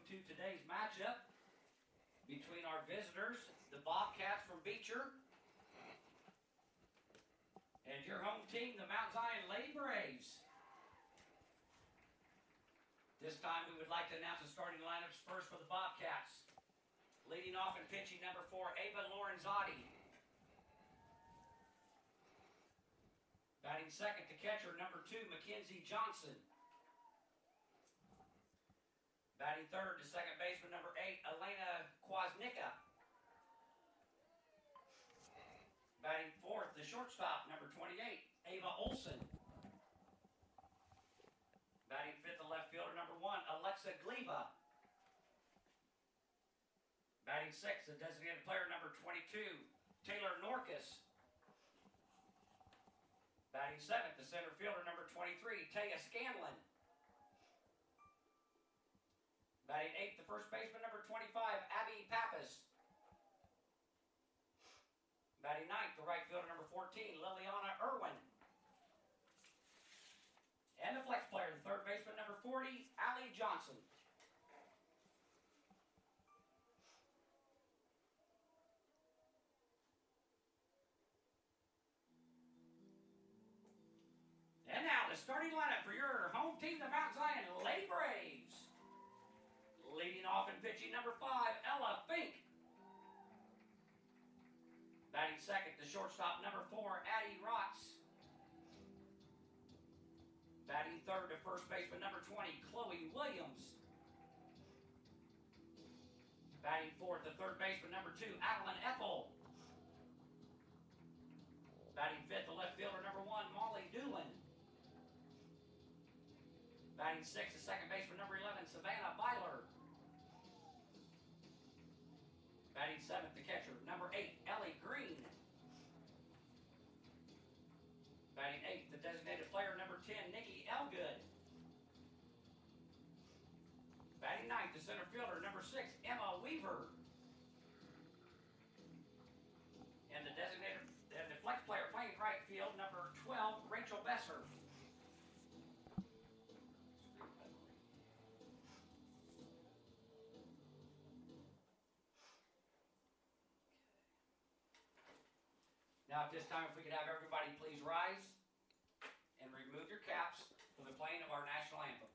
to today's matchup between our visitors, the Bobcats from Beecher, and your home team, the Mount Zion Lady Braves. This time we would like to announce the starting lineups first for the Bobcats. Leading off and pitching, number 4, Ava Lorenzotti. Batting second to catcher, number 2, Mackenzie Johnson. Batting third to second baseman, number 8, Elena Kwasnicka. Batting fourth, the shortstop, number 28, Ava Olson. Batting fifth, the left fielder, number 1, Alexa Gleva. Batting sixth, the designated player, number 22, Taylor Norkus. Batting seventh, the center fielder, number 23, Taya Scanlon. Batting eighth, the first baseman, number 25, Abby Pappas. Batting ninth, the right fielder, number 14, Liliana Irwin. And the flex player, the third baseman, number 40, Allie Johnson. And now the starting lineup for your home team, the Mount Zion Lady Braves. Leading off and pitching, number 5, Ella Fink. Batting second, the shortstop, number 4, Addie Rotz. Batting third to first baseman, number 20, Chloe Williams. Batting fourth to third baseman, number 2, Adeline Ethel. Batting fifth to left fielder, number 1, Molly Doolin. Batting sixth to second baseman, number 11, Savannah Byler. Batting seventh to catcher, number 8, Ellie Green. Batting eighth, the designated player, number 10, Nikki Elgood. Batting ninth, the center fielder, number 6, Emma Weaver. And the designated, the flex player playing right field, number 12, Rachel Besser. Now at this time, if we could have everybody please rise and remove your caps for the playing of our national anthem.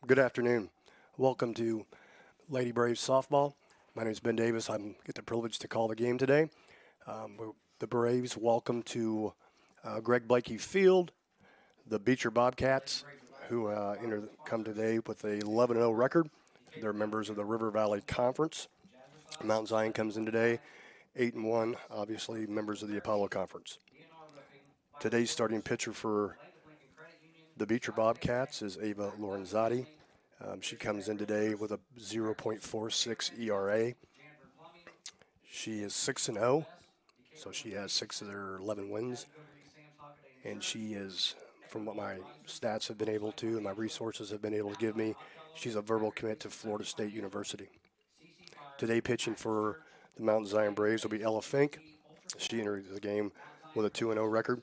Good afternoon. Welcome to Lady Braves softball. My name is Ben Davis. I get the privilege to call the game today. The Braves welcome to Greg Blakey Field, the Beecher Bobcats, who come today with a 11-0 record. They're members of the River Valley Conference. Mount Zion comes in today, 8-1, obviously members of the Apollo Conference. Today's starting pitcher for the Beecher Bobcats is Ava Lorenzotti. She comes in today with a 0.46 ERA. She is 6-0, so she has 6 of their 11 wins. And she is, from what my stats have been able to and my resources have been able to give me, she's a verbal commit to Florida State University. Today pitching for the Mount Zion Braves will be Ella Fink. She entered the game with a 2-0 record.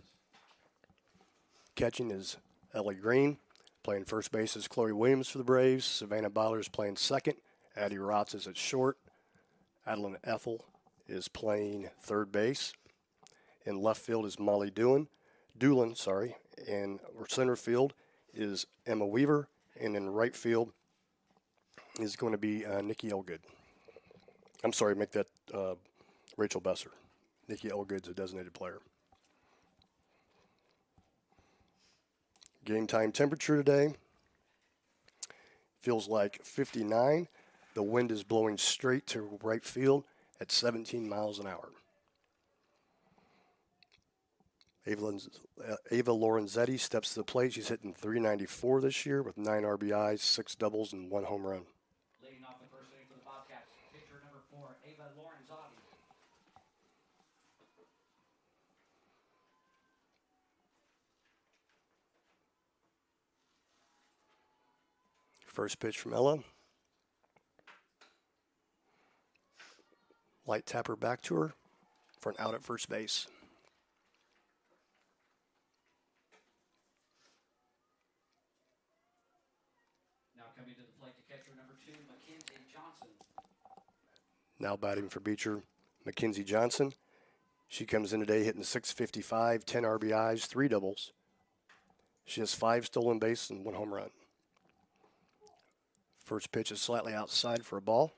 Catching is Ellie Green. Playing first base is Chloe Williams for the Braves. Savannah Bowler is playing second. Addie Rotz is at short. Adeline Ethel is playing third base. In left field is Molly Doolin. And center field is Emma Weaver. And in right field is going to be Nikki Elgood. I'm sorry, make that Rachel Besser. Nikki Elgood's a designated player. Game time temperature today feels like 59. The wind is blowing straight to right field at 17 miles an hour. Ava Lorenzetti steps to the plate. She's hitting .394 this year with 9 RBIs, 6 doubles, and 1 home run. Leading off the first inning for the Bobcats, pitcher number 4, Ava Lorenzetti. First pitch from Ella. Light tapper back to her for an out at first base. Now coming to the plate to catcher number 2, Mackenzie Johnson. Now batting for Beecher, Mackenzie Johnson. She comes in today hitting .655, 10 RBIs, 3 doubles. She has 5 stolen bases and 1 home run. First pitch is slightly outside for a ball.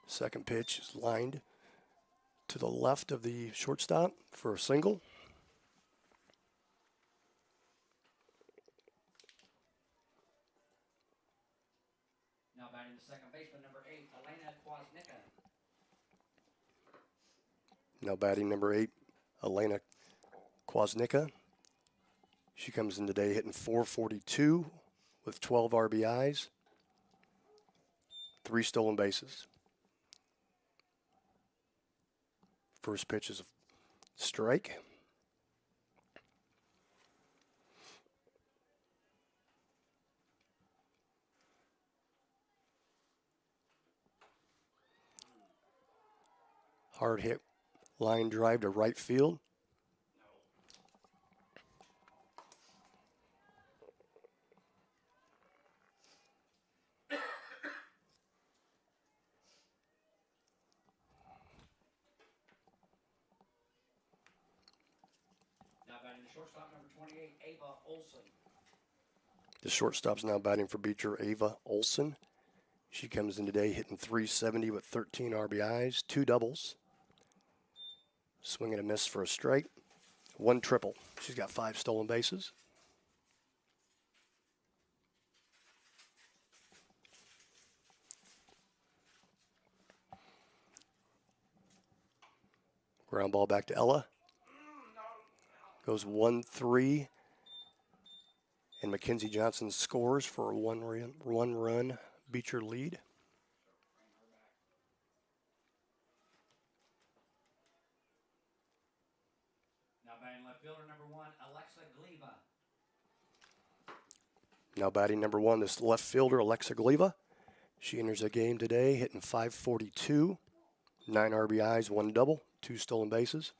Second pitch is lined to the left of the shortstop for a single. Now batting the second baseman, number 8, Elena Kwasnicka. Now batting number 8, Elena Kwasnicka. She comes in today hitting .442 with 12 RBIs, 3 stolen bases. First pitch is a strike. Hard hit line drive to right field. Now batting the shortstop, number 28, Ava Olson. The shortstop's now batting for Beecher, Ava Olson. She comes in today hitting .370 with 13 RBIs, 2 doubles. Swing and a miss for a strike. 1 triple. She's got 5 stolen bases. Ground ball back to Ella. Goes 1-3. And Mackenzie Johnson scores for a one-run Beecher lead. Now batting left fielder number 1, Alexa Gleva. Now batting number 1, this left fielder, Alexa Gleva. She enters the game today hitting .542, 9 RBIs, 1 double, 2 stolen bases.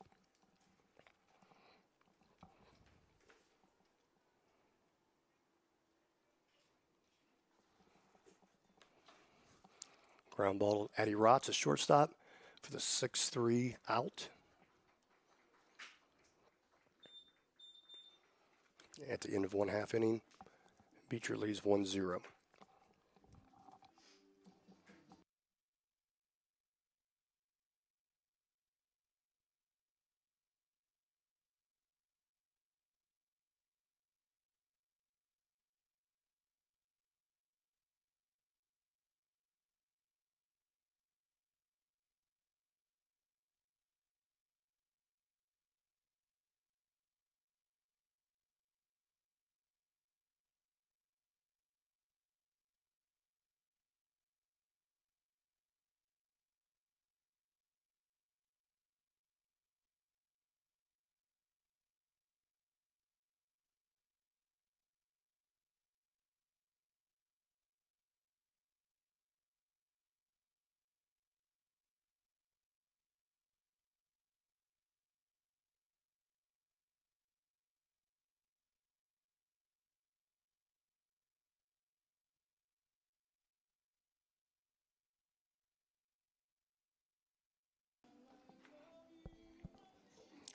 Ground ball, Addie Rotz, a shortstop for the 6-3 out. At the end of 1/2 inning, Beecher leads 1-0.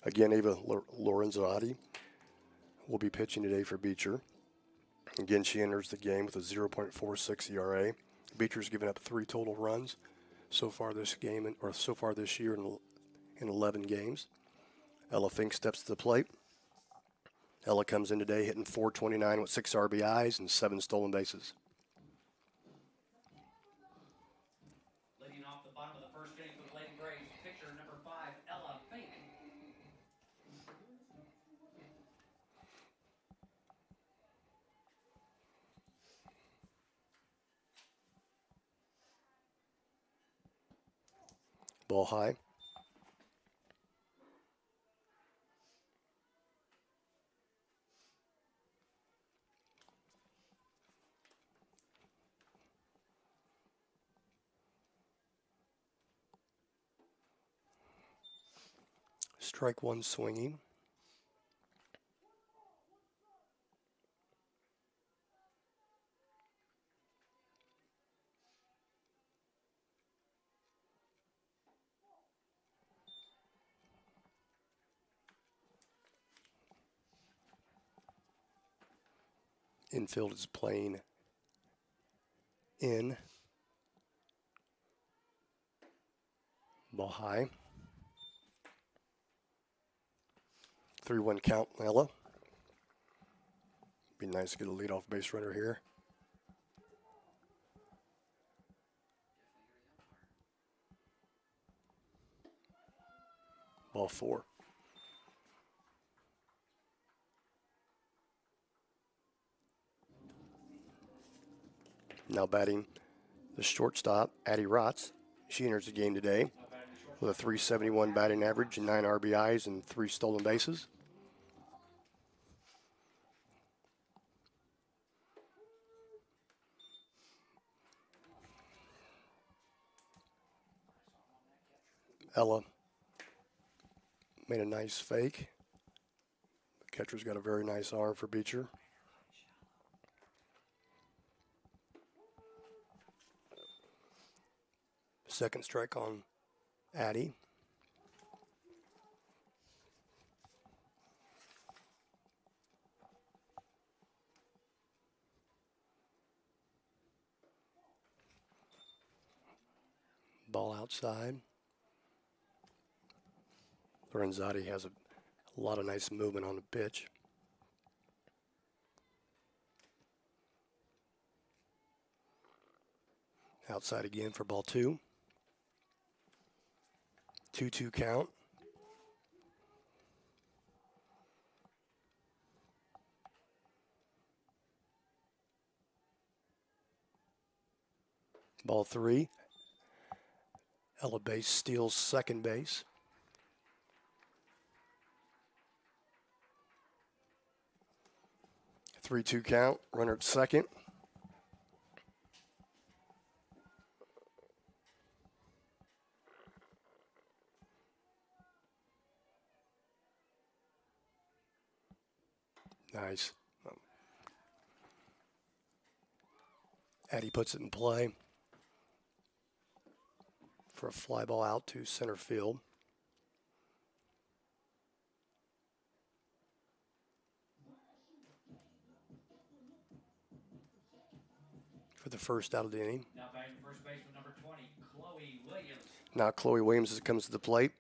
Again, Ava Lorenzati will be pitching today for Beecher. Again, she enters the game with a 0.46 ERA. Beecher's given up 3 total runs so far this game, or so far this year in 11 games. Ella Fink steps to the plate. Ella comes in today hitting .429 with 6 RBIs and 7 stolen bases. Leading off the bottom of the first inning for the Lady Braves, pitcher number 5, Ella Fink. Ball high. Strike 1 swinging. Infield is playing in. Ball high. 3-1 count, Ella. Be nice to get a leadoff base runner here. Ball 4. Now batting the shortstop, Addie Rotz. She enters the game today with a .371 batting average and 9 RBIs and 3 stolen bases. Ella made a nice fake. The catcher's got a very nice arm for Beecher. Second strike on Addie. Ball outside. Lorenzati has a lot of nice movement on the pitch. Outside again for ball 2. 2-2 count. Ball 3. Ella Base steals second base. Three-two count. Runner at second. Nice. Addie puts it in play for a fly ball out to center field. For the first out of the inning. Now batting first baseman number 20, Chloe Williams. Now Chloe Williams comes to the plate.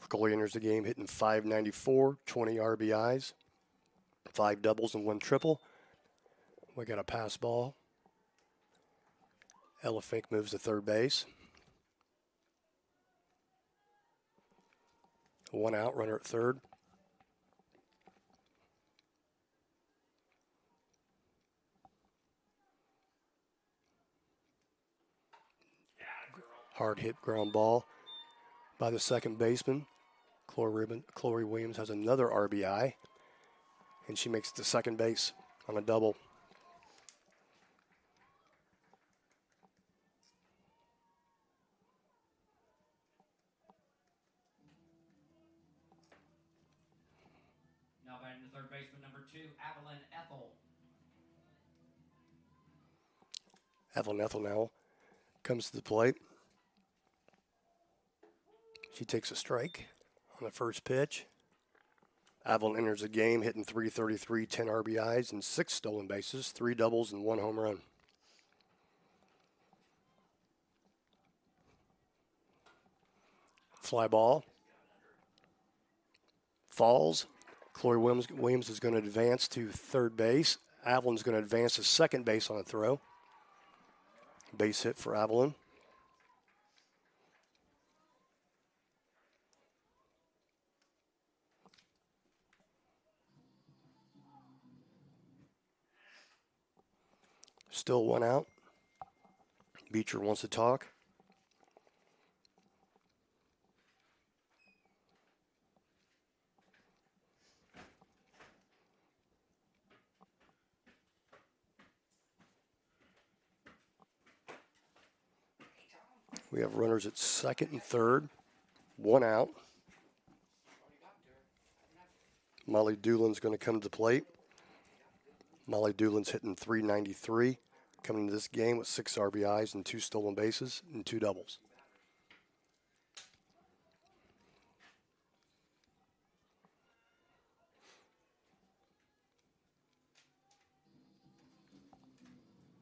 Chloe enters the game hitting .594, 20 RBIs, 5 doubles and 1 triple. We got a pass ball. Ella Fink moves to third base. 1 out, runner at third. Hard hit ground ball by the second baseman. Chloe Williams has another RBI, and she makes it to second base on a double. Now batting the third baseman number 2, Evelyn Ethel. Evelyn Ethel now comes to the plate. She takes a strike on the first pitch. Avalon enters the game hitting .333, 10 RBIs, and 6 stolen bases, 3 doubles, and 1 home run. Fly ball. Falls. Chloe Williams is going to advance to third base. Avalon's going to advance to second base on a throw. Base hit for Avalon. Still 1 out. Beecher wants to talk. We have runners at second and third. 1 out. Molly Doolin's going to come to the plate. Molly Doolin's hitting .393, coming to this game with 6 RBIs and 2 stolen bases and 2 doubles.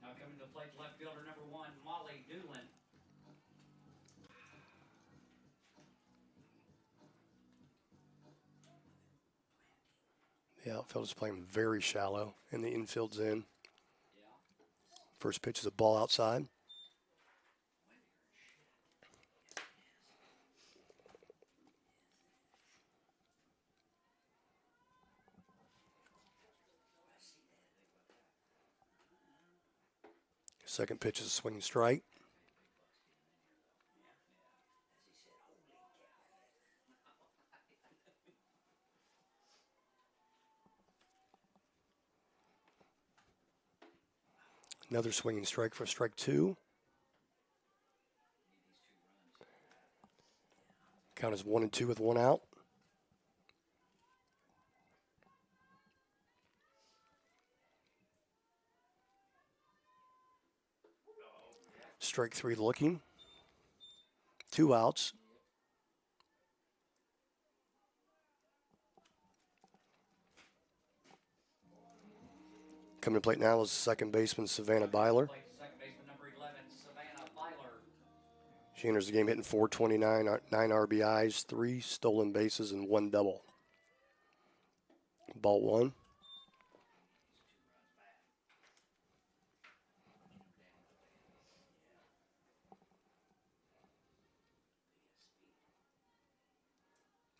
Now coming to the plate, left fielder number 1, Molly Doolin. The outfield is playing very shallow, and the infield's in. First pitch is a ball outside. Second pitch is a swinging strike. Another swinging strike for strike 2. Count is 1-2 with 1 out. Strike 3 looking. 2 outs. Coming to plate now is second baseman Savannah Byler. She enters the game hitting .429, 9 RBIs, 3 stolen bases, and 1 double. Ball 1.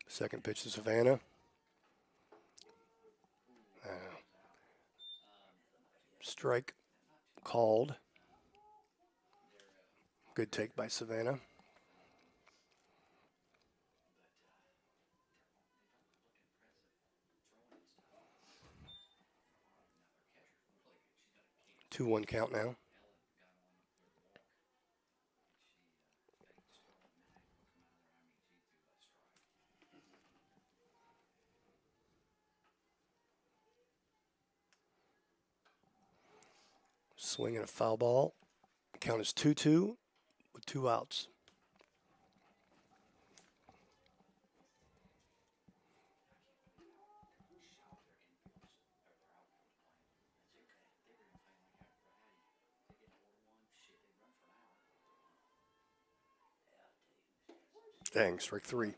Second pitch to Savannah. Strike called. Good take by Savannah. Two 1 count now. Swinging a foul ball. Count is 2-2 with 2 outs. Dang, strike 3.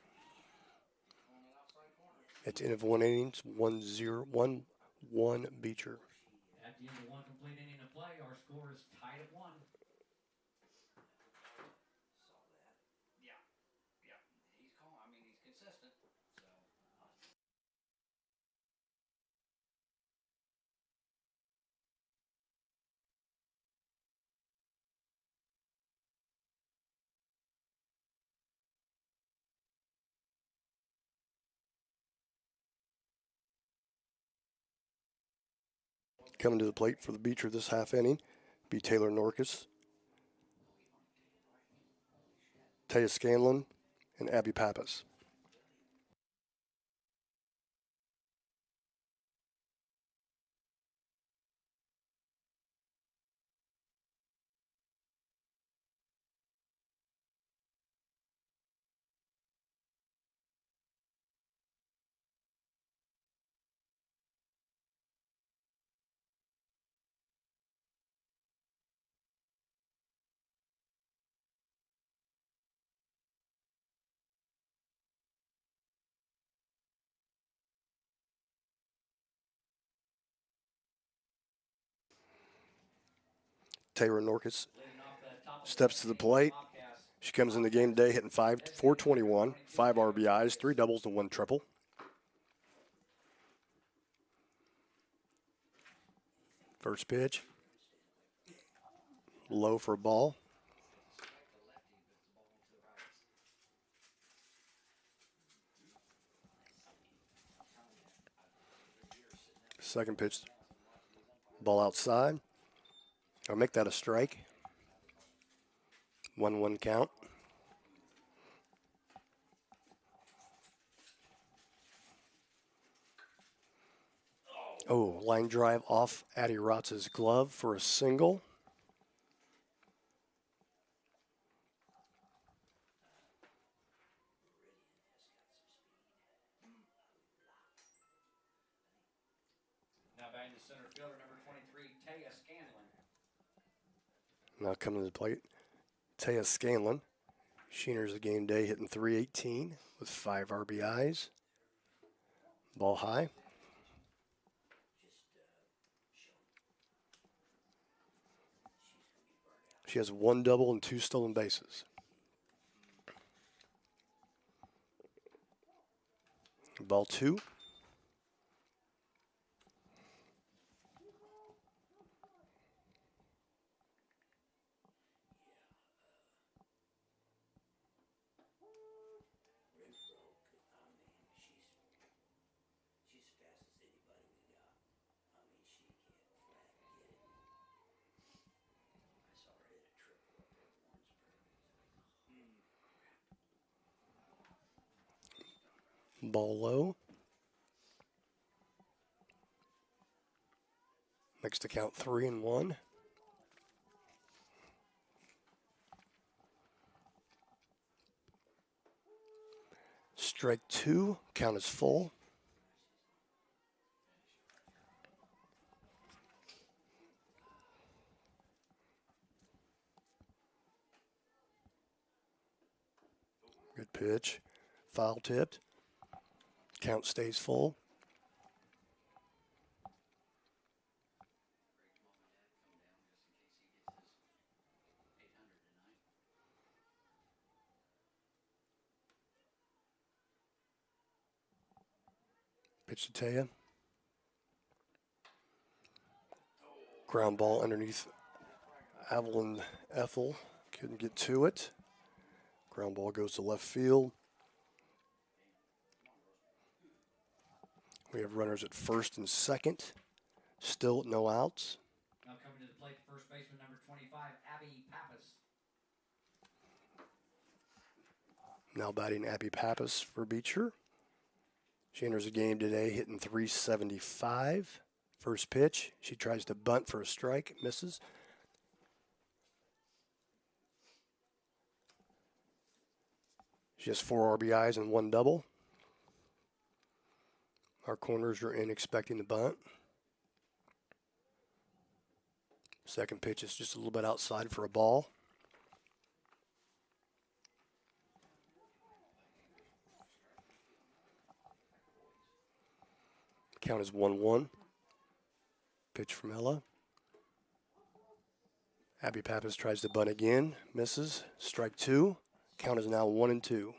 At the end of 1 inning, 1-1 Beecher. At the end of 1 complete inning of play, our score is tied at 1. Yeah, he's calm. I mean, he's consistent. Coming to the plate for the Beecher this half inning be Taylor Norcus, Taya Scanlon, and Abby Pappas. Taylor Norcus Leading off the top of the steps to the ninth, plate. Bobcats. She comes in the game today hitting 421, 5 RBIs, 3 doubles, and 1 triple. First pitch. Low for a ball. Second pitch. Ball outside. I'll make that a strike. 1-1 count. Oh, line drive off Addie Rotz's glove for a single. Now batting the center fielder, number 23, Taya Scanlon. Now coming to the plate, Taya Scanlon. She enters the game day hitting 318 with 5 RBIs. Ball high. She has 1 double and 2 stolen bases. Ball 2. Ball low. Makes the count 3-1. Strike 2. Count is full. Good pitch. Foul tipped. Count stays full. Pitch to Taya. Ground ball underneath Evelyn Ethel. Couldn't get to it. Ground ball goes to left field. We have runners at first and second. Still no outs. Now coming to the plate, the first baseman, number 25, Abby Pappas. Now batting Abby Pappas for Beecher. She enters the game today hitting 375. First pitch. She tries to bunt for a strike. Misses. She has 4 RBIs and 1 double. Our corners are in expecting the bunt. Second pitch is just a little bit outside for a ball. Count is 1-1. Pitch from Ella. Abby Pappas tries to bunt again. Misses. Strike 2. Count is now 1-2.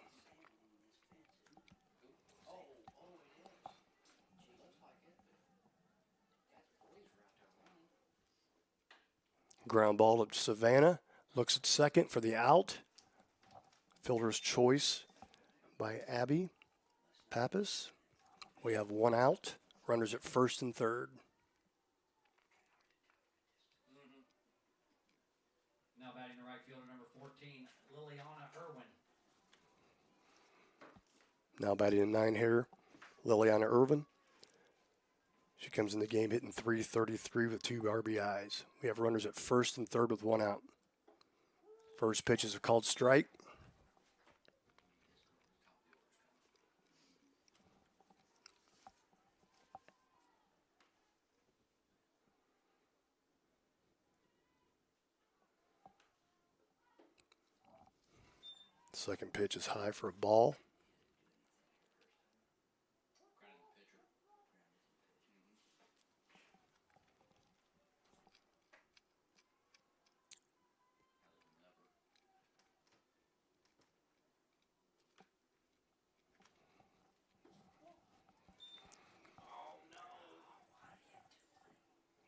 Ground ball up to Savannah. Looks at second for the out. Fielder's choice by Abby Pappas. We have 1 out. Runners at first and third. Now batting the right fielder, number 14, Liliana Irwin. Now batting a 9-hitter, Liliana Irvin. She comes in the game hitting 333 with 2 RBIs. We have runners at first and third with 1 out. First pitches are called strike. Second pitch is high for a ball.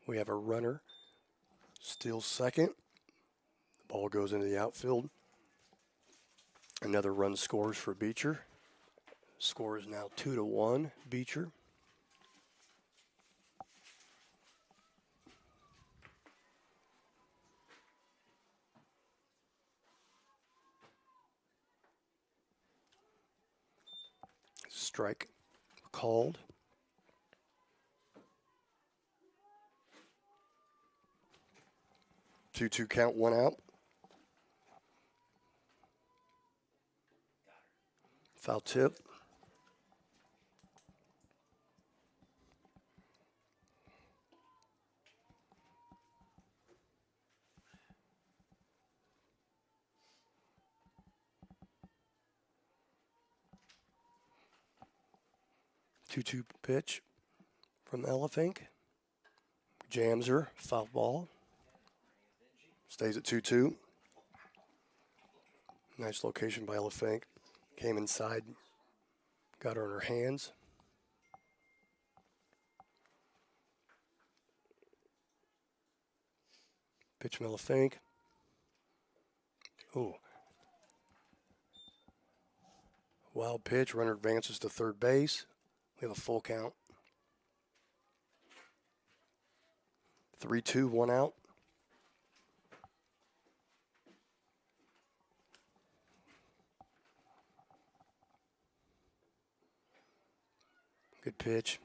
We have a runner, steals second. The ball goes into the outfield. Another run scores for Beecher. Score is now 2-1, Beecher. Strike called. Two count, 1 out. Foul tip. Two pitch from Elephant. Jams her, foul ball. Stays at 2-2. Nice location by Elephant. Came inside, got her in her hands. Pitch from Elephant. Oh. Wild pitch. Runner advances to third base. We have a full count. 3-2, 1 out. Good pitch.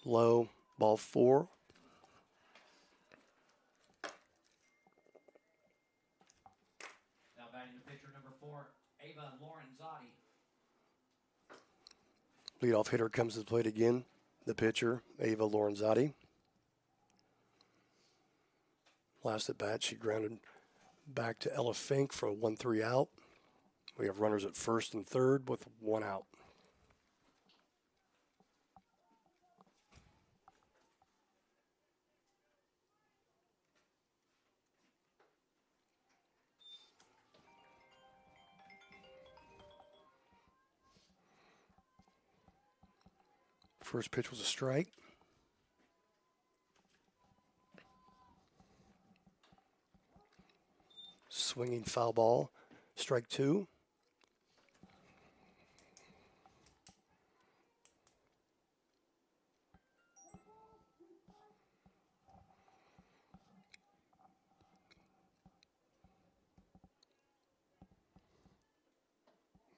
Low. Ball 4. Now batting the pitcher, number 4, Ava Lorenzotti. Leadoff hitter comes to the plate again. The pitcher, Ava Lorenzotti. Last at bat, she grounded back to Ella Fink for a 1-3 out. We have runners at first and third with 1 out. First pitch was a strike. Swinging foul ball. Strike 2.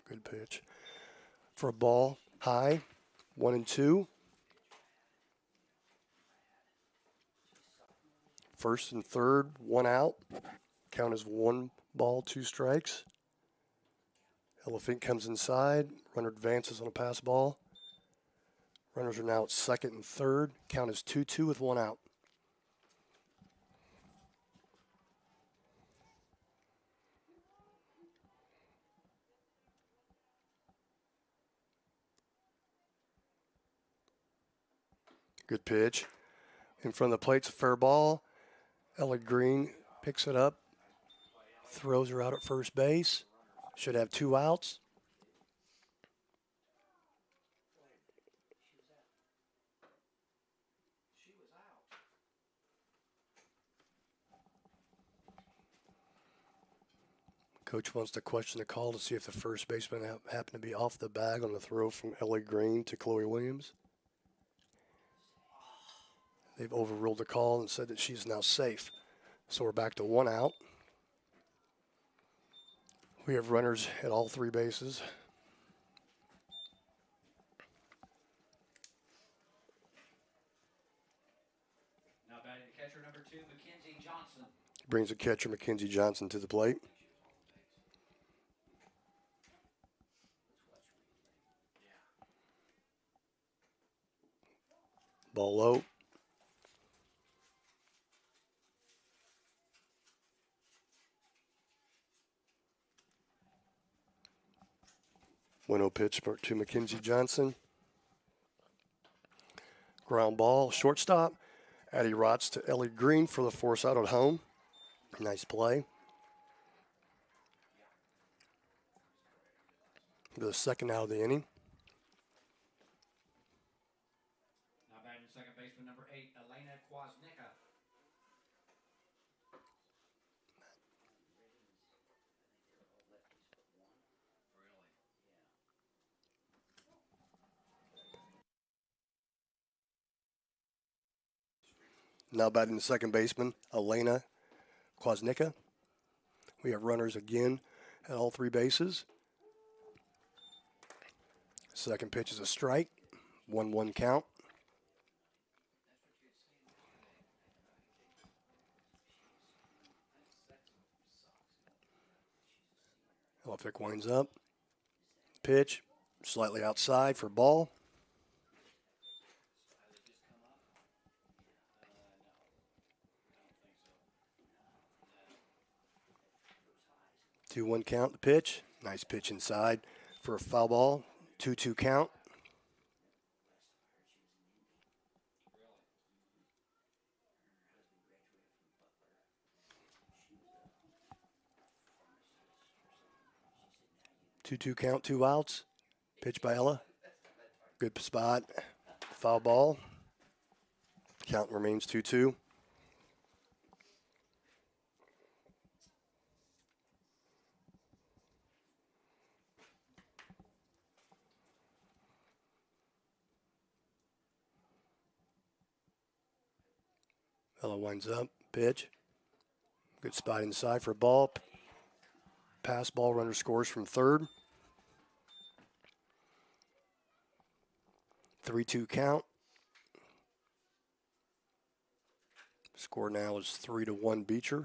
Good pitch. For a ball, high, 1-2. First and third, 1 out. Count is 1 ball, 2 strikes. Elephant comes inside. Runner advances on a pass ball. Runners are now at second and third. Count is 2-2 with 1 out. Good pitch. In front of the plate's a fair ball. Ella Green picks it up. Throws her out at first base. Should have 2 outs. Coach wants to question the call to see if the first baseman happened to be off the bag on the throw from Ella Green to Chloe Williams. They've overruled the call and said that she's now safe. So we're back to 1 out. We have runners at all 3 bases. Now batting the catcher, number 2, Mackenzie Johnson. Brings the catcher, Mackenzie Johnson, to the plate. Ball low. Winnow pitch to Mackenzie Johnson. Ground ball, shortstop. Addie Rotz to Ellie Green for the force out at home. Nice play. The second out of the inning. Now batting second baseman, number 8, Elena Kwasnick. Now batting the second baseman, Elena Kwasnicka. We have runners again at all 3 bases. Second pitch is a strike. 1-1 count. Left winds up. Pitch slightly outside for ball. Two one count. The pitch. Nice pitch inside for a foul ball. 2-2 count. Two count, 2 outs. Pitch by Ella. Good spot. Foul ball. Count remains 2-2. Ella winds up. Pitch. Good spot inside for a ball. Pass ball. Runner scores from third. 3-2 count. Score now is 3-1 Beecher.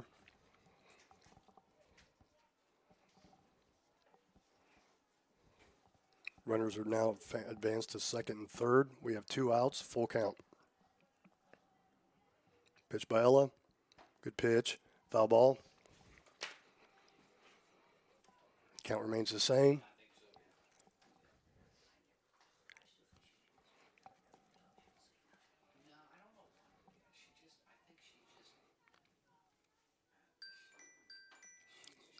Runners are now advanced to second and third. We have 2 outs, full count. Pitch by Ella. Good pitch. Foul ball. Count remains the same.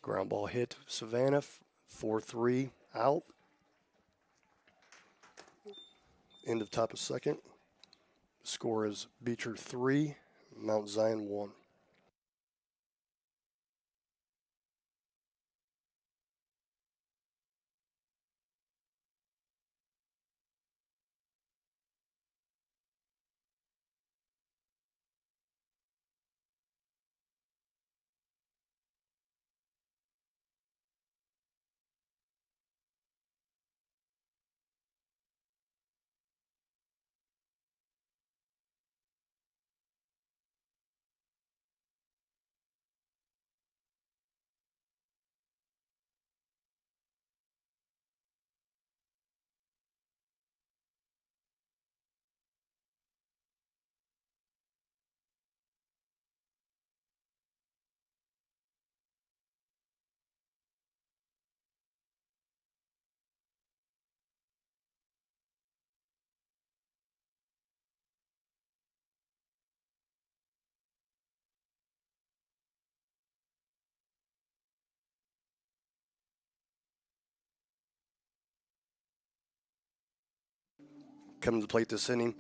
Ground ball hit Savannah, 4-3 out. End of top of second. The score is Beecher 3, Mount Zion 1. Coming to plate this inning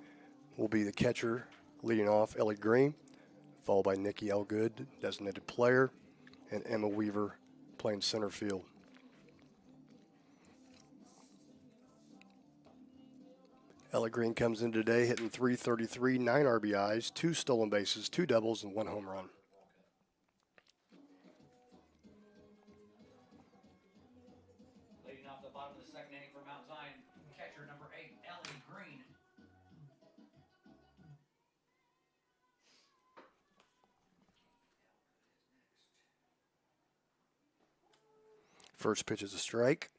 will be the catcher leading off, Ellie Green, followed by Nikki Elgood, designated player, and Emma Weaver playing center field. Ellie Green comes in today hitting .333, 9 RBIs, 2 stolen bases, 2 doubles, and 1 home run. Leading off the bottom of the second inning for Mount Zion, catcher number 8, Ellie Green. First pitch is a strike,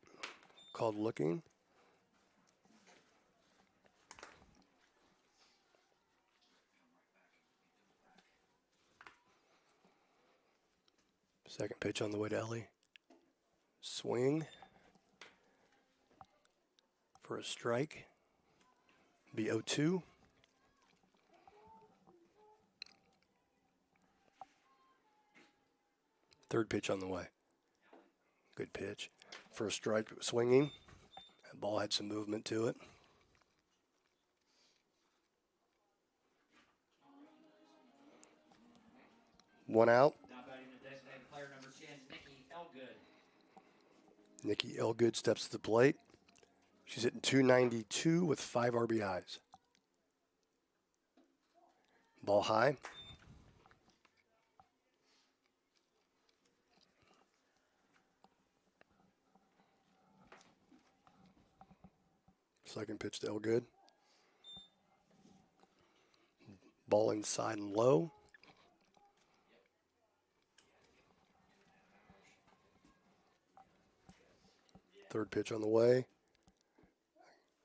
called looking. Second pitch on the way to Ellie. Swing for a strike. Be 0-2. Third pitch on the way. Good pitch. For a strike, swinging. That ball had some movement to it. One out. Now batting the designated player number 10, Nikki Elgood. Nikki Elgood steps to the plate. She's hitting .292 with 5 RBIs. Ball high. Second pitch to Elgood. Ball inside and low. Third pitch on the way.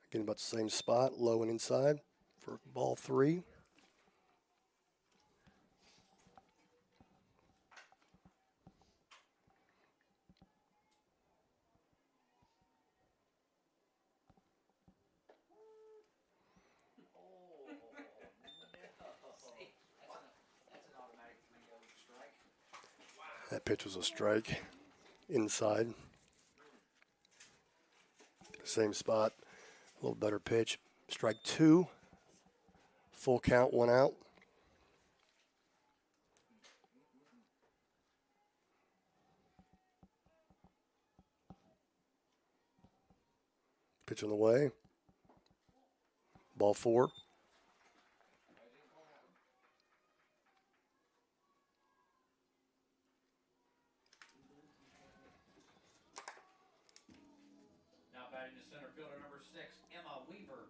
Again, about the same spot, low and inside for ball 3. That pitch was a strike inside. Same spot, a little better pitch. Strike 2. Full count, 1 out. Pitch on the way. Ball 4. Now batting the center fielder, number 6, Emma Weaver.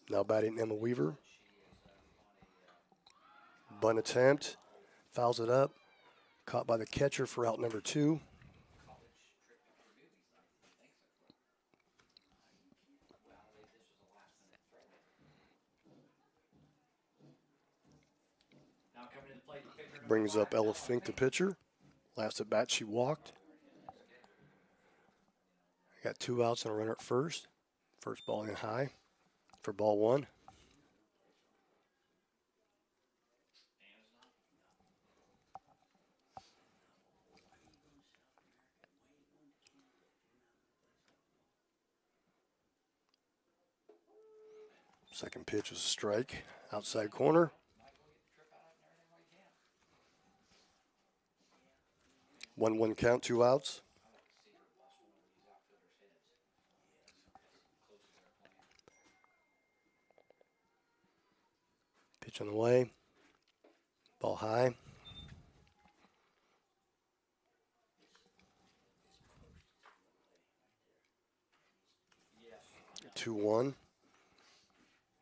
Now batting Emma Weaver. Bunt attempt. Fouls it up. Caught by the catcher for out number 2. Brings up Ella Fink, the pitcher. Last at bat, she walked. Got 2 outs and a runner at first. First ball in high for ball 1. Second pitch was a strike, outside corner. One count, 2 outs. Pitch on the way. Ball high. 2-1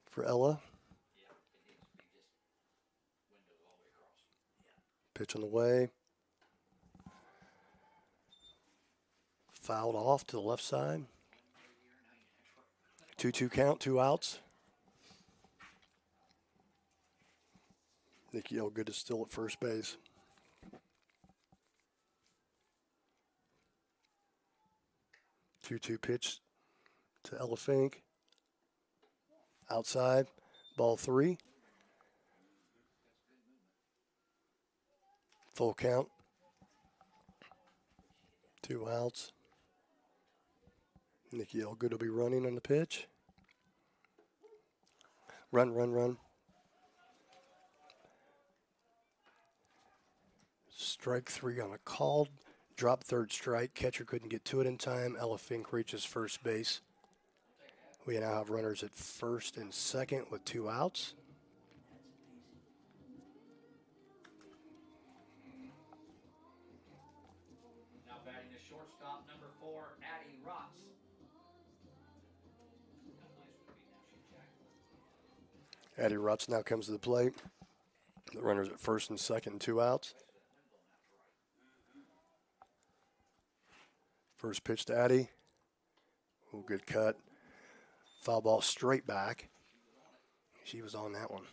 for Ella. Pitch on the way. Fouled off to the left side. 2-2 count, 2 outs. Nikki Elgood is still at first base. Two-two pitch to Ella Fink. Outside, ball 3. Full count. 2 outs. Nikki Elgood will be running on the pitch. Run. Strike 3 on a called. Drop third strike. Catcher couldn't get to it in time. Ella Fink reaches first base. We now have runners at first and second with 2 outs. Now batting the shortstop, number 4, Addie Rotz. Addie Rotz now comes to the plate. The runners at first and second, 2 outs. First pitch to Addie. Oh, good cut. Foul ball straight back. She was on that one.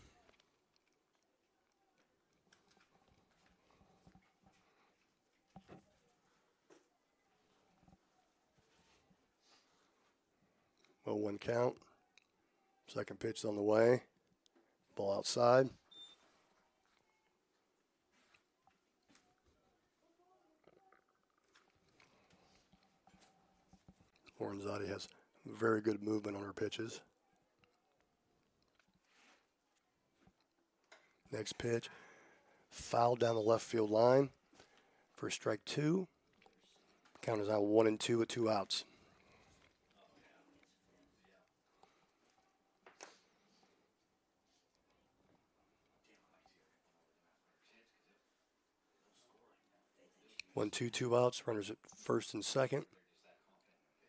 Well, 1 count. Second pitch on the way. Ball outside. Oranzati has very good movement on her pitches. Next pitch, foul down the left field line for strike 2. Count is now 1-2 with 2 outs. 1-2, 2 outs. Runners at first and second.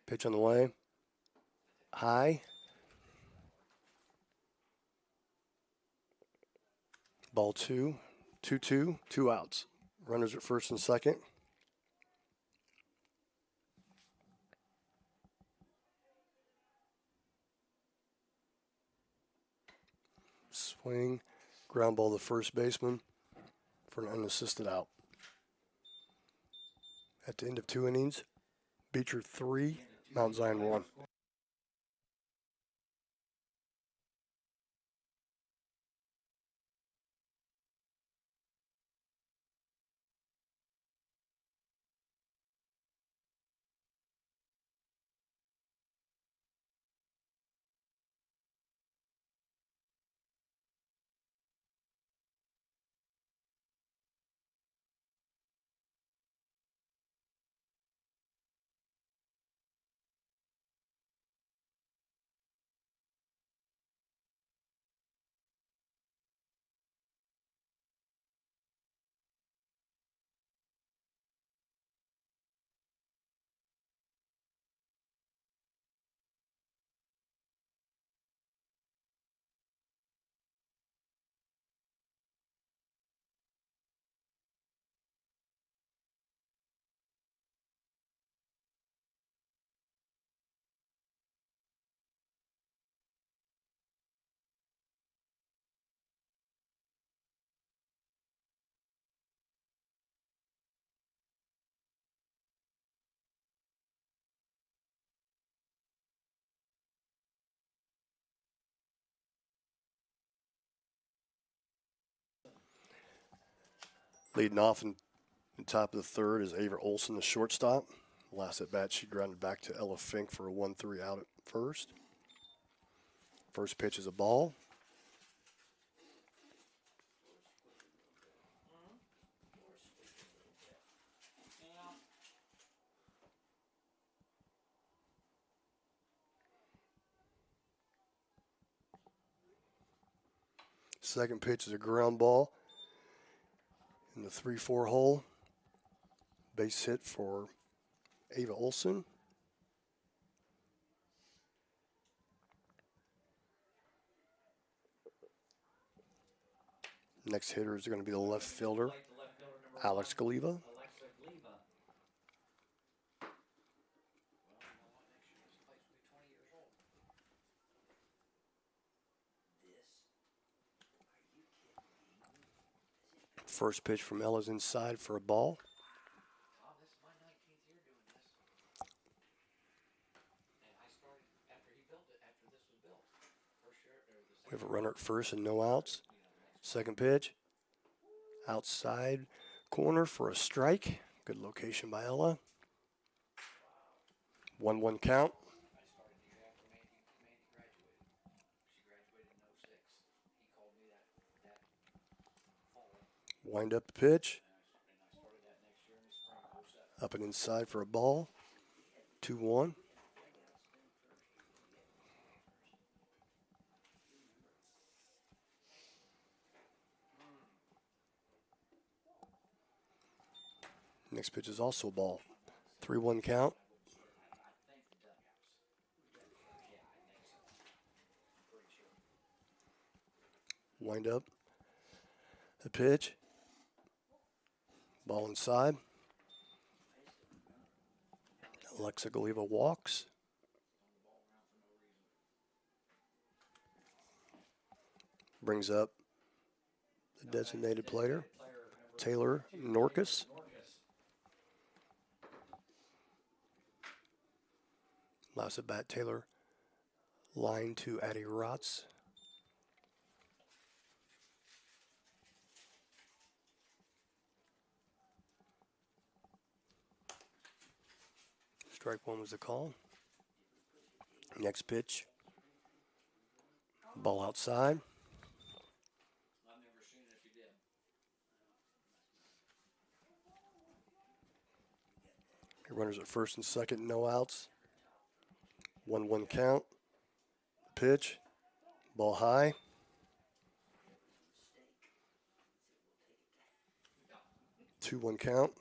Pitch on the way. High. Ball 2. 2-2, 2 outs. Runners at first and second. Swing. Ground ball to first baseman for an unassisted out. At the end of 2 innings, Beecher 3, Mount Zion 1. Leading off in the top of the third is Ava Olson, the shortstop. Last at bat, she grounded back to Ella Fink for a 1-3 out at first. First pitch is a ball. Second pitch is a ground ball in the 3-4 hole. Base hit for Ava Olson. Next hitter is going to be the left fielder, Alex Galiva. First pitch from Ella's inside for a ball. We have a runner at first and no outs. Second pitch, outside corner for a strike. Good location by Ella. 1-1 count. Wind up the pitch. Up and inside for a ball. 2-1. Next pitch is also a ball. 3-1 count. Wind up the pitch. Ball inside. Alexa Galiva walks. Brings up the designated player, Taylor Norcus. Last at bat, Taylor line to Addie Rotz. Strike one was the call. Next pitch. Ball outside. Runners at first and second, no outs. 1-1 count. Pitch. Ball high. Two-one count.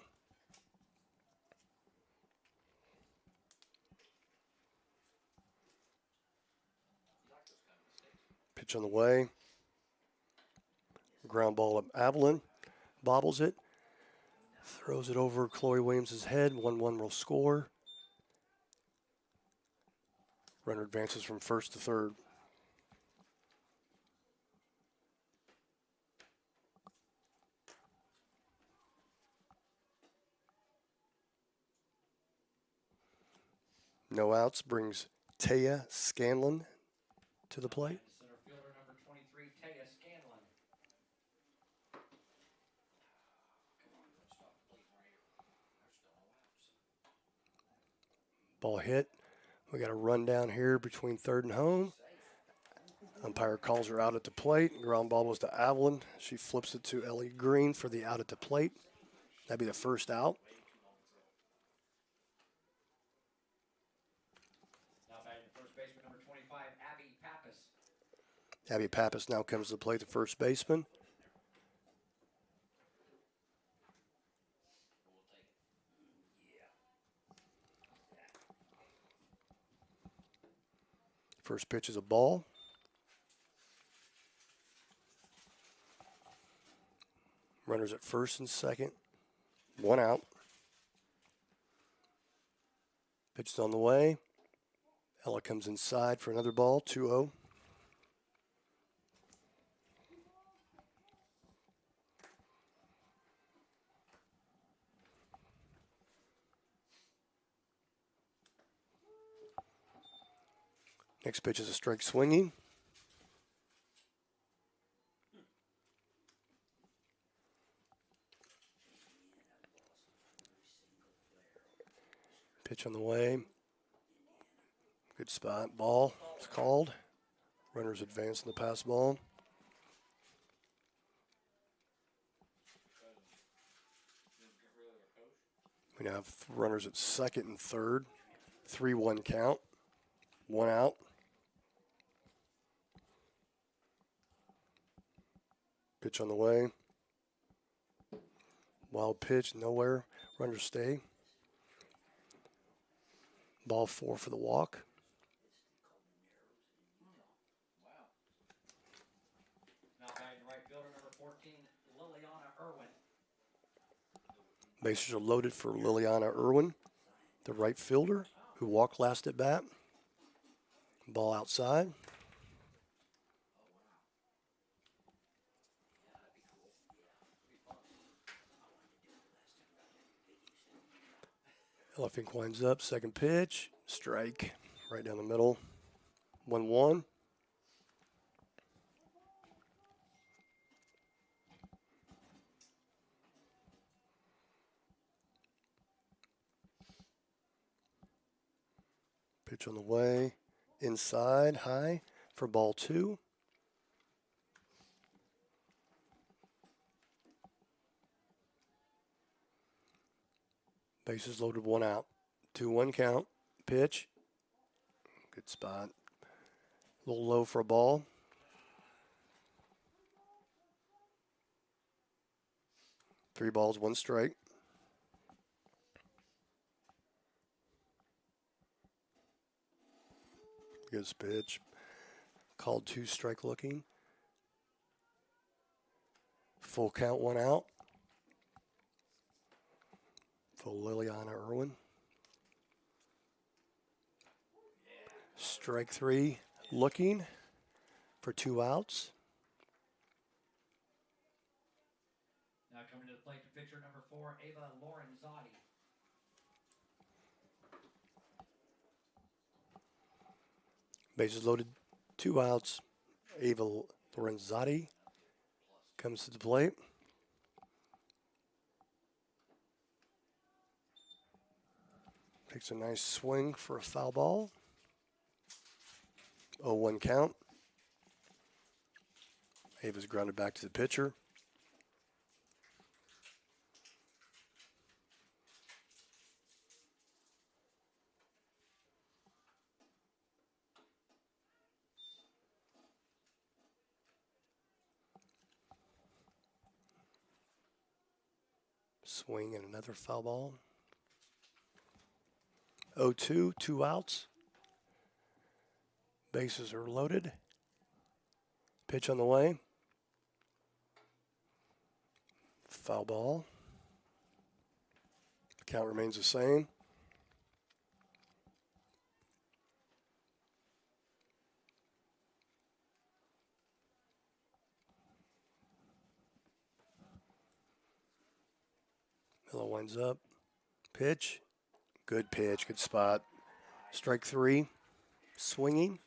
Pitch on the way. Ground ball up. Avalon bobbles it. Throws it over Chloe Williams' head. 1-1 will score. Runner advances from first to third. No outs brings Taya Scanlon to the plate. Center fielder number 23, Taya Scanlon. Come on, let's stop the bleeding right here. There's still no outs. Ball hit. We got a run down here between third and home. Umpire calls her out at the plate. Ground ball was to Avalon. She flips it to Ellie Green for the out at the plate. That'd be the first out. Now batting first baseman number 25, Abby Pappas. Abby Pappas now comes to the plate, the first baseman. First pitch is a ball. Runners at first and second. 1 out. Pitch is on the way. Ella comes inside for another ball. 2-0. Next pitch is a strike swinging. Pitch on the way. Good spot. Ball is called. Runners advance in the pass ball. We now have runners at second and third. 3-1 count. 1 out. Pitch on the way. Wild pitch, nowhere. Runners stay. Ball 4 for the walk. Now batting right fielder number 14, Liliana Irwin. Bases are loaded for Liliana Irwin, the right fielder, who walked last at bat. Ball outside. Ella Fink winds up, second pitch, strike, right down the middle. 1-1. Pitch on the way, inside, high for ball 2. Bases loaded, 1 out. 2-1 count. Pitch. Good spot. A little low for a ball. Three balls, 1 strike. Good pitch. Called 2 strike looking. Full count, 1 out. For Liliana Irwin. Strike 3 looking for 2 outs. Now coming to the plate, the pitcher number 4, Ava Lorenzotti. Bases loaded, 2 outs. Ava Lorenzotti comes to the plate. Takes a nice swing for a foul ball. 0-1 count. Ava's grounded back to the pitcher. Swing and another foul ball. 0-2, 2 outs. Bases are loaded. Pitch on the way. Foul ball. Count remains the same. Miller winds up. Pitch. Good pitch. Good spot. Strike 3. Swinging.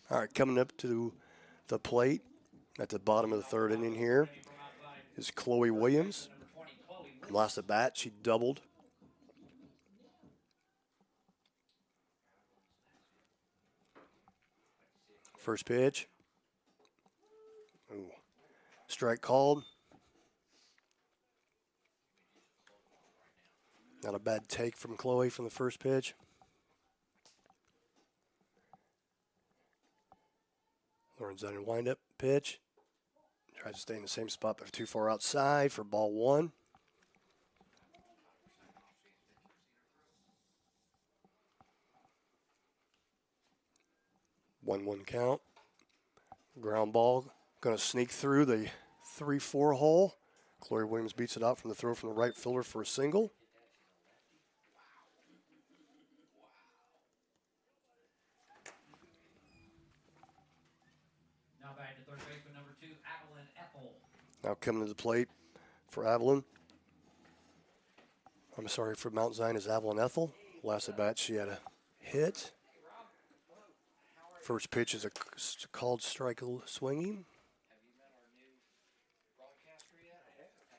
All right, coming up to the plate at the bottom of the third inning here is Chloe Williams. Last at bat, she doubled. First pitch. Ooh. Strike called. Not a bad take from Chloe from the first pitch. Lauren's on a windup pitch. Tries to stay in the same spot, but too far outside for ball 1. One count. Ground ball going to sneak through the 3-4 hole. Chloe Williams beats it out from the throw from the right fielder for a single. Now back to third baseman number 2, Evelyn Ethel. Now coming to the plate for Evelyn. I'm sorry, for Mount Zion is Evelyn Ethel. Last at bat, she had a hit. First pitch is a called strike swinging. Have you met our new broadcaster yet?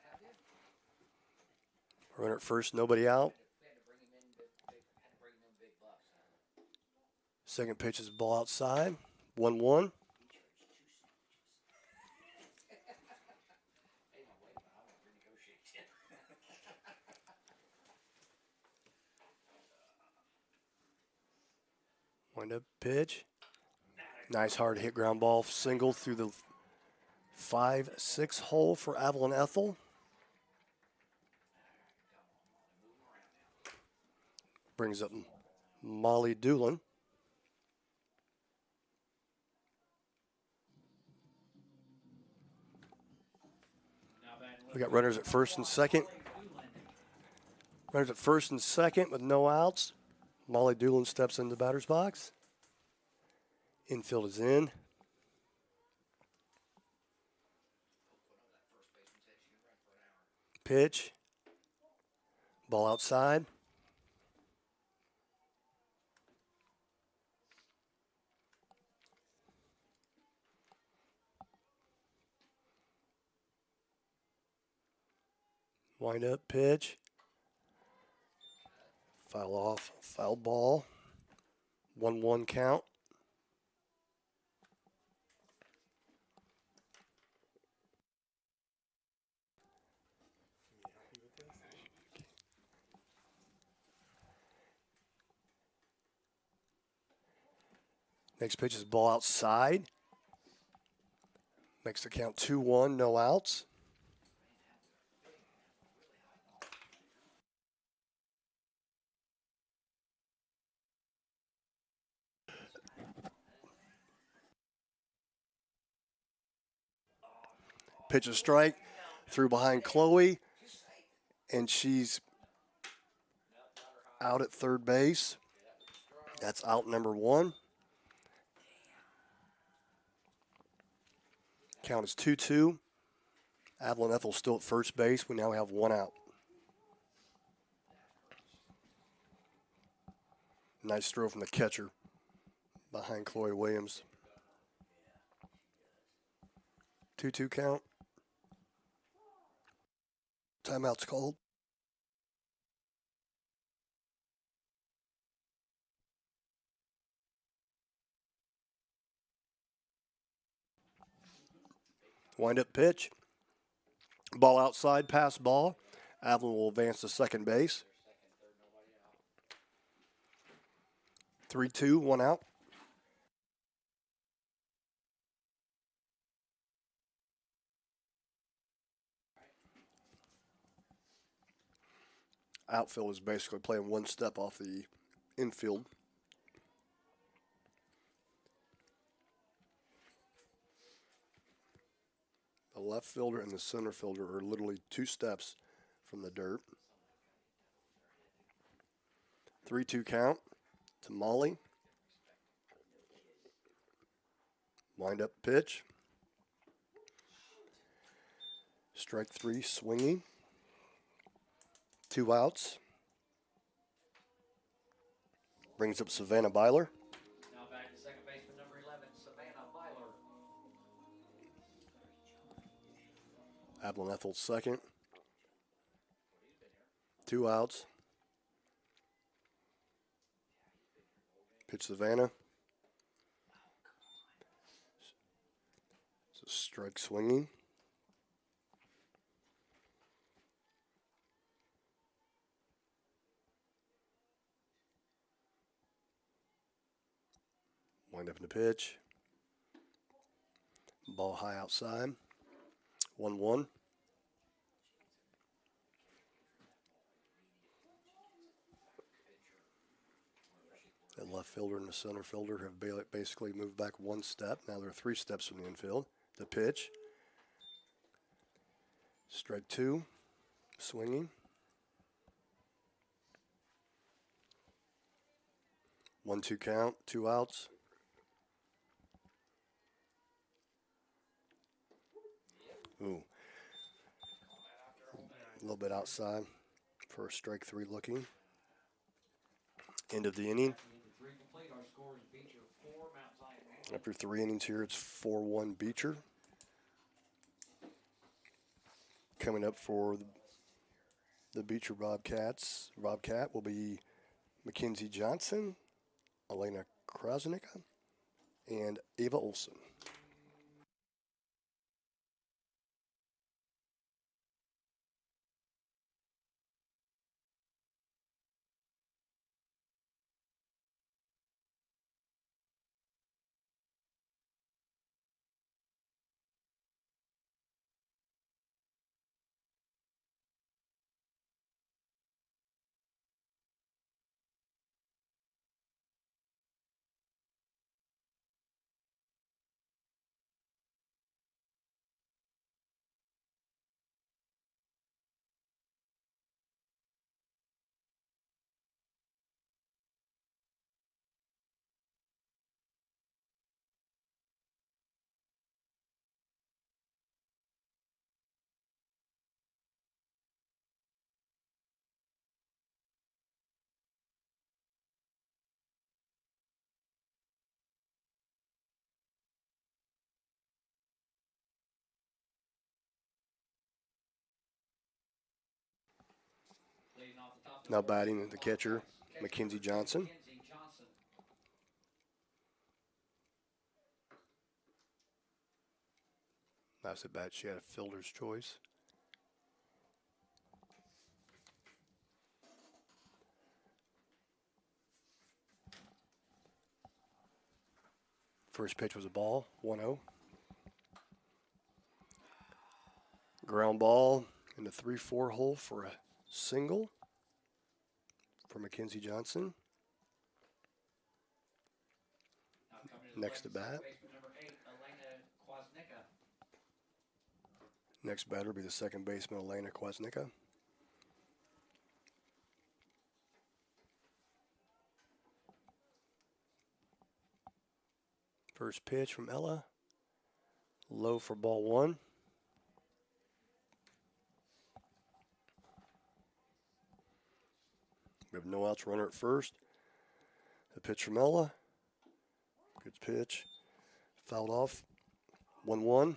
Have you? Runner at first, nobody out. We had to bring him in big bucks. Second pitch is ball outside. 1-1. Wind up pitch. Nice hard hit ground ball single through the 5-6 hole for Evelyn Ethel. Brings up Molly Doolin. We got runners at first and second. Runners at first and second with no outs. Molly Doolin steps into the batter's box. Infield is in. Pitch. Ball outside. Wind up pitch. Foul off. Foul ball. 1-1 count. Next pitch is ball outside. Makes the count 2-1, no outs. Pitch a strike, threw behind Chloe, and she's out at third base. That's out number 1. Count is 2-2. Avalon Ethel's still at first base. We now have 1 out. Nice throw from the catcher behind Chloe Williams. 2-2 count. Timeout's called. Wind up pitch. Ball outside, pass ball. Avalon will advance to second base. 3-2, 1 out. Outfield is basically playing one step off the infield. The left fielder and the center fielder are literally 2 steps from the dirt. 3-2 count to Molly. Wind up pitch. Strike 3, swinging. 2 outs. Brings up Savannah Byler. Now back to second baseman number 11, Savannah Byler. Avalon Ethel second. 2 outs. Pitch Savannah. It's a strike swinging. Wind up in the pitch. Ball high outside. 1-1. The left fielder and the center fielder have basically moved back 1 step. Now they're 3 steps from the infield. The pitch. Strike 2. Swinging. 1-2 count. 2 outs. Ooh. A little bit outside for a strike 3 looking. End of the inning. After 3 innings here, it's 4-1 Beecher. Coming up for the Beecher Bobcat will be Mackenzie Johnson, Elena Krasnicka, and Ava Olson. Now batting the catcher, Mackenzie Johnson. Last at bat, she had a fielder's choice. First pitch was a ball, 1-0. Ground ball in the 3-4 hole for a single for Mackenzie Johnson. Next to bat. Next batter will be the second baseman, Elena Kwasnicka. First pitch from Ella. Low for ball one. We have no outs, runner at first. The pitch from Ella. Good pitch. Fouled off. 1-1.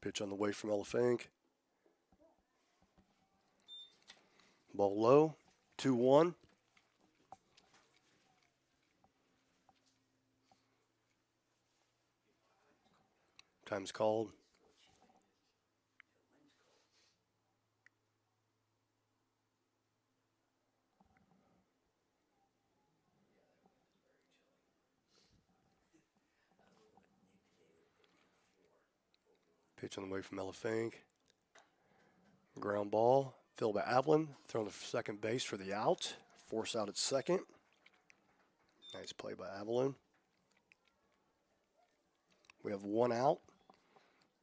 Pitch on the way from Ella Fink. Ball low. 2-1. Time's called. Pitch on the way from Ella Fink. Ground ball. Filled by Avalon. Thrown to second base for the out. Force out at second. Nice play by Avalon. We have one out.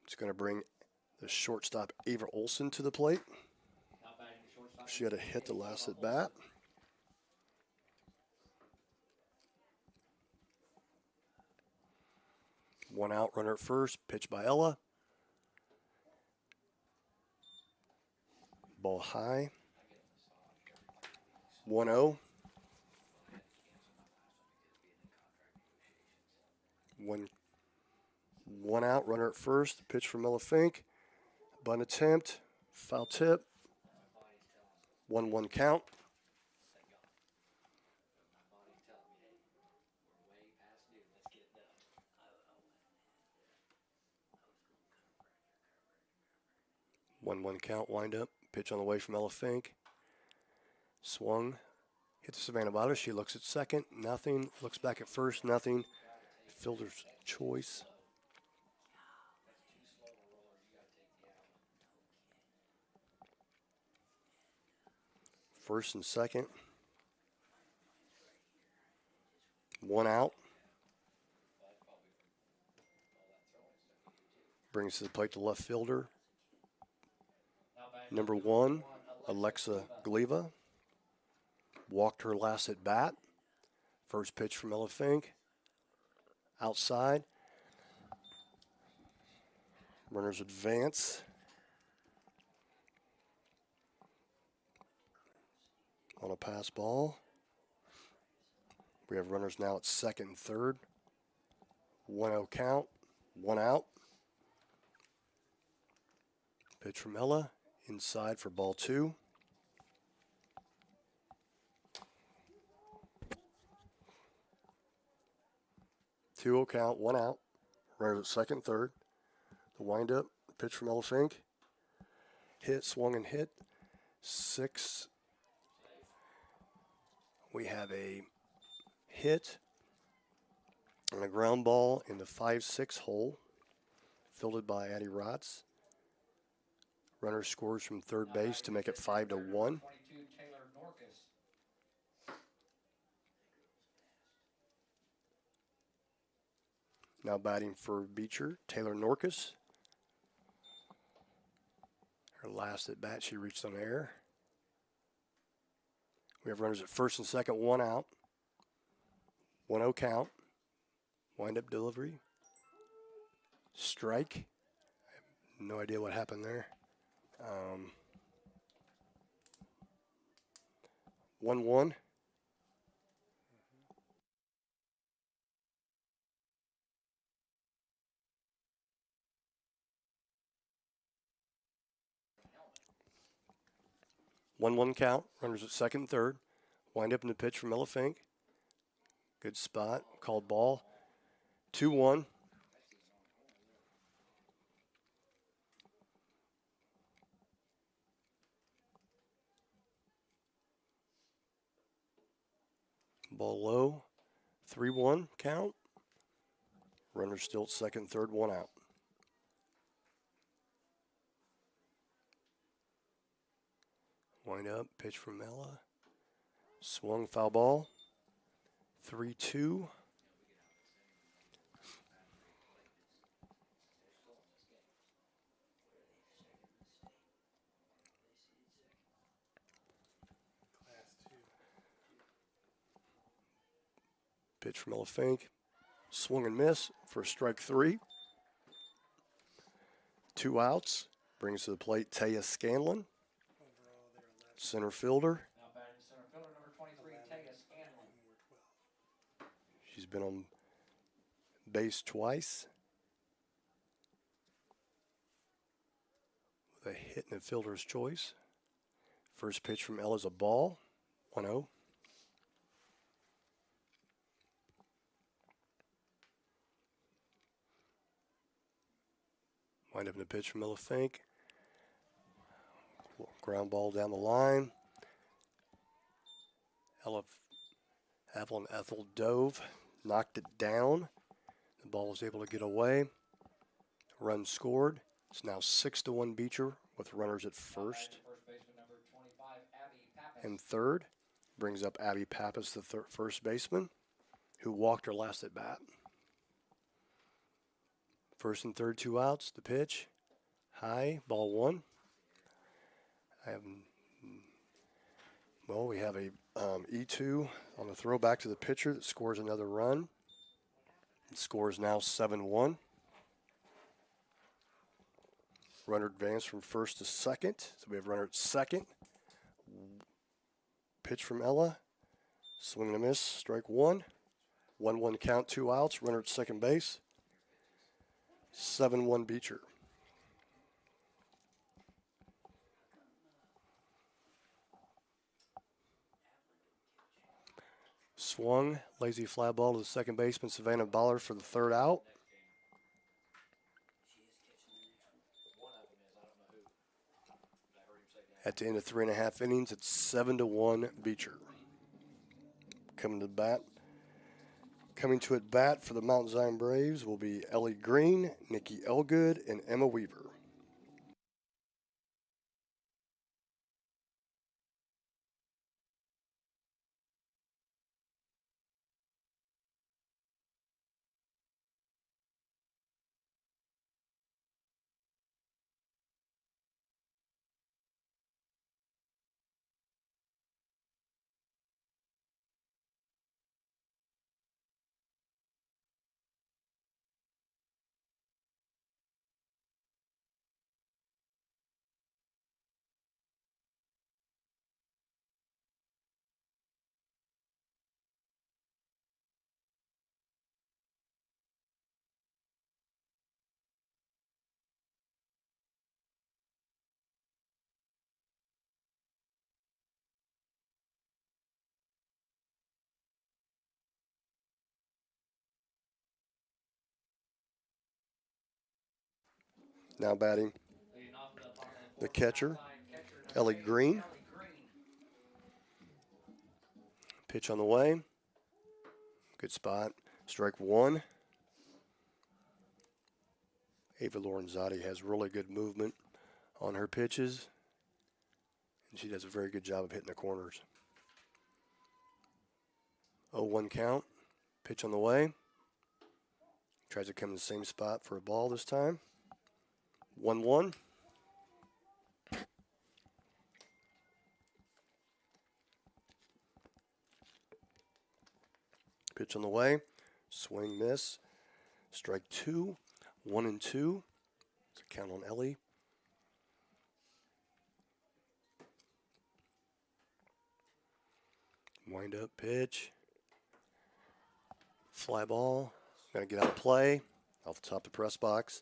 It's going to bring the shortstop Ava Olson to the plate. She had a hit the last at bat. One out, runner at first. Pitch by Ella. Ball high. 1-0. One out, runner at first. Pitch from Ella Fink. Bunt attempt. Foul tip. 1-1 count. One count, wind up. Pitch on the way from Ella Fink. Swung. Hit the Savannah Bottom. She looks at second. Nothing. Looks back at first. Nothing. Fielder's choice. First and second. One out. Brings to the plate the left fielder. Number 1, Alexa Gliva. Walked her last at bat. First pitch from Ella Fink. Outside. Runners advance. On a pass ball. We have runners now at second and third. 1-0 count. One out. Pitch from Ella. Inside for ball 2. Two count, one out. Runners at second, third. The windup, pitch from Ella Fink. Hit, swung and hit. 6. We have a hit and a ground ball in the 5-6 hole, fielded by Addie Rotz. Runner scores from third base to make it 5-1. Now batting for Beecher, Taylor Norcus. Her last at bat, she reached on air. We have runners at first and second, one out. 1-0 count. Wind-up delivery. Strike. I have no idea what happened there. 1-1. One count. Runners at second and third. Wind up in the pitch from Ella Fink. Good spot. Called ball. 2-1. Ball low. 3-1 count. Runner still at second, third, one out. Wind up, pitch from Ella. Swung, foul ball. 3-2. Pitch from Ella Fink. Swung and miss for strike 3. 2 outs. Brings to the plate Taya Scanlon, center fielder. Now batting center fielder number 23, Taya Scanlon. She's been on base twice. With a hit and a fielder's choice. First pitch from Ella's a ball. 1-0. Wind up in a pitch from Ella Fink. Ground ball down the line. Evelyn Ethel dove, knocked it down. The ball was able to get away. Run scored. It's now 6-1 Beecher with runners at first Baseman number 25, Abby Pappas. and third. Brings up Abby Pappas, the first baseman, who walked her last at bat. First and third, 2 outs. The pitch. High, ball 1. We have a E2 on the throw back to the pitcher that scores another run. The score is now 7-1. Runner advanced from first to second. So we have runner at second. Pitch from Ella. Swing and a miss. Strike 1. 1-1 count, 2 outs. Runner at second base. 7-1 Beecher. Swung, lazy fly ball to the second baseman, Savannah Ballard, for the third out. At the end of 3.5 innings, it's 7-1 Beecher. Coming to at bat for the Mount Zion Braves will be Ellie Green, Nikki Elgood, and Emma Weaver. Now batting the catcher, Ellie Green. Pitch on the way. Good spot. Strike 1. Ava Lorenzotti has really good movement on her pitches, and she does a very good job of hitting the corners. 0-1 count. Pitch on the way. Tries to come in the same spot for a ball this time. 1-1. Pitch on the way. Swing, miss. Strike 2. 1-2. It's a count on Ellie. Wind up pitch. Fly ball. Gonna get out of play. Off the top of the press box.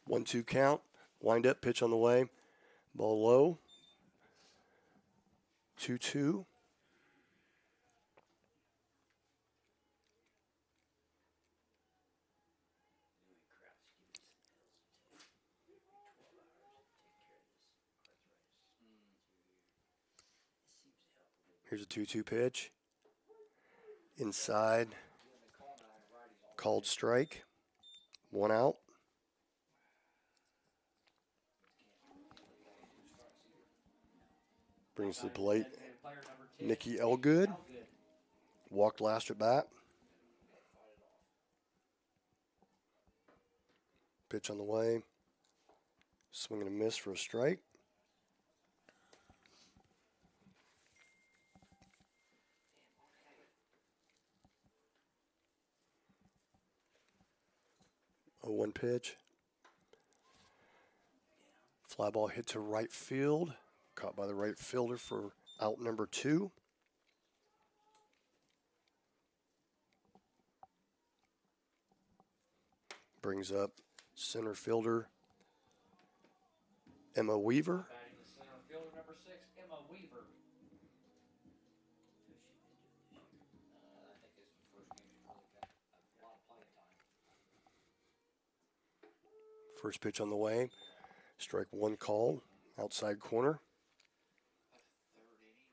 One, 2 count. Wind up, pitch on the way. Ball low. 2-2. Here's a 2-2 pitch. Inside. Called strike. 1 out. Brings to the plate Nikki Elgood. Walked last at bat. Pitch on the way. Swing and a miss for a strike. A 1 pitch. Fly ball hit to right field. Caught by the right fielder for out number 2. Brings up center fielder Emma Weaver. Batting the center fielder, number 6, Emma Weaver. I think it's the first game she's really got a lot of playing time. First pitch on the way. Strike 1 call. Outside corner.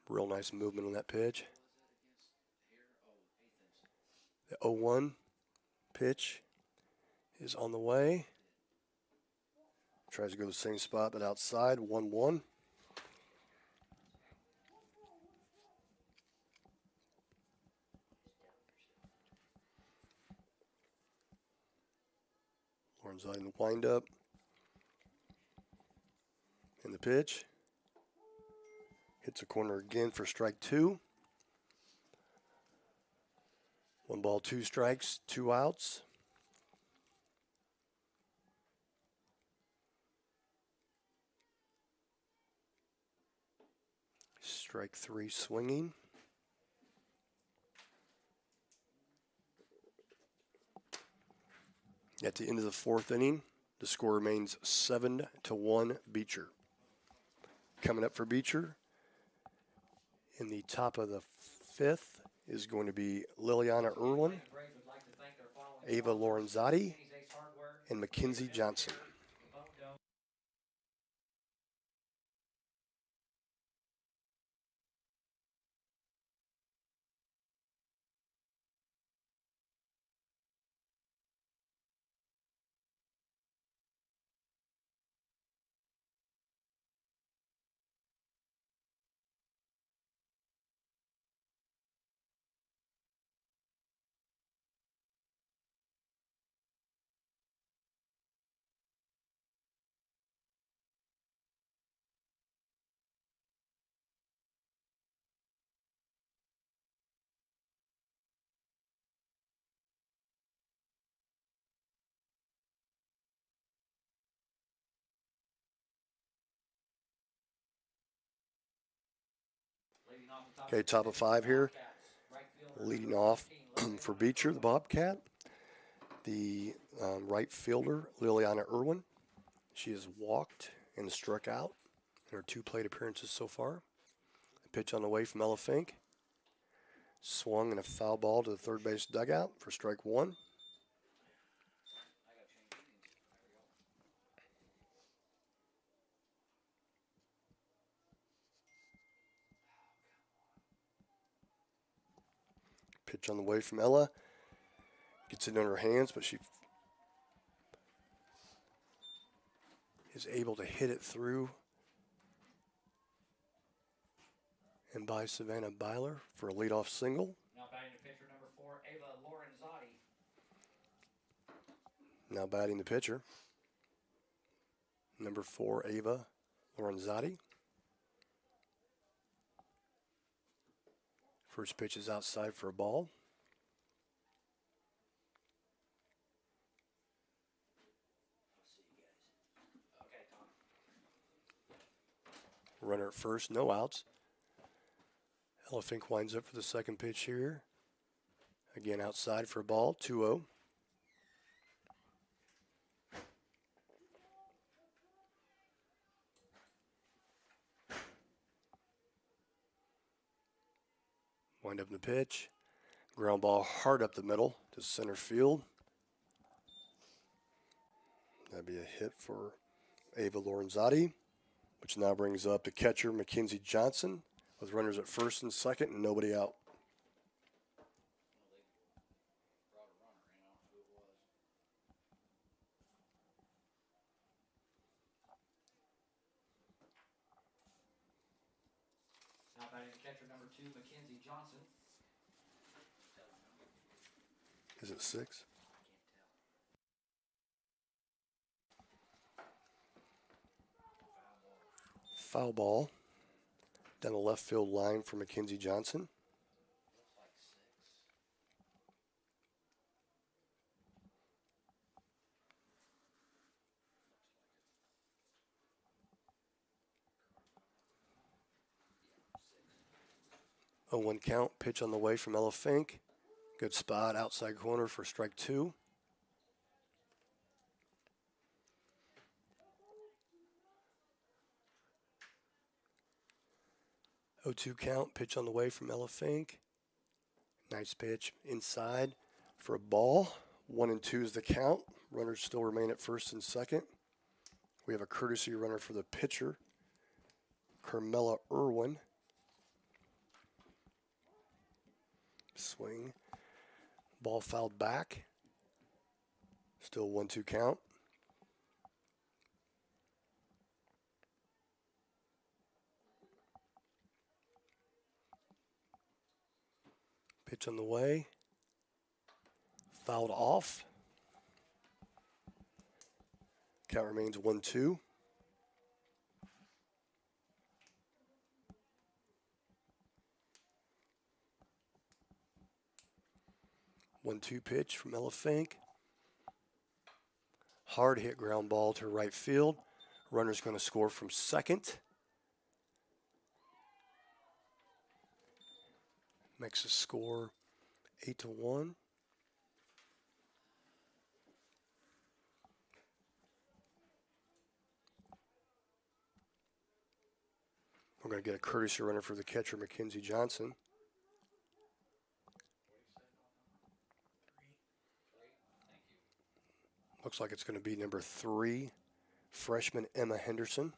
Real nice movement on that pitch. The 0-1 pitch is on the way. Tries to go to the same spot, but outside. 1-1. Lauren's in the windup. And the pitch. Hits the corner again for strike 2. 1 ball, 2 strikes, 2 outs. Strike 3 swinging. At the end of the 4th inning, the score remains 7-1 Beecher. Coming up for Beecher in the top of the 5th is going to be Liliana Irwin, Ava Lorenzotti, and Mackenzie Johnson. Okay, top of 5 here. Leading off for Beecher, the Bobcat. The right fielder, Liliana Irwin. She has walked and struck out in her 2 plate appearances so far. A pitch on the way from Ella Fink. Swung and a foul ball to the third base dugout for strike 1. Pitch on the way from Ella. Gets it in her hands, but she is able to hit it through and by Savannah Byler for a leadoff single. Now batting the pitcher, number 4, Ava Lorenzotti. Now batting the pitcher, number 4, Ava Lorenzotti. First pitch is outside for a ball. Runner at first, no outs. Ella Fink winds up for the second pitch here. Again outside for a ball, 2-0. Wind up in the pitch. Ground ball hard up the middle to center field. That'd be a hit for Ava Lorenzotti, which now brings up the catcher, Mackenzie Johnson, with runners at first and second and nobody out. Now batting the catcher, number 2, Mackenzie Johnson. Is it 6? Foul ball down the left field line for Mackenzie Johnson. A 1 count, pitch on the way from Ella Fink. Good spot, outside corner for strike 2. 0-2 count, pitch on the way from Ella Fink. Nice pitch inside for a ball. 1-2 is the count. Runners still remain at first and second. We have a courtesy runner for the pitcher, Carmela Irwin. Swing. Ball fouled back. Still 1-2 count. Pitch on the way. Fouled off. Count remains 1-2. One-two pitch from Ella Fink. Hard hit ground ball to right field. Runner's going to score from second. Makes the score 8-1. We're going to get a courtesy runner for the catcher, Mackenzie Johnson. Looks like it's going to be number 3, freshman Emma Henderson.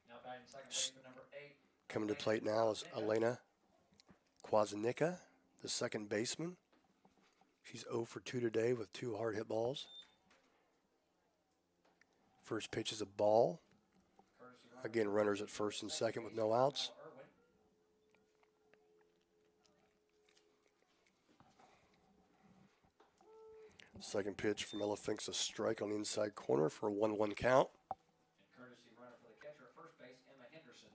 Now batting second baseman, number 8. Coming to plate now is Elena Kwazanicka, the second baseman. She's 0 for 2 today with 2 hard hit balls. First pitch is a ball. Again, runners at first and second with no outs. Second pitch from Ella Fink's a strike on the inside corner for a 1-1 count. And courtesy runner for the catcher at first base, Emma Henderson.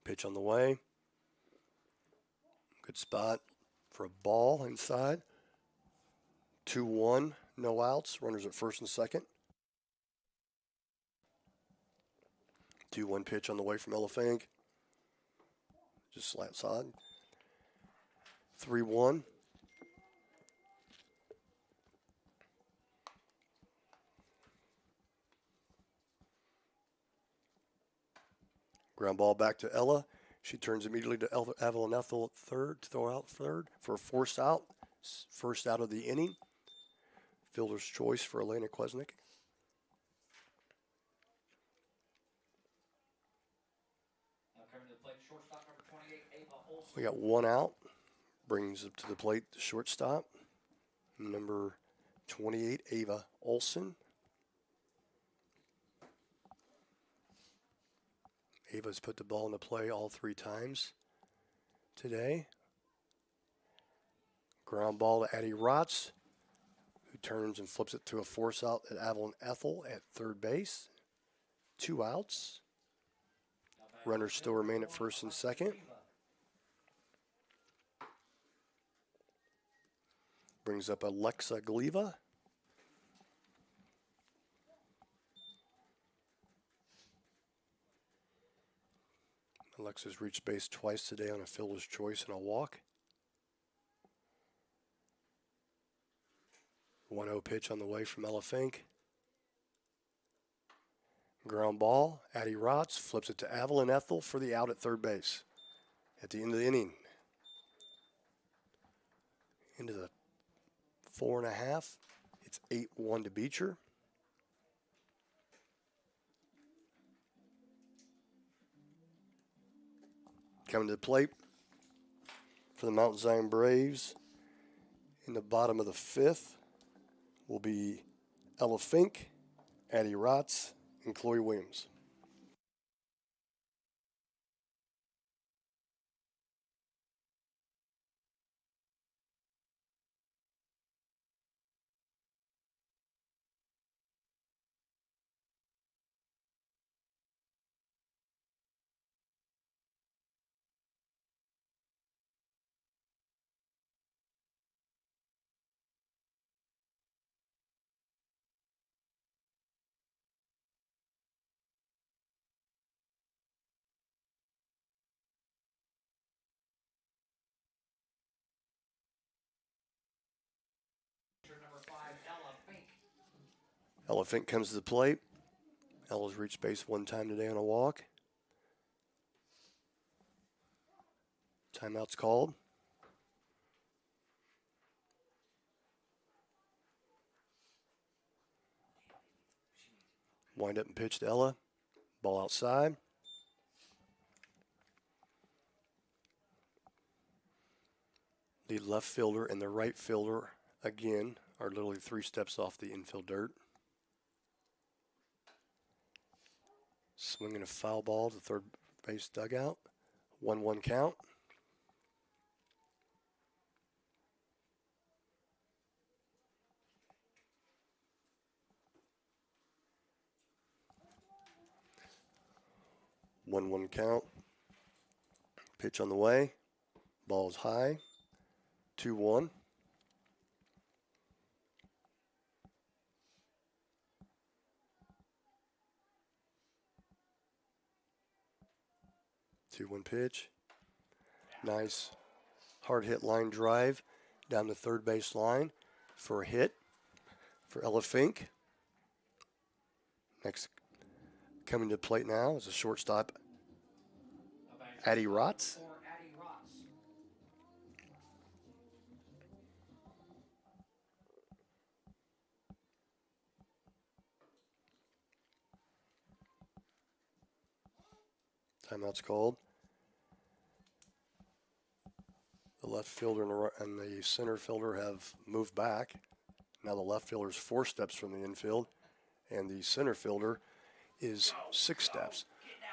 Pitch on the way. Good spot for a ball inside. 2-1, no outs. Runners at first and second. 2-1 pitch on the way from Ella Fink. Just slap side. 3-1. Ground ball back to Ella. She turns immediately to Evelyn Ethel at third to throw out third for a forced out. First out of the inning. Fielder's choice for Elena Kwasnik. Now coming to the plate, shortstop number 28, Ava Olson. We got 1 out. Brings up to the plate the shortstop. Number 28, Ava Olson. Ava's put the ball into play all 3 times today. Ground ball to Addie Rotz, who turns and flips it to a force out at Evelyn Ethel at third base. 2 outs. Runners still remain at first and second. Brings up Alexa Gliva. Alexa's reached base twice today on a fielder's choice and a walk. 1-0 pitch on the way from Ella Fink. Ground ball. Addie Rotz flips it to Evelyn Ethel for the out at third base. At the end of the inning. Into the 4.5. It's 8-1 to Beecher. Coming to the plate for the Mount Zion Braves in the bottom of the 5th will be Ella Fink, Addie Rotz, and Chloe Williams. Number 5, Ella Fink. Ella Fink comes to the plate. Ella's reached base one time today on a walk. Timeout's called. Wind up and pitch to Ella. Ball outside. The left fielder and the right fielder, again, are literally 3 steps off the infield dirt. Swinging a foul ball to third base dugout. 1-1 count. One count. Pitch on the way. Ball is high. 2-1. Two-one pitch. Nice hard hit line drive down the third base line for a hit for Ella Fink. Next coming to the plate now is a shortstop, Addie Rotz. Timeout's called. The left fielder and the center fielder have moved back. Now the left fielder is 4 steps from the infield, and the center fielder is 6 steps.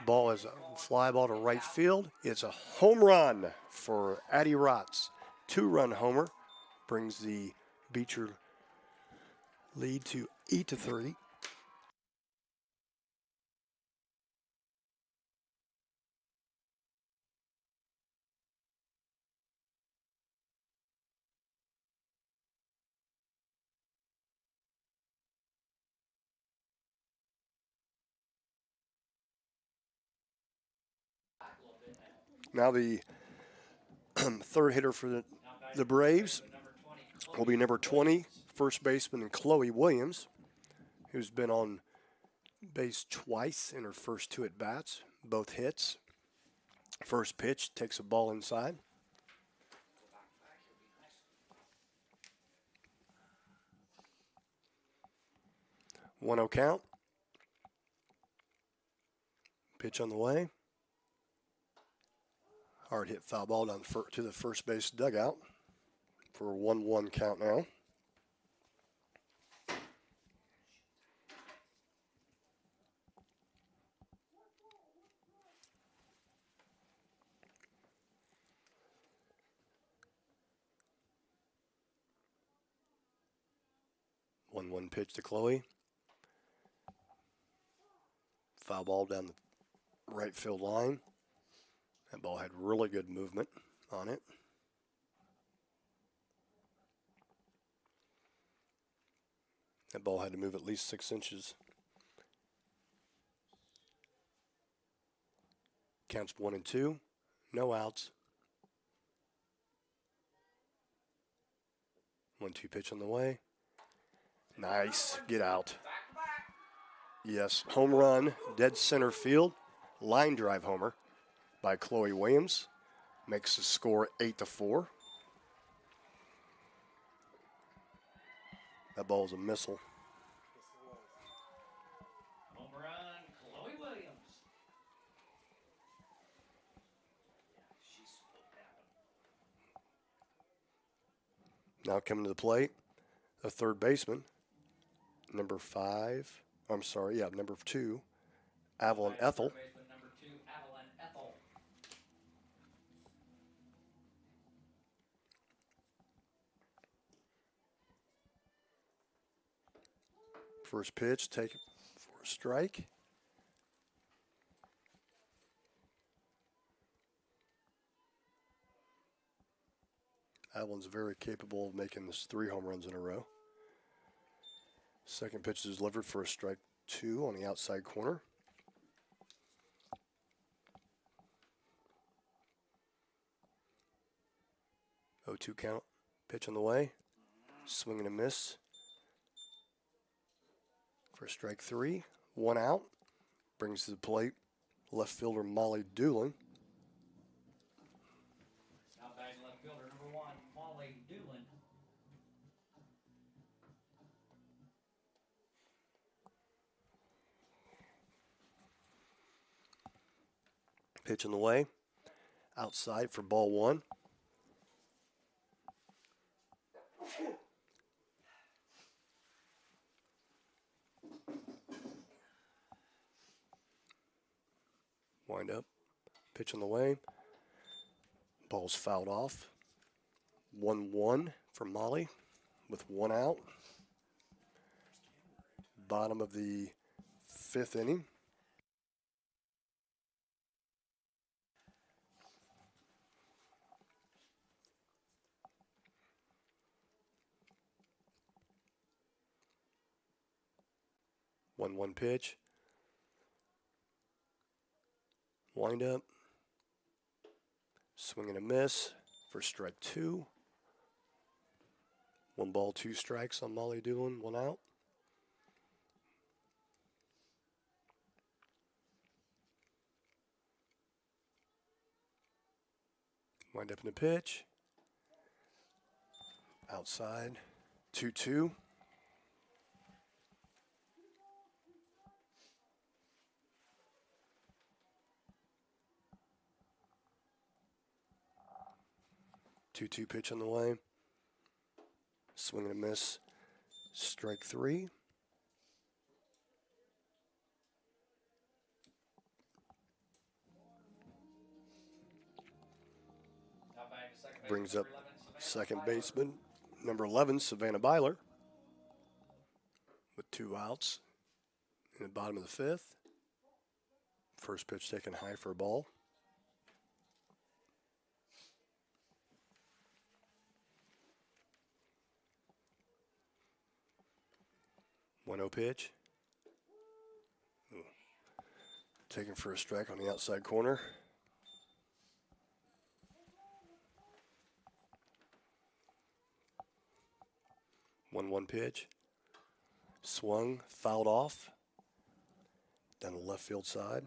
Ball is a fly ball to right field. It's a home run for Addie Rotz. 2-run homer brings the Beecher lead to 8-3. Now the third hitter for the Braves will be number 20, first baseman Chloe Williams, who's been on base twice in her first 2 at-bats, both hits. First pitch takes a ball inside. One-zero count. Pitch on the way. Hard hit foul ball down to the first base dugout for a 1-1 count now. One pitch to Chloe. Foul ball down the right field line. That ball had really good movement on it. That ball had to move at least 6 inches. Counts 1-2. No outs. 1-2 pitch on the way. Nice. Get out. Yes. Home run. Dead center field. Line drive homer by Chloe Williams. Makes the score 8-4. That ball is a missile. Home run, Chloe Williams. Now coming to the plate, the third baseman, number 2, Avalon Ethel. Third baseman number 2, Avalon Ethel. First pitch, take it for a strike. Avalon's very capable of making this 3 home runs in a row. Second pitch is delivered for a strike 2 on the outside corner. Oh, 2 count. Pitch on the way. Swing and a miss. For strike 3. 1 out. Brings to the plate left fielder Molly Doolin. Now batting left fielder number 1, Molly Doolin. Pitch on the way. Outside for ball 1. Wind up. Pitch on the way. Ball's fouled off. 1-1 for Molly with 1 out. Bottom of the 5th inning. One pitch. Wind up. Swing and a miss for strike 2. 1 ball, 2 strikes on Molly Doolin, 1 out. Wind up in the pitch. Outside. 2-2. Two pitch on the way. Swing and a miss. Strike 3. Brings up second baseman, number 11, Savannah Byler, with 2 outs in the bottom of the 5th. First pitch taken high for a ball. One-oh pitch. Taken for a strike on the outside corner. One pitch. Swung, fouled off. Down the left field side.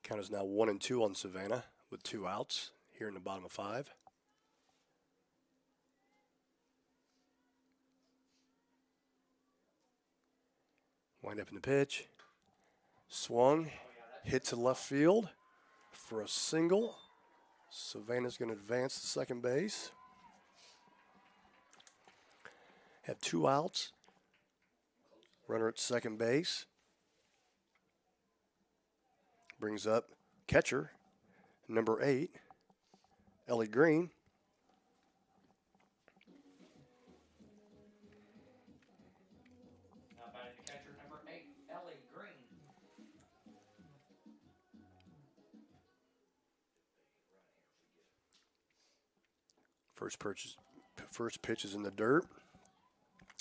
Count is now 1-2 on Savannah with 2 outs here in the bottom of 5. Wind up in the pitch. Swung. Hit to left field for a single. Savannah's going to advance to second base. Have 2 outs. Runner at second base. Brings up catcher, number 8, Ellie Green. Now batting the catcher, number 8, Ellie Green. First pitch is in the dirt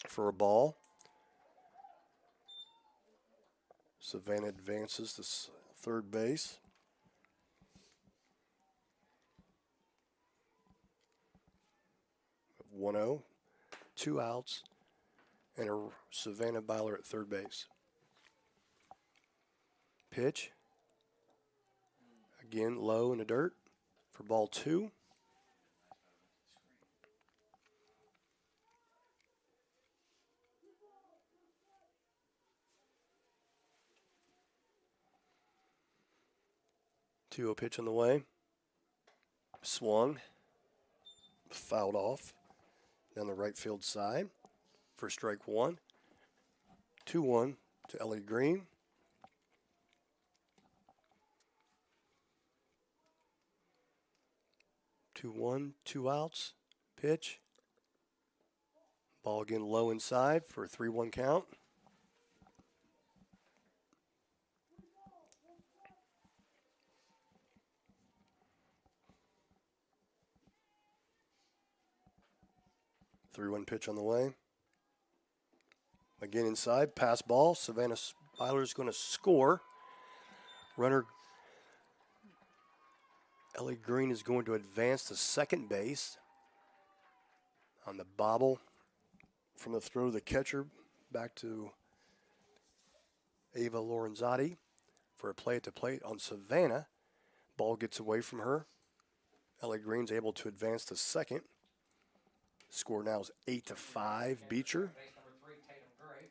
for a ball. Savannah advances to third base. One 1-0, 2 outs, and a Savannah Byler at third base. Pitch. Again, low in the dirt for ball 2. Two pitch on the way. Swung. Fouled off down the right field side for strike one. 2-1 to Ellie Green. Two one, 2 outs. Pitch. Ball again low inside for a 3-1 count. Three-one pitch on the way. Again inside, pass ball. Savannah Speiler is going to score. Runner Ellie Green is going to advance to second base on the bobble from the throw of the catcher back to Ava Lorenzotti for a play at the plate on Savannah. Ball gets away from her. Ellie Green's able to advance to second. Score now is 8-5 Beecher. Base number 3, Tatum Gray.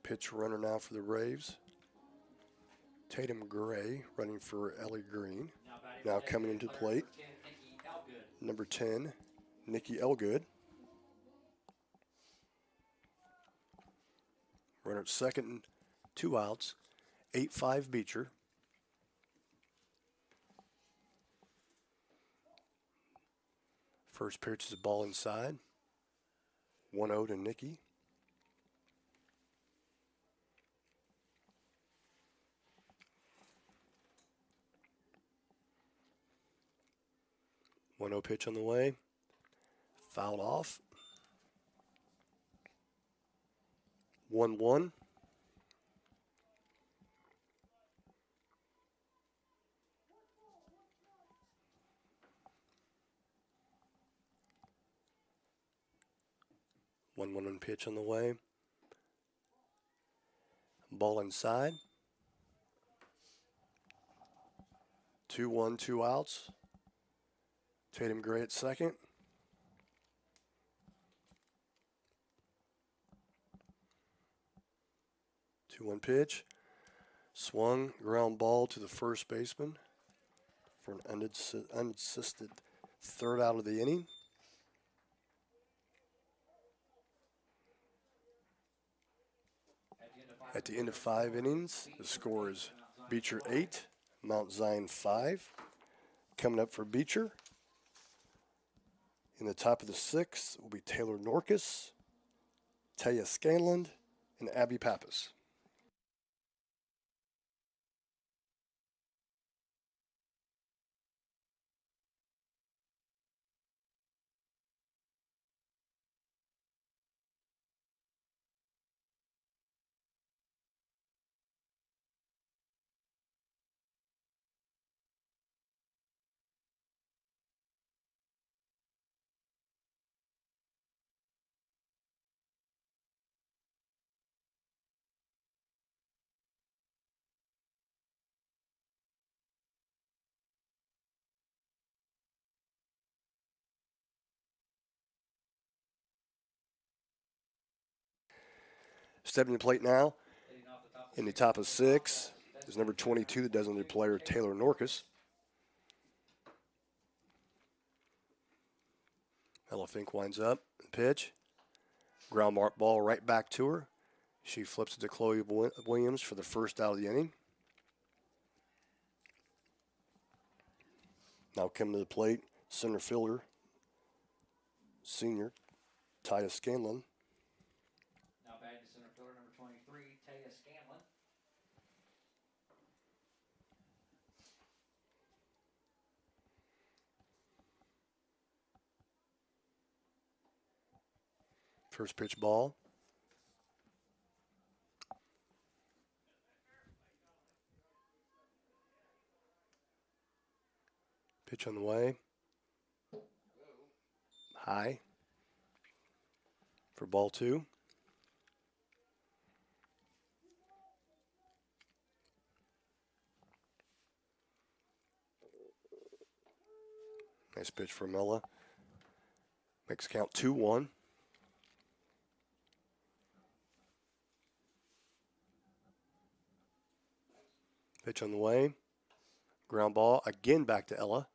Pitch runner now for the Braves. Tatum Gray running for Ellie Green. Now coming into the plate. Number 10, Nikki Elgood. Runner at second, 2 outs. 8-5 Beecher. First pitch is a ball inside. 1-0 to Nikki. One 0 pitch on the way. Fouled off. 1-1. One pitch on the way. Ball inside. 2-1, 2 outs. Tatum Gray at second. Two-one pitch. Swung, ground ball to the first baseman for an unassisted third out of the inning. At the end of 5 innings, the score is Beecher 8, Mount Zion 5. Coming up for Beecher, in the top of the 6th will be Taylor Norcus, Taya Scanlon, and Abby Pappas. Stepping to the plate now, in the top of 6, is number 22, the designated player, Taylor Norcus. Ella Fink winds up, pitch. Ground ball right back to her. She flips it to Chloe Williams for the first out of the inning. Now coming to the plate, center fielder, senior, Taya Scanlon. Now batting to center fielder number 23, Taya Scanlon. First pitch ball. Pitch on the way. High for ball 2. Nice pitch from Ella. Makes count 2-1. Pitch on the way. Ground ball again back to Ella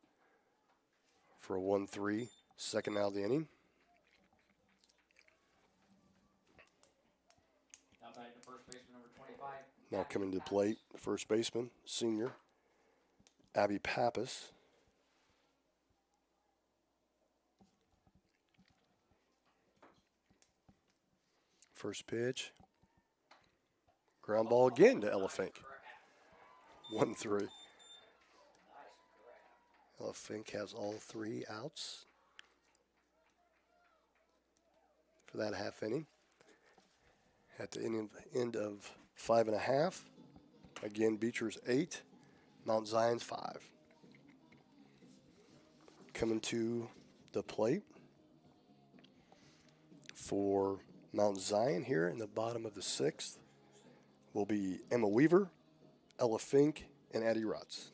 for a 1-3, second out of the inning. Now batting to first baseman number 25. Now coming to the plate, first baseman, senior, Abby Pappas. First pitch. Ground ball again to Ella Fink. 1-3. Ella Fink has all 3 outs for that half inning. At the end of 5.5. Again, Beecher's 8, Mount Zion's 5. Coming to the plate for Mount Zion here in the bottom of the 6th will be Emma Weaver, Ella Fink, and Addie Rotz.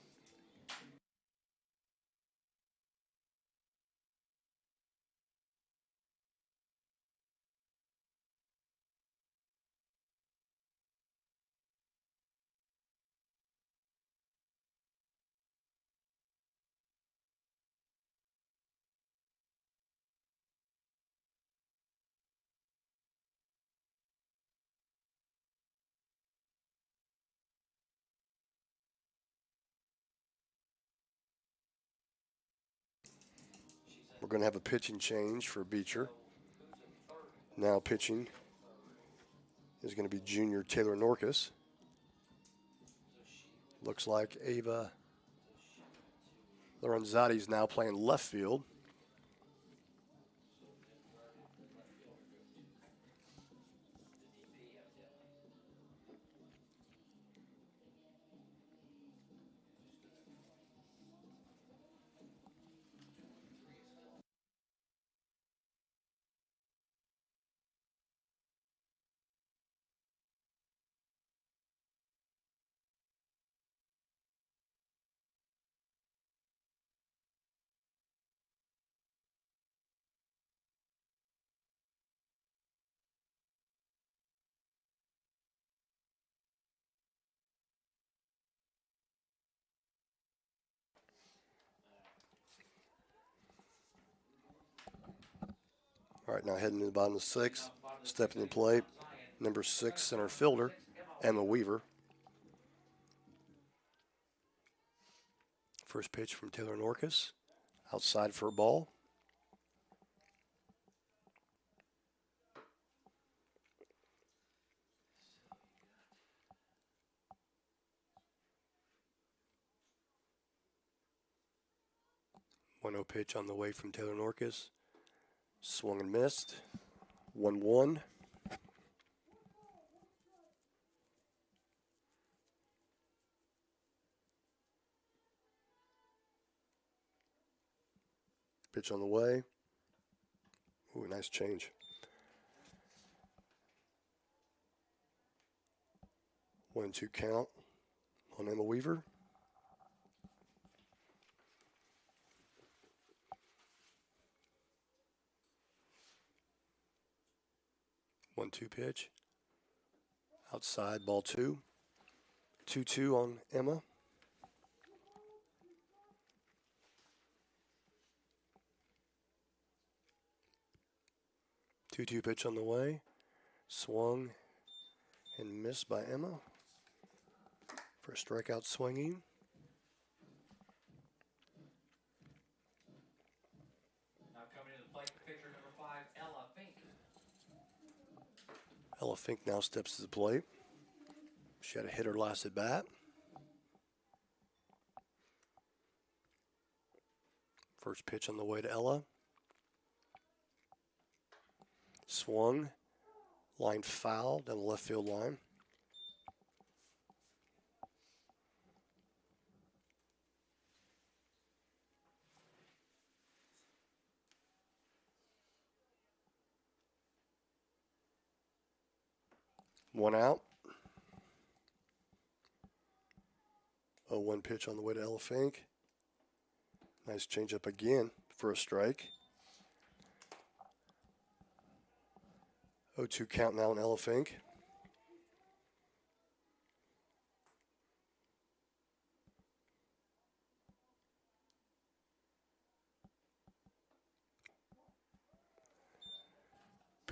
We're going to have a pitching change for Beecher. Now pitching is going to be junior Taylor Norcus. Looks like Ava Lorenzotti is now playing left field. All right, now heading to the bottom of the 6th, stepping to the plate, number 6 center fielder, Emma Weaver. First pitch from Taylor Norcus, outside for a ball. One-0 pitch on the way from Taylor Norcus. Swung and missed. 1-1. Pitch on the way. Ooh, nice change. 1-2 count on Emma Weaver. One-two pitch. Outside, ball 2. 2-2 on Emma. Two-two pitch on the way. Swung and missed by Emma. For a strikeout swinging. Now coming to the plate, pitcher number 5, Ella Fink. Ella Fink now steps to the plate. She had a hitter last at bat. First pitch on the way to Ella. Swung, line foul down the left field line. One out. 0-1 pitch on the way to Ella Fink. Nice changeup again for a strike. 0-2 count now on Ella Fink.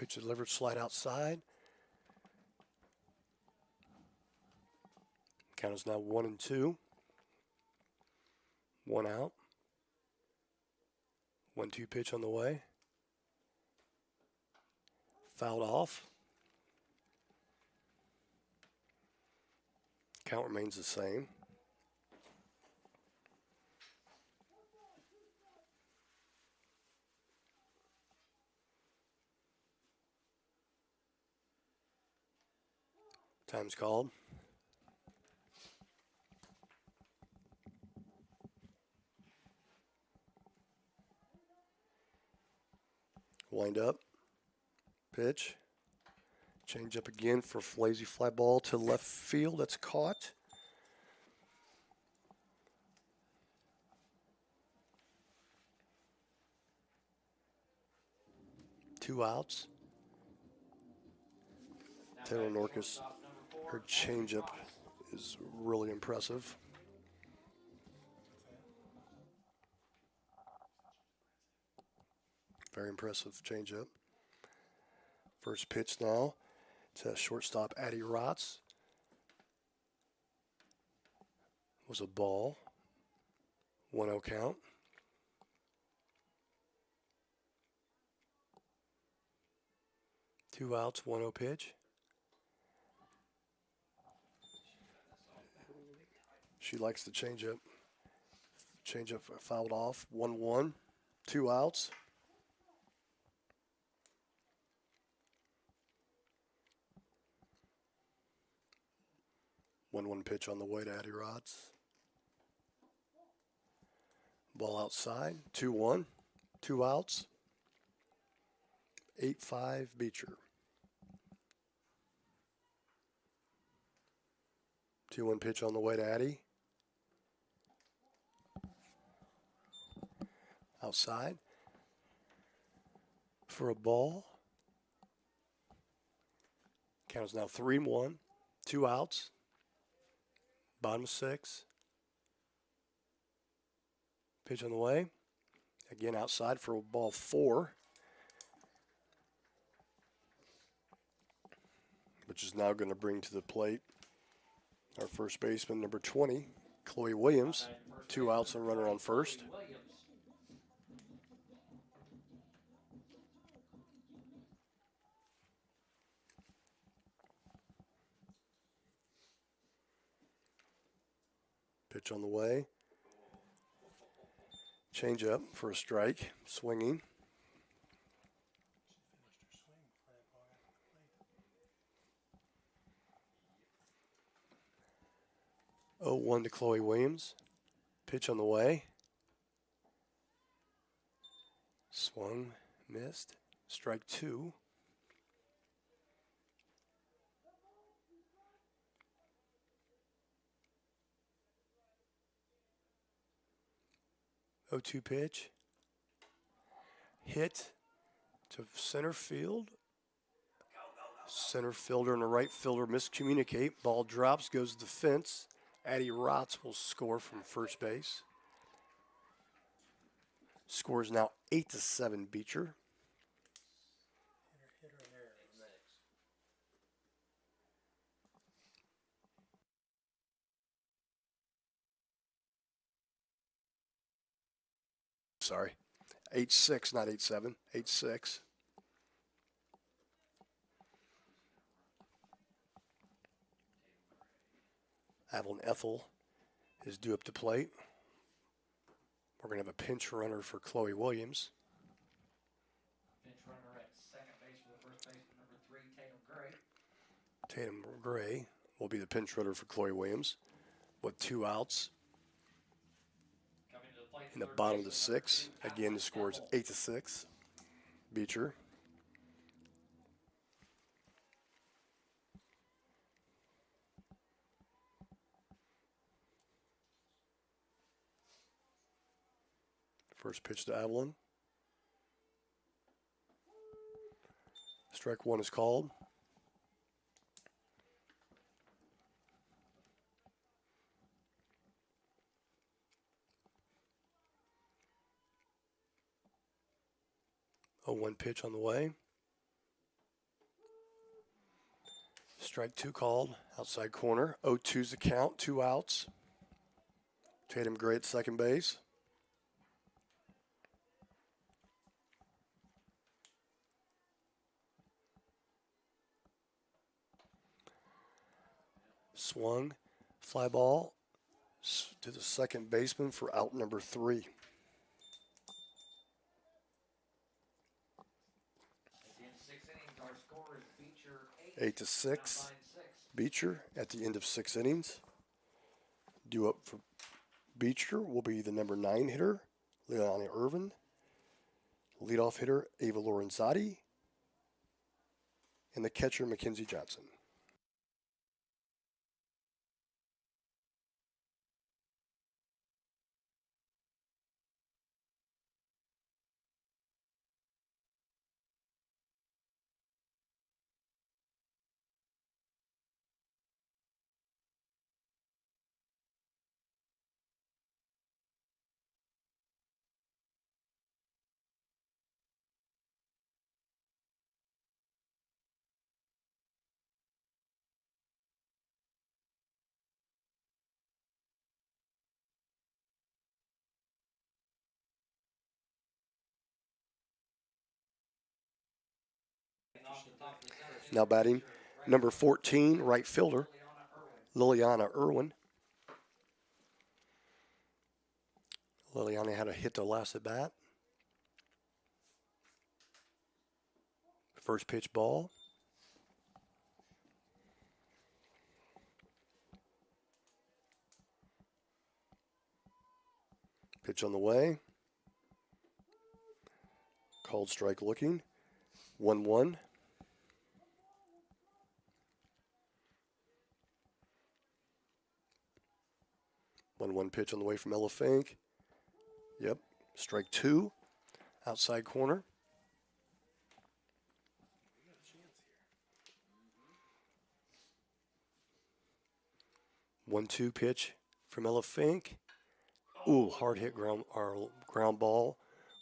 Pitch delivered, slide outside. Count is now 1-2. 1 out. 1-2 pitch on the way. Fouled off. Count remains the same. Time's called. Wind up. Pitch. Change up again for a lazy fly ball to left field. That's caught. Two outs. Taylor Norcus, her changeup is really impressive. Very impressive changeup. First pitch now to shortstop Addie Rotz. Was a ball. 1-0 count. Two outs, 1-0 pitch. She likes the changeup. Changeup fouled off. 1-1. Two outs. 1-1 pitch on the way to Addie Rotz. Ball outside. 2-1. Two outs. 8-5 Beecher. 2-1 pitch on the way to Addie. Outside. For a ball. Count is now 3-1. Two outs. Bottom 6. Pitch on the way. Again outside for a ball 4. Which is now going to bring to the plate our first baseman, number 20, Chloe Williams. Two outs and runner on first. Pitch on the way. Change up for a strike. Swinging. Oh, 1 to Chloe Williams. Pitch on the way. Swung, missed. Strike 2. Oh, 2 pitch. Hit to center field. Center fielder and the right fielder miscommunicate. Ball drops, goes to the fence. Addie Rotz will score from first base. Score is now 8-7 Beecher. Sorry. 8-6, not 8-7. 8-6. Avalon Ethel is due up to plate. We're going to have a pinch runner for Chloe Williams. Pinch runner at second base for the first baseman, number 3, Tatum Gray. Tatum Gray will be the pinch runner for Chloe Williams with 2 outs. Coming to the plate In the bottom of the 6. Again, the score is 8-6. Beecher. First pitch to Avalon. Strike 1 is called. Oh, 1 pitch on the way. Strike 2 called. Outside corner. 0-2's the count. 2 outs. Tatum Gray at second base. Swung. Fly ball to the second baseman for out number 3. At the end of 6 innings, our score is Beecher 8-6. Beecher at the end of 6 innings. Due up for Beecher will be the number 9 hitter, Leilani Irvin. Leadoff hitter, Ava Lorenzati. And the catcher, Mackenzie Johnson. Now batting, number 14, right fielder, Liliana Irwin. Liliana had a hit to last at bat. First pitch ball. Pitch on the way. Called strike looking. 1-1. One pitch on the way from Ella Fink. Yep. Strike 2. Outside corner. One-two pitch from Ella Fink. Ooh, hard hit ground ball.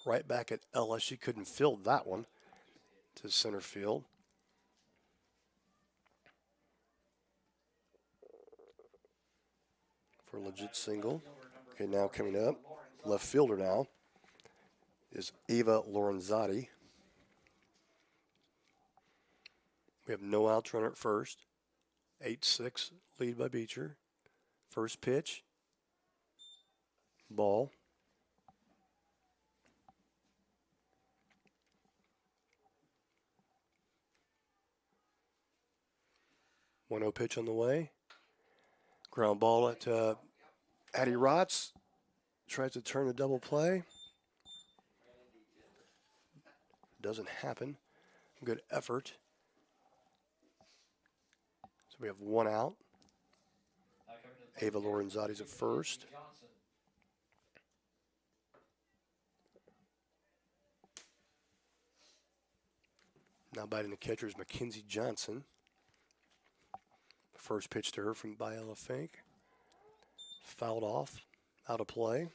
Right back at Ella. She couldn't field that one to center field. For a legit single. Okay, now coming up, left fielder now is Ava Lorenzati. We have no outs, runner at first. 8-6 lead by Beecher. First pitch. Ball. One 0 pitch on the way. Ground ball at Addie Rotz. Tries to turn a double play. Doesn't happen. Good effort. So we have one out. Ava Lorenzati's at first. Now batting the catcher is Mackenzie Johnson. First pitch to her from Ella Fink. Fouled off. Out of play.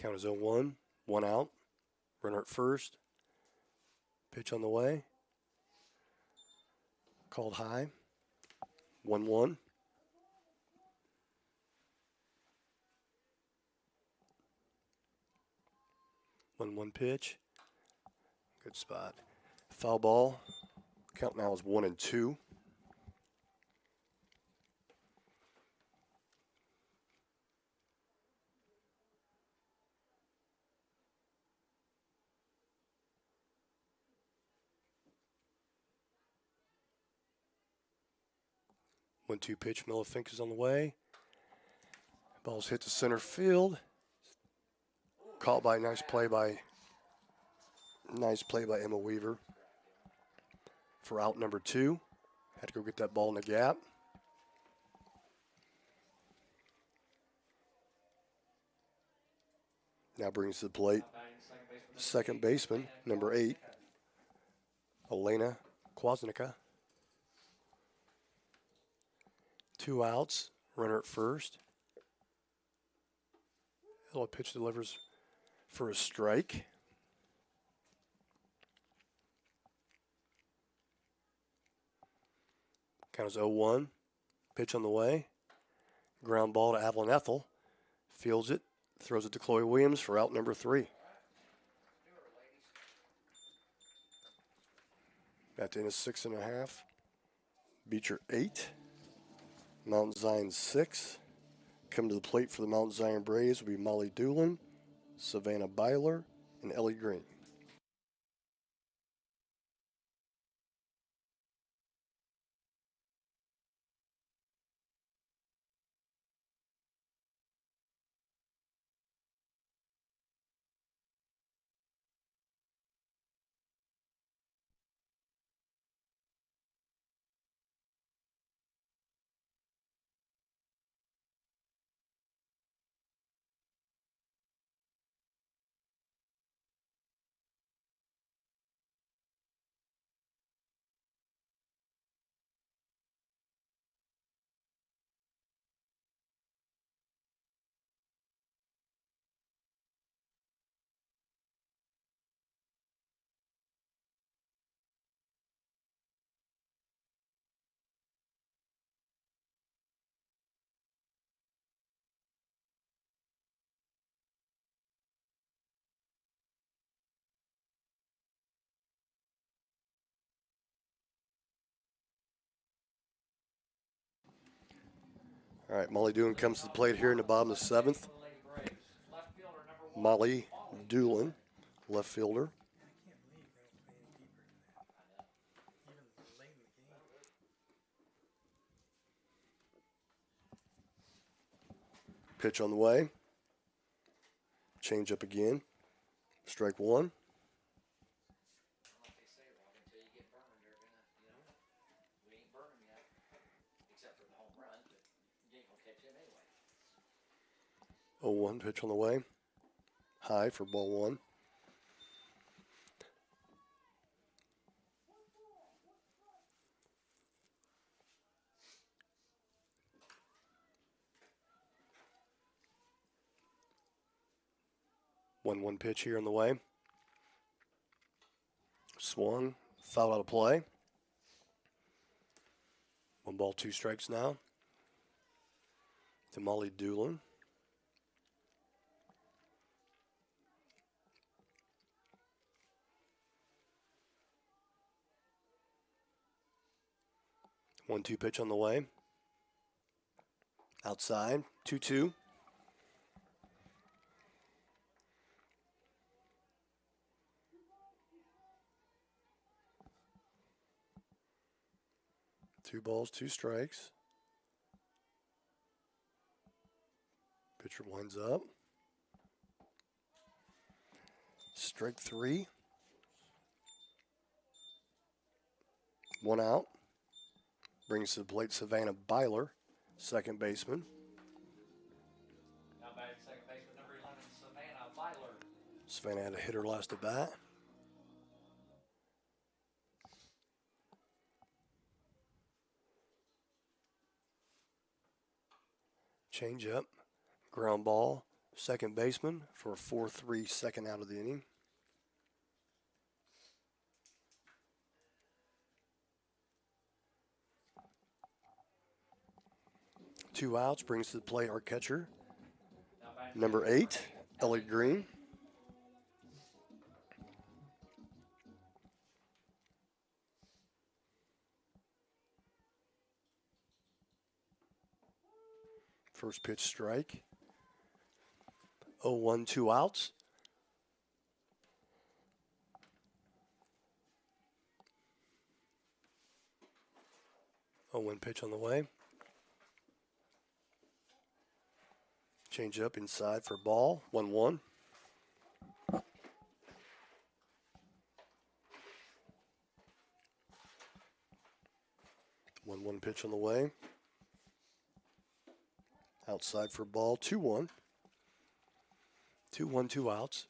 Count is 0-1. One out. Runner at first. Pitch on the way. Called high. 1-1. One pitch. Good spot. Foul ball. Count now is 1-2. One-two pitch. Miller Fink is on the way. Ball's hit to center field. Caught by nice play by Emma Weaver for out number 2. Had to go get that ball in the gap. Now brings to the plate second baseman, number 8, Elena Kwasnicka. 2 outs, runner at first. Hello pitch delivers for a strike. Count is 0-1. Pitch on the way. Ground ball to Avalon Ethel. Fields it. Throws it to Chloe Williams for out number 3. That in is 6.5. Beecher 8. Mount Zion 6. Coming to the plate for the Mount Zion Braves will be Molly Doolin, Savannah Byler, and Ellie Green. All right, Molly Doolin comes to the plate here in the bottom of the 7th. Molly Doolin, left fielder. Pitch on the way. Change up again. Strike 1. Oh, 1 pitch on the way. High for ball 1. One pitch here on the way. Swung, foul out of play. 1 ball, 2 strikes now. To Molly Doolin. One-two pitch on the way. Outside, 2-2. Two balls, 2 strikes. Pitcher winds up. Strike 3. 1 out. Brings to the plate Savannah Byler, second baseman. Now batting second baseman number 11, Savannah Byler. Savannah had a hitter last at bat. Change up. Ground ball. Second baseman for a 4-3 second out of the inning. Two outs. Brings to the plate our catcher, number 8, Ellie Green. First pitch strike. 0-1, 2 outs. Oh, 1 pitch on the way. Change up inside for ball. 1-1. One pitch on the way. Outside for ball. 2-1. 2-1, 2 outs.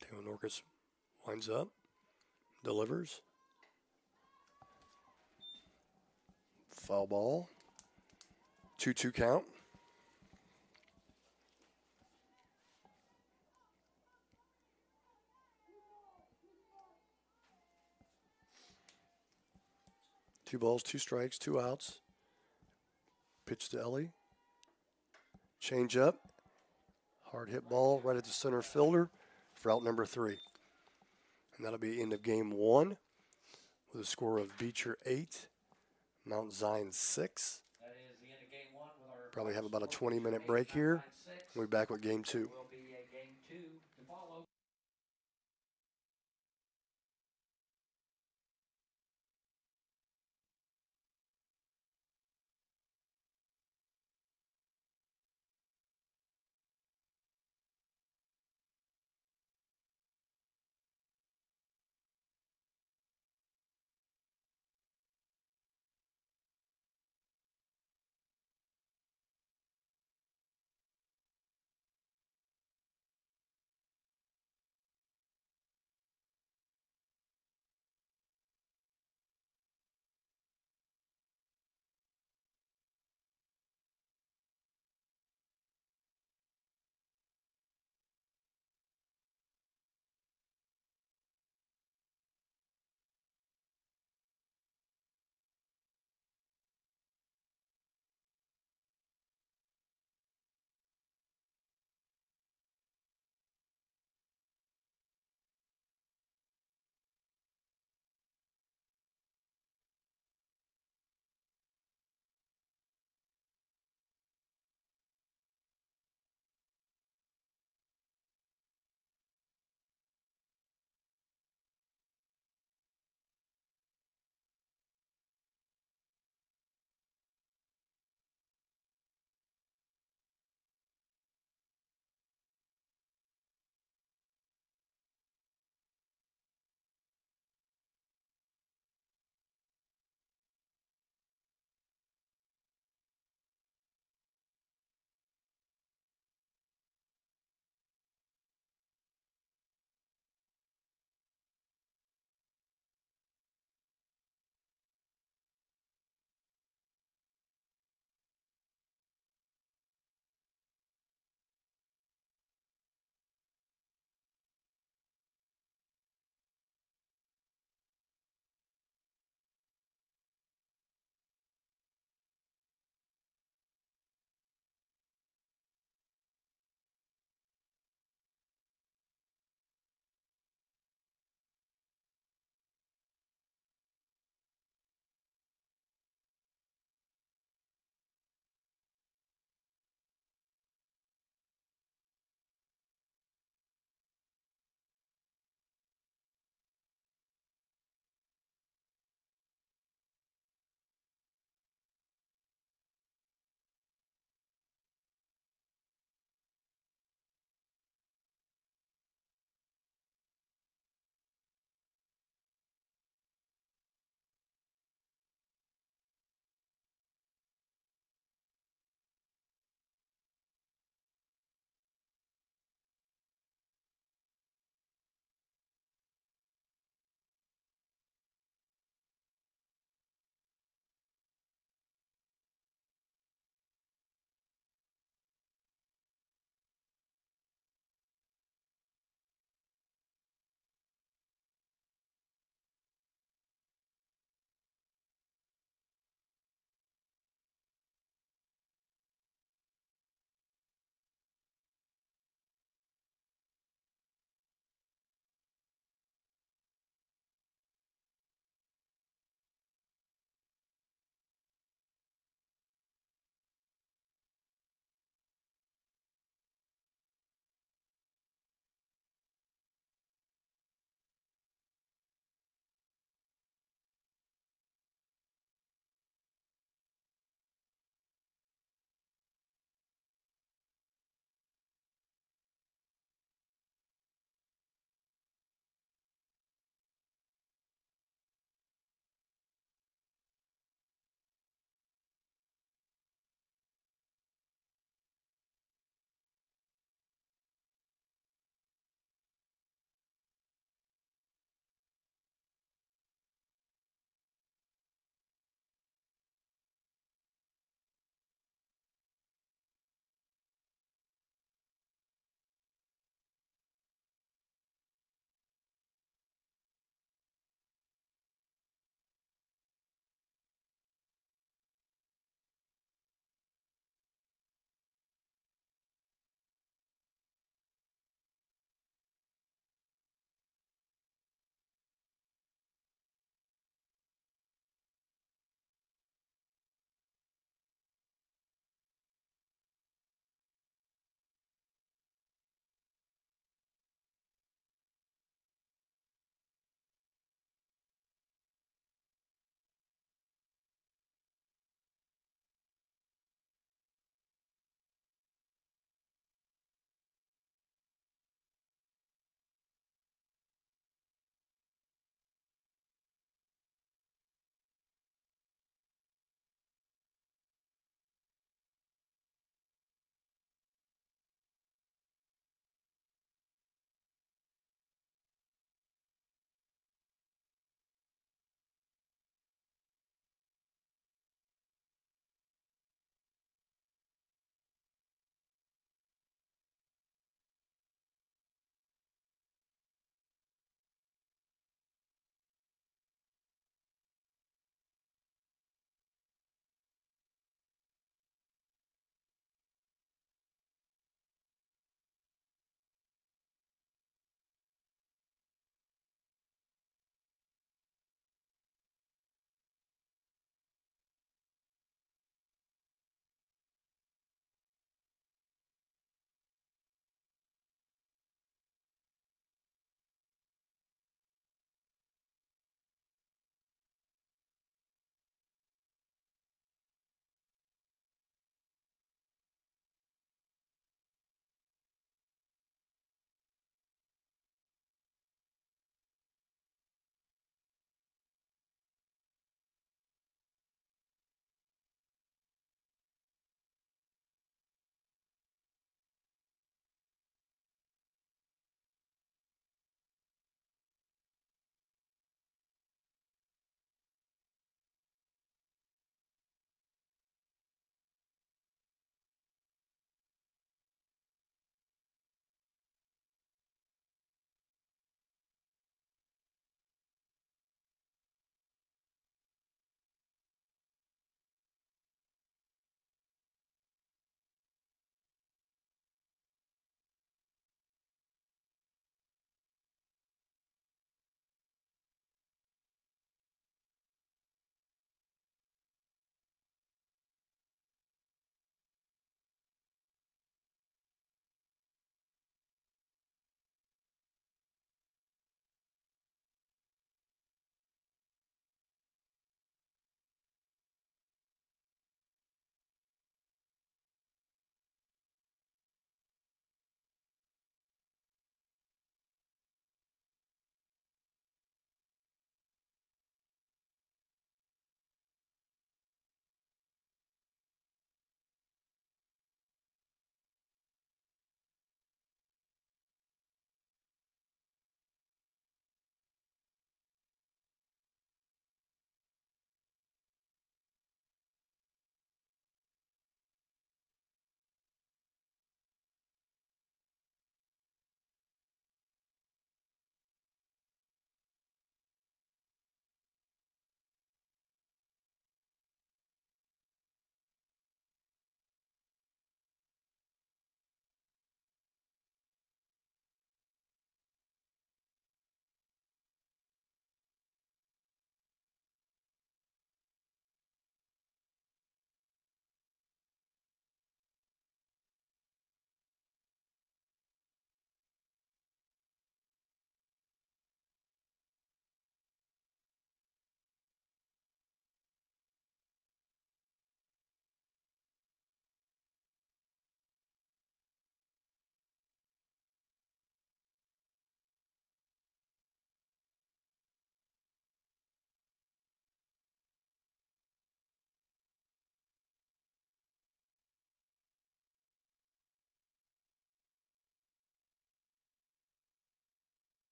Taylor Norcus winds up. delivers. Foul ball. 2-2 count. Two balls, two strikes, two outs. Pitch to Ellie. Change up. Hard hit ball right at the center fielder for out number 3. And that'll be end of game 1 with a score of Beecher 8, Mount Zion 6. That is the end of game 1 with our Probably have about a 20-minute break here. We'll be back with game 2. Will be a game 2 to follow.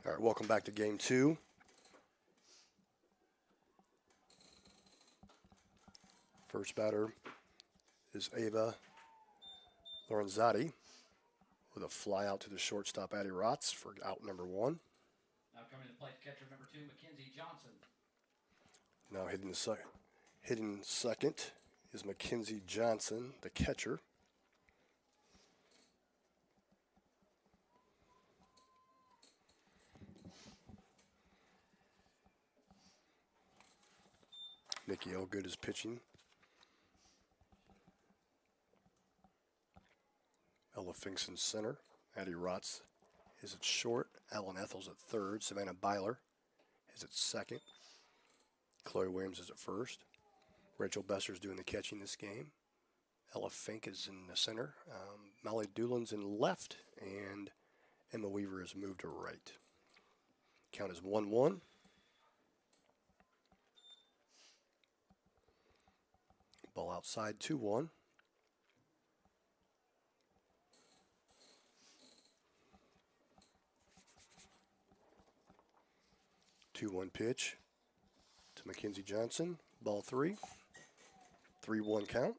All right, welcome back to game 2. First batter is Ava Lorenzotti with a fly out to the shortstop, Addie Rotz, for out number 1. Now coming to the plate, catcher number 2, Mackenzie Johnson. Now hitting second is Mackenzie Johnson, the catcher. Nikki Elgood is pitching. Ella Finks in center. Addie Rotz is at short. Alan Ethels at third. Savannah Byler is at second. Chloe Williams is at first. Rachel Besser's doing the catching this game. Ella Fink is in the center. Molly Doolin's in left. And Emma Weaver has moved to right. Count is 1-1. Ball outside, 2-1. Two-one pitch to Mackenzie Johnson. Ball 3. 3-1 count.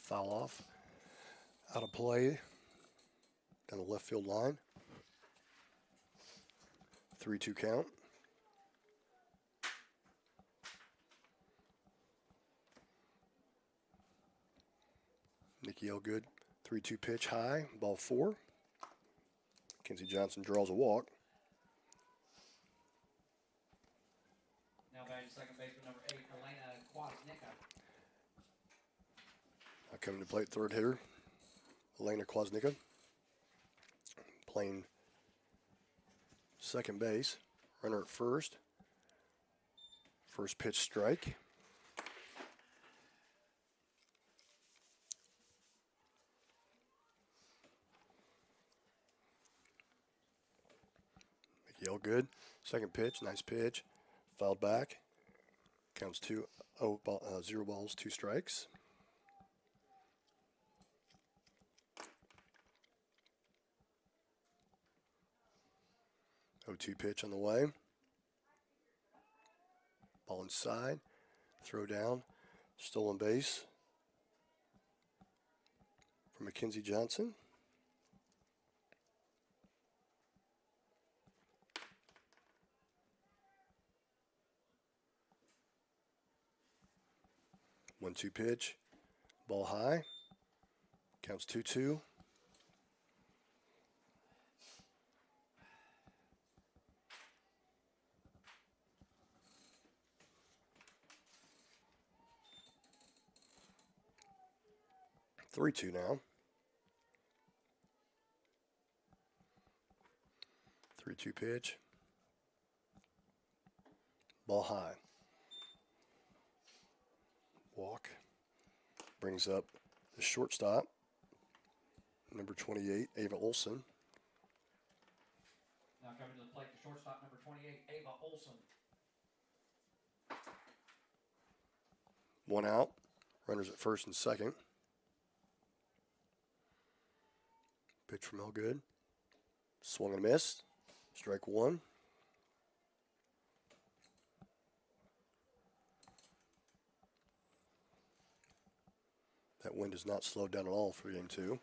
Foul off. Out of play. Down the left field line. 3-2 count. Nikki Elgood, 3-2 pitch high, ball 4. Mackenzie Johnson draws a walk. Now batting second baseman number 8, Elena Kwasnicka. Now coming to plate, third hitter, Elena Kwasnicka. Playing second base, runner at first. First pitch strike. Mickey Elgood, second pitch, nice pitch. Fouled back. Counts 0 balls, 2 strikes. Oh, 2 pitch on the way. Ball inside. Throw down. Stolen base for Mackenzie Johnson. One-two pitch. Ball high. Counts 2-2. 3-2 now. 3-2 pitch. Ball high. Walk. Brings up the shortstop, number 28, Ava Olson. Now coming to the plate, the shortstop, number 28, Ava Olson. 1 out. Runners at first and second. Pitch from Elgood. Swung and missed. Strike 1. That wind has not slowed down at all for game 2.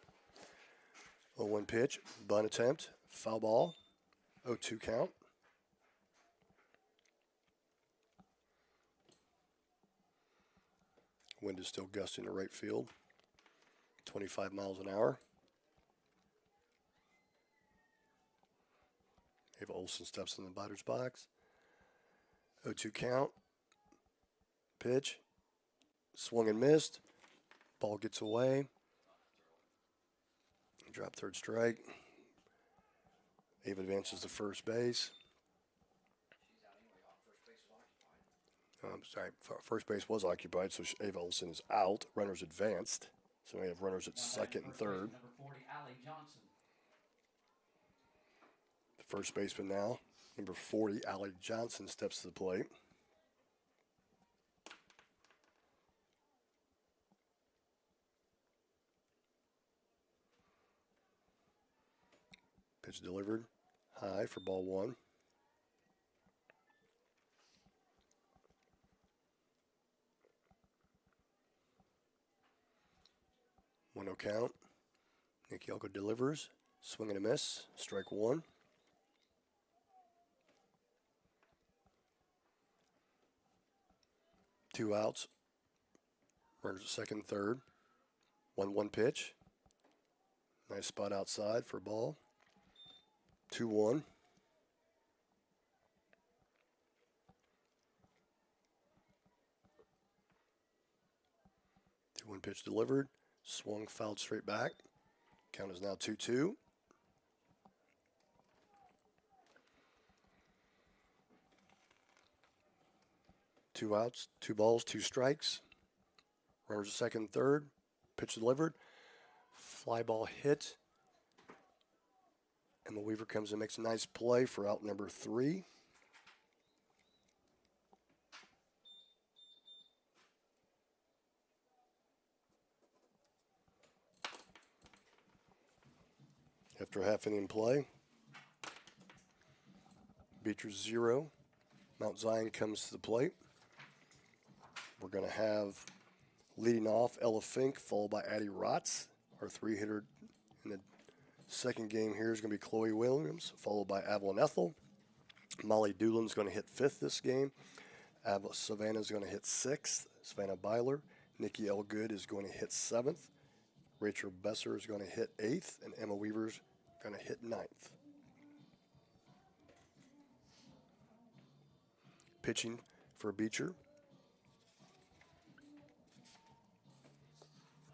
0-1 pitch. Bunt attempt. Foul ball. 0-2 count. Wind is still gusting to right field. 25 miles an hour. Ava Olson steps in the batter's box. 0-2 count. Pitch. Swung and missed. Ball gets away. Drop third strike. Ava advances to first base. First base was occupied, so Ava Olson is out. Runners advanced. So we have runners at second and third. Number 40, Allie Johnson. The first baseman now, number 40, Allie Johnson, steps to the plate. Pitch delivered high for ball 1. 1-0 count. Nick Yelko delivers. Swing and a miss. Strike 1. Two outs. Runners at second, third. 1-1 pitch. Nice spot outside for a ball. 2-1. 2-1 pitch delivered. Swung, fouled straight back. Count is now 2-2. Two outs, 2 balls, 2 strikes. Runners at second, third. Pitch delivered. Fly ball hit. Emma Weaver comes and makes a nice play for out number 3. After a half inning play, Beecher 0. Mount Zion comes to the plate. We're going to have leading off Ella Fink, followed by Addie Rotz. Our 3-hitter in the second game here is going to be Chloe Williams, followed by Avalon Ethel. Molly Doolin's going to hit 5th this game. Savannah's going to hit 6th. Savannah Byler. Nikki Elgood is going to hit 7th. Rachel Besser is going to hit 8th, and Emma Weaver's going to hit 9th. Pitching for Beecher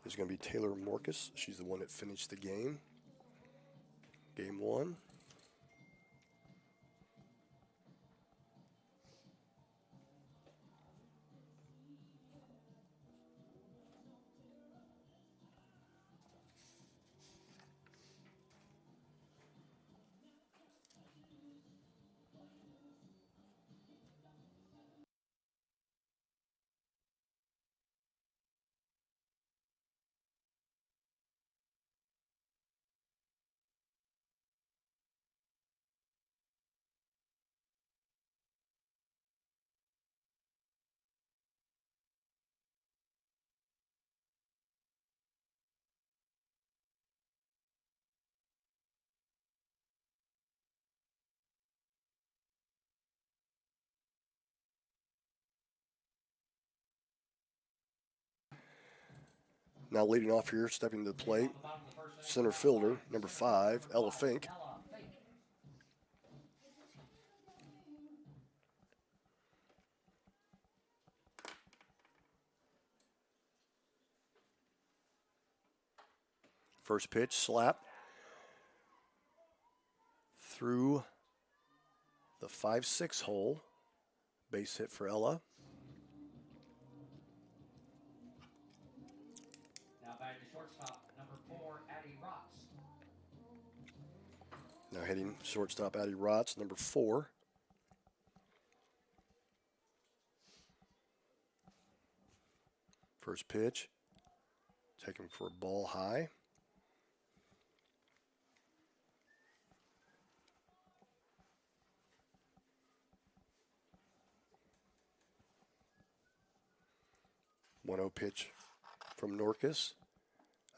is going to be Taylor Morcus. She's the one that finished the game. Game 1. Now leading off here, stepping to the plate, center fielder, number 5, Ella Fink. First pitch, slap. Through the 5-6 hole. Base hit for Ella. Now back to shortstop, number 4, Addie Rotz. Now hitting shortstop Addie Rotz, number 4. First pitch, taken for a ball high. One-zero pitch from Norcus.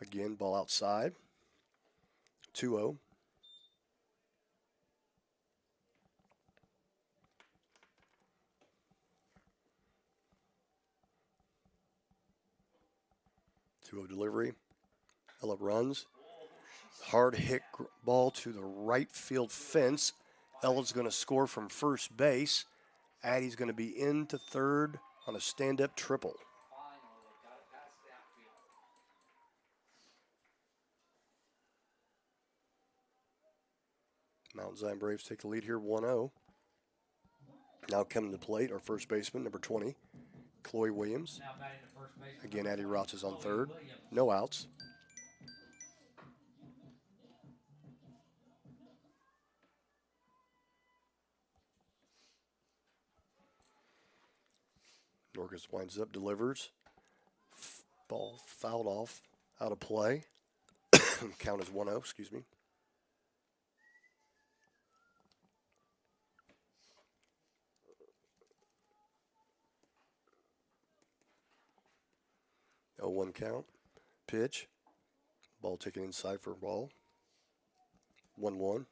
Again, ball outside. 2-0. Delivery. Ella runs. Hard hit ball to the right field fence. Ella's going to score from first base. Addie's going to be into third on a stand-up triple. Mount Zion Braves take the lead here, 1-0. Now coming to plate, our first baseman, number 20, Chloe Williams. Again, Addie Rotz is on third. No outs. Norcus winds up, delivers. Ball fouled off, out of play. Count is 1-0, excuse me. 0-1 count. Pitch. Ball taken inside for a ball. 1-1.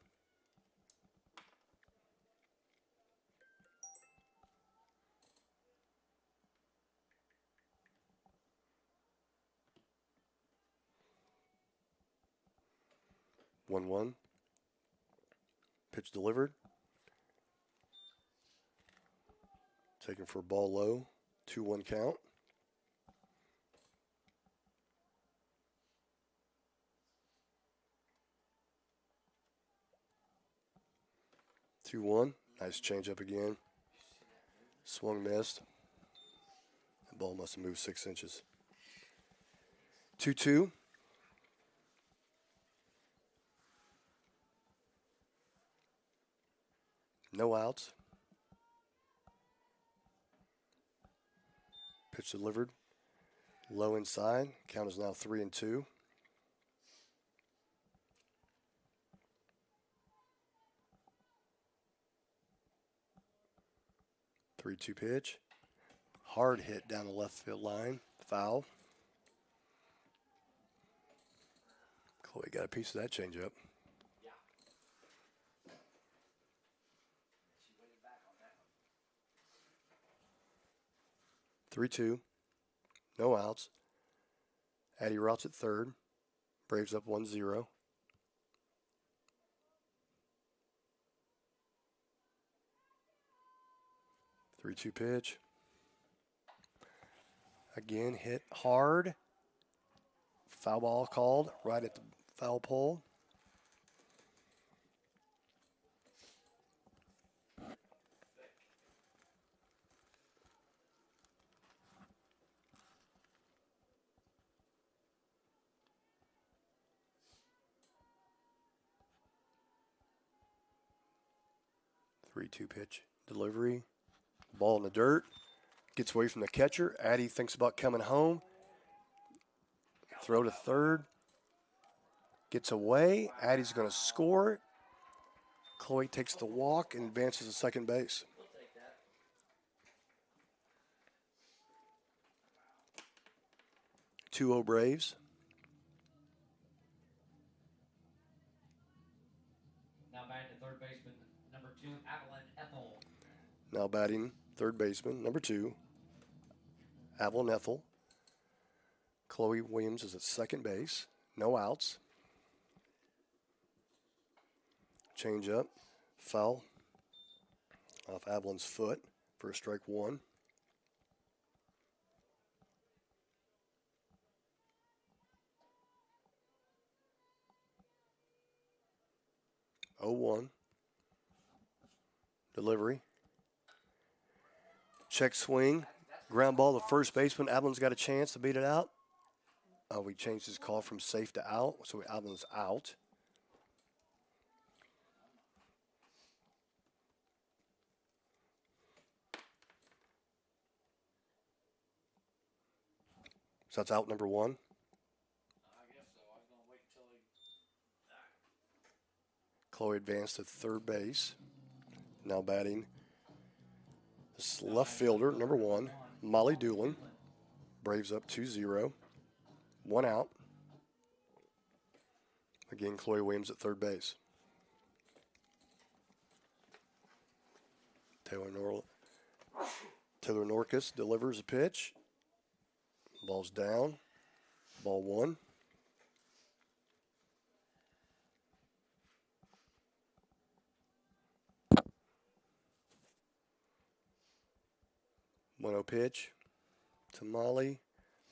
Pitch delivered. Taken for a ball low. 2-1 count. Nice changeup again. Swung, missed. The ball must have moved 6 inches. 2-2. No outs. Pitch delivered. Low inside. Count is now 3-2. Three-two pitch. Hard hit down the left field line. Foul. Chloe got a piece of that changeup. Yeah. She waited back on that one. 3-2. No outs. Addy routes at third. Braves up 1-0. Three-two pitch. Again, hit hard. Foul ball called right at the foul pole. Three-two pitch delivery. Ball in the dirt. Gets away from the catcher. Addy thinks about coming home. Throw to third. Gets away. Addy's going to score. Chloe takes the walk and advances to second base. We'll take that. 2-0 Braves. Now batting to third baseman, number 2, Evelyn Ethel. Now batting third baseman, number 2, Evelyn Ethel. Chloe Williams is at second base. No outs. Change up. Foul off Evelyn's foot for a strike 1. Oh, 1. Delivery. Check swing. Ground ball to first baseman. Evelyn's got a chance to beat it out. We changed his call from safe to out, so Evelyn's out. So that's out number 1. I guess so. I was going to wait until he... Chloe advanced to third base. Now batting this left fielder, number 1, Molly Doolin. Braves up 2-0. 1 out. Again, Chloe Williams at third base. Taylor Norcus delivers a pitch. Ball's down. Ball 1. One-oh pitch to Molly.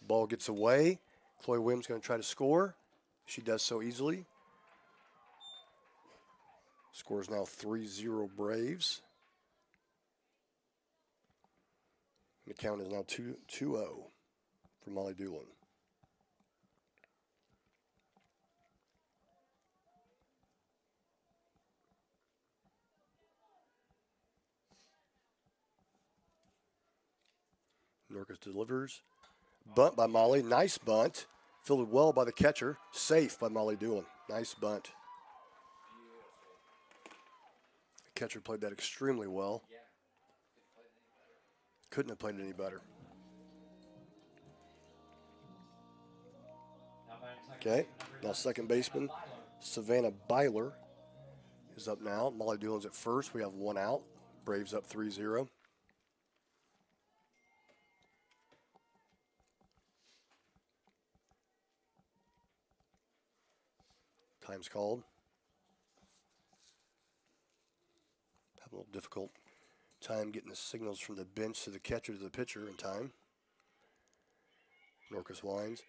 Ball gets away. Chloe Williams going to try to score. She does so easily. Score is now 3-0 Braves. The count is now 2-0 for Molly Doolin. Norcus delivers. Bunt by Molly. Nice bunt. Fielded well by the catcher. Safe by Molly Doolin. Nice bunt. The catcher played that extremely well. Couldn't have played it any better. Okay, now second baseman, Savannah Byler is up now. Molly Doolin's at first. We have one out. Braves up 3-0. Time's called. Have a little difficult time getting the signals from the bench to the catcher to the pitcher in time. Norcus winds,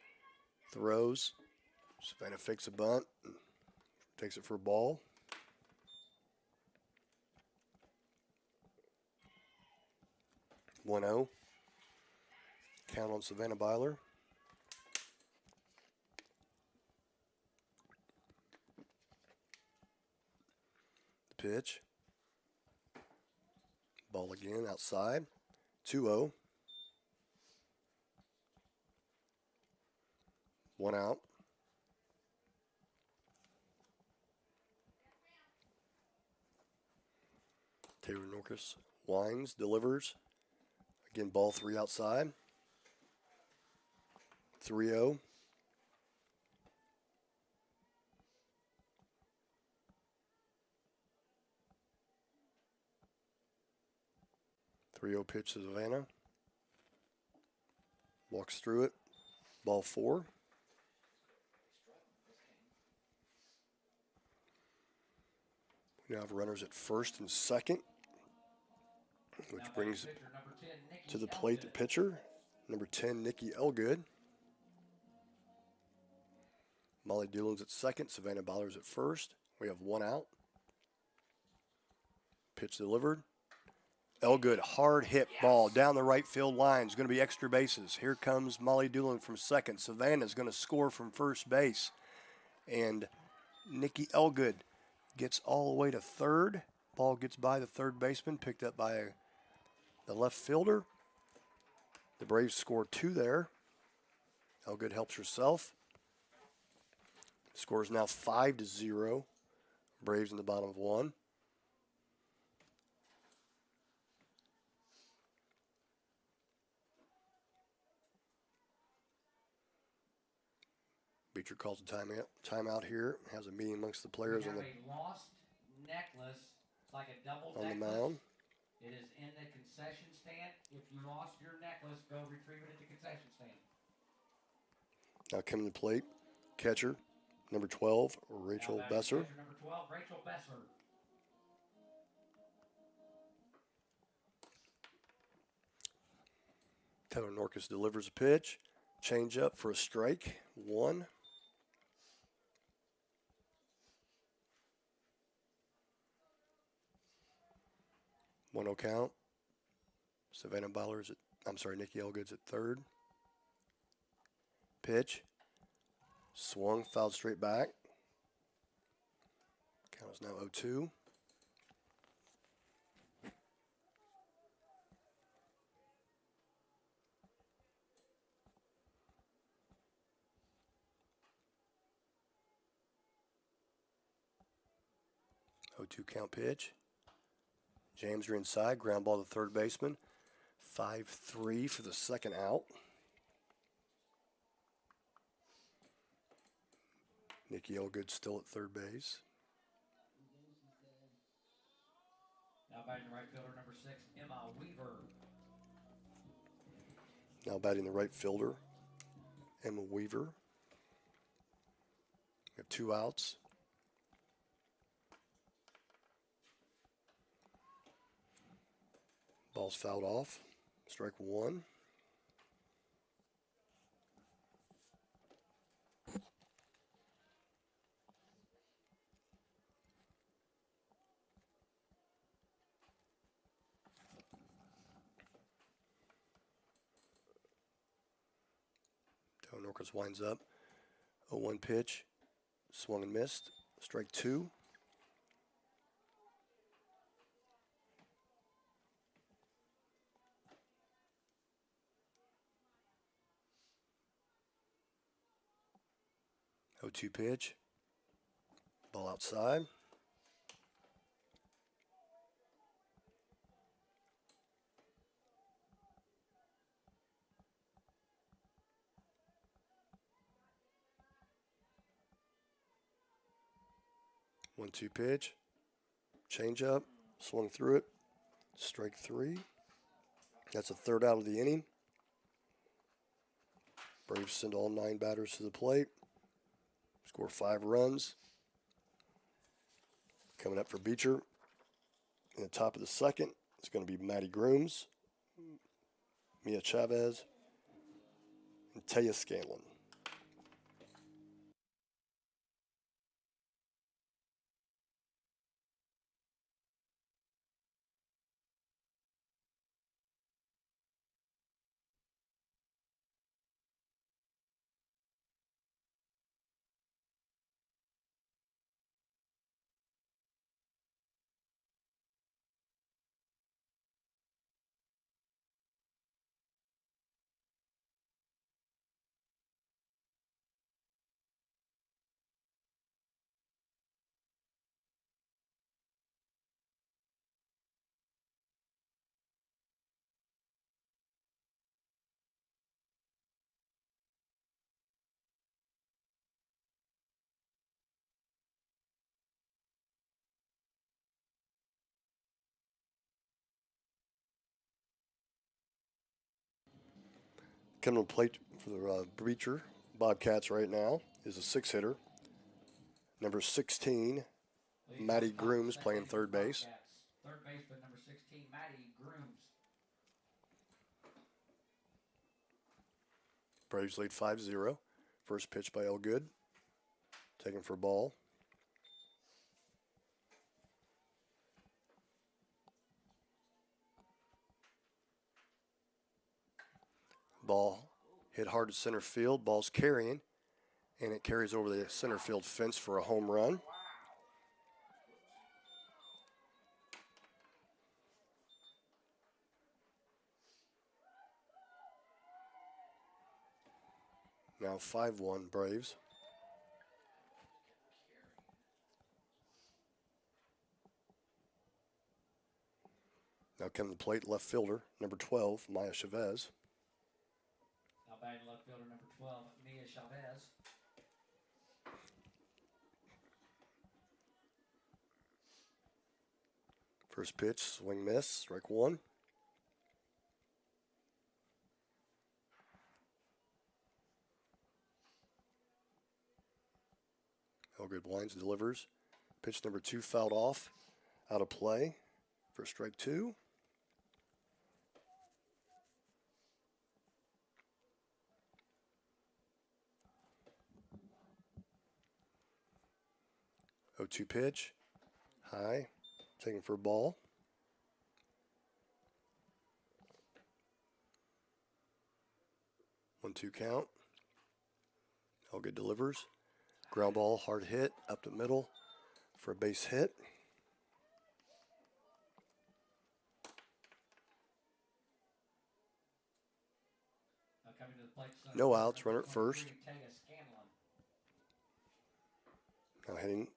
throws. Savannah fakes a bunt, takes it for a ball. One 0. Count on Savannah Byler. The pitch. Ball again outside. 2-0. One out. Taylor Norcus winds, delivers. Again, ball 3 outside. 3-0. Pitch to Savannah. Walks through it. Ball 4. We now have runners at first and second, which brings to the plate the pitcher, number 10, Nikki Elgood. Molly Doolin's at second. Savannah Byler's at first. We have one out. Pitch delivered. Elgood, hard hit ball down the right field line. It's going to be extra bases. Here comes Molly Doolin from second. Savannah's going to score from first base. And Nikki Elgood gets all the way to third. Ball gets by the third baseman, picked up by the left fielder. The Braves score 2 there. Elgood helps herself. Score is now 5-0. Braves in the bottom of 1. Beecher calls a timeout here. Has a meeting amongst the players on the lost necklace. It's like a double on the necklace. mound. It is in the concession stand. If you lost your necklace, go retrieve it at the concession stand. Now coming to the plate, catcher, number 12, Rachel Besser. Catcher number 12, Rachel Besser. Taylor Norcus delivers a pitch. Change up for a strike. 1. One 0 count. Savannah Byler's Nikki Elgood's at third. Pitch. Swung, fouled straight back. Count is now 0-2. Count pitch. James are inside. Ground ball to third baseman. 5-3 for the second out. Nikki Elgood still at third base. Now batting the right fielder, number 6, Emma Weaver. Now batting the right fielder, Emma Weaver. We have 2 outs. Ball's fouled off. Strike 1. Norcus winds up. 0-1 pitch. Swung and missed. Strike 2. Pitch. Ball outside. 1-2 pitch. Change up. Swung through it. Strike 3. That's a third out of the inning. Braves send all 9 batters to the plate. Score 5 runs. Coming up for Beecher in the top of the second, it's going to be Matty Grooms, Mia Chavez, and Taya Scanlon. Coming to plate for the Beecher Bobcats right now is a 6-hitter. Number 16, Matty Grooms playing third base. Third baseman number 16, Matty Grooms. Braves lead 5-0. First pitch by Elgood. Taken for ball. Ball hit hard to center field. Ball's carrying, and it carries over the center field fence for a home run. Now 5-1 Braves. Now coming to the plate, left fielder, number 12, Maya Chavez. Now batting left fielder number 12, Mia Chavez. First pitch, swing miss, strike 1. Elgood blinds, delivers. Pitch number 2 fouled off, out of play for strike 2. Oh, 2 pitch, high, taken for a ball. One, 2 count. Elgood delivers. Ground ball, hard hit, up the middle for a base hit. Coming to the plate, no outs, runner at first. Now hitting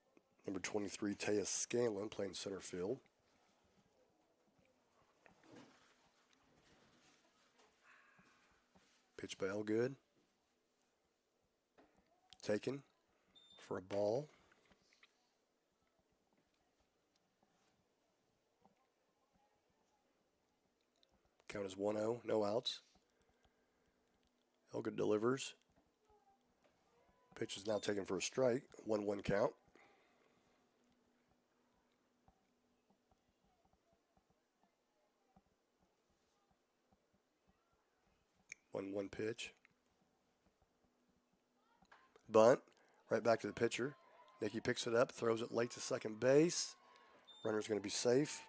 number 23, Taya Scanlon, playing center field. Pitch by Elgood. Taken for a ball. Count is 1-0, no outs. Elgood delivers. Pitch is now taken for a strike. 1-1 count. One pitch. Bunt. Right back to the pitcher. Nicky picks it up, throws it late to second base. Runner's going to be safe.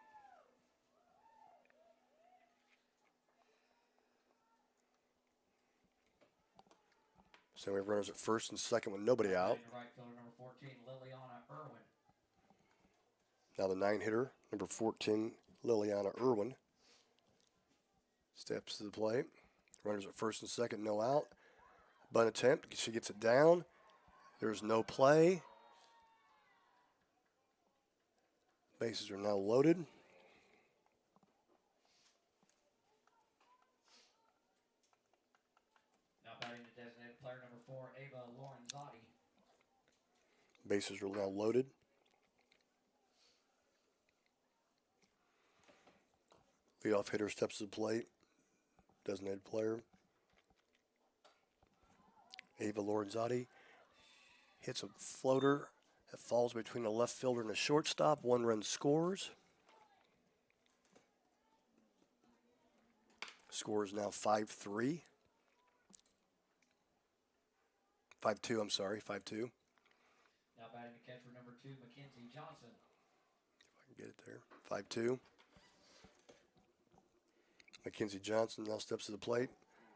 So we have runners at first and second with nobody out. Right fielder number 14, Liliana Irwin. Now the 9-hitter, number 14, Liliana Irwin, steps to the plate. Runners at first and second, no out. Bunt attempt, she gets it down. There's no play. Bases are now loaded. Now batting the designated player number 4, Ava Lorenzotti. Bases are now loaded. Leadoff hitter steps to the plate. Designated player. Ava Lorenzotti hits a floater that falls between the left fielder and the shortstop. 1 run scores. Score is now 5-3. 5-2, I'm sorry, 5-2. Now batting the catcher number 2, Mackenzie Johnson. If I can get it there. 5-2. Mackenzie Johnson now steps to the plate.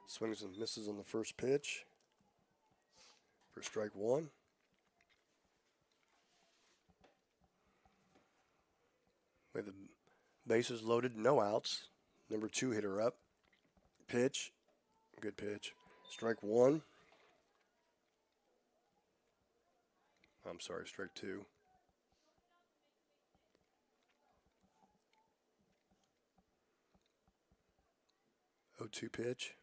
Swings and misses on the first pitch. For strike 1. With the bases loaded, no outs. Number 2 hitter up. Pitch. Good pitch. Strike 1. I'm sorry, strike 2. Oh, 2 pitch.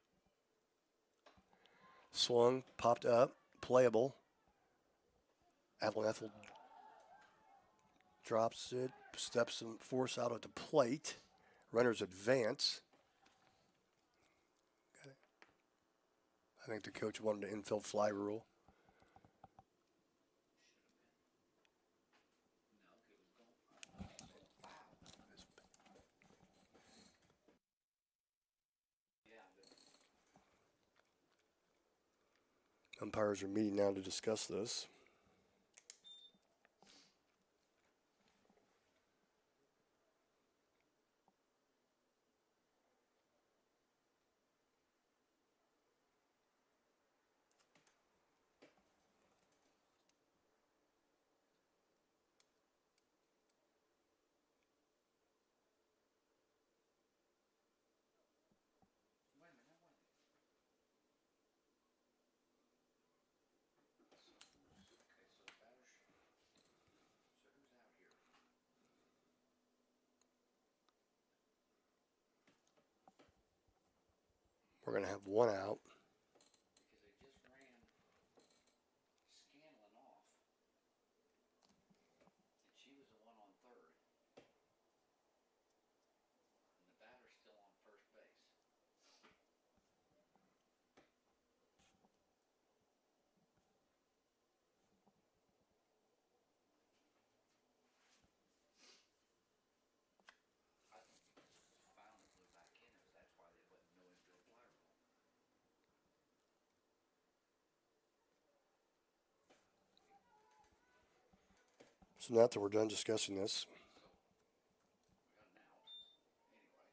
Swung, popped up, playable. Ethel drops it, steps and force out at the plate. Runners advance. I think the coach wanted the infield fly rule. Umpires are meeting now to discuss this. We're going to have 1 out. Because they just ran Scanlon off. And she was the one on third. And the batter's still on first base. I think he just finally blew back in. That's why they let no infield fly rule. So now that we're done discussing this, We got an out. Anyway.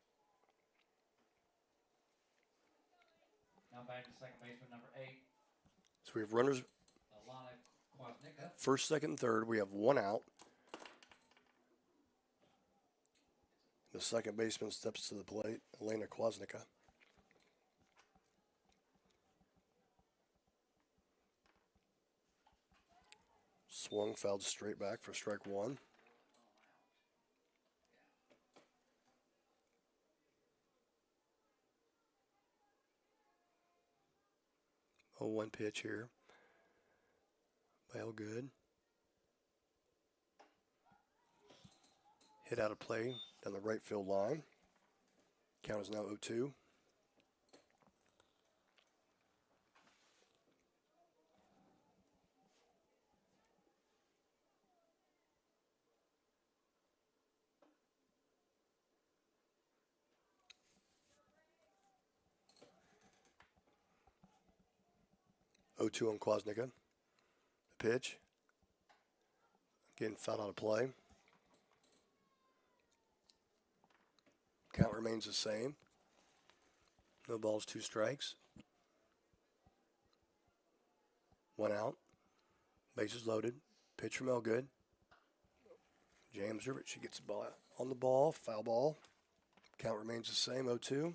Now back to second baseman number 8, so we have runners Alana Kwasnicka. first, second, and third. We have 1 out. The second baseman steps to the plate, Elena Kwasnicka. Swung, fouled straight back for strike 1. Oh, 1 pitch here. Well, good. Hit out of play down the right field line. Count is now 0-2. On Kwasnicka. The pitch. Again, foul out of play. Count remains the same. No balls, 2 strikes. 1 out. Bases loaded. Pitch from Elgood. Jams her, but she gets the ball on the ball. Foul ball. Count remains the same, 0-2.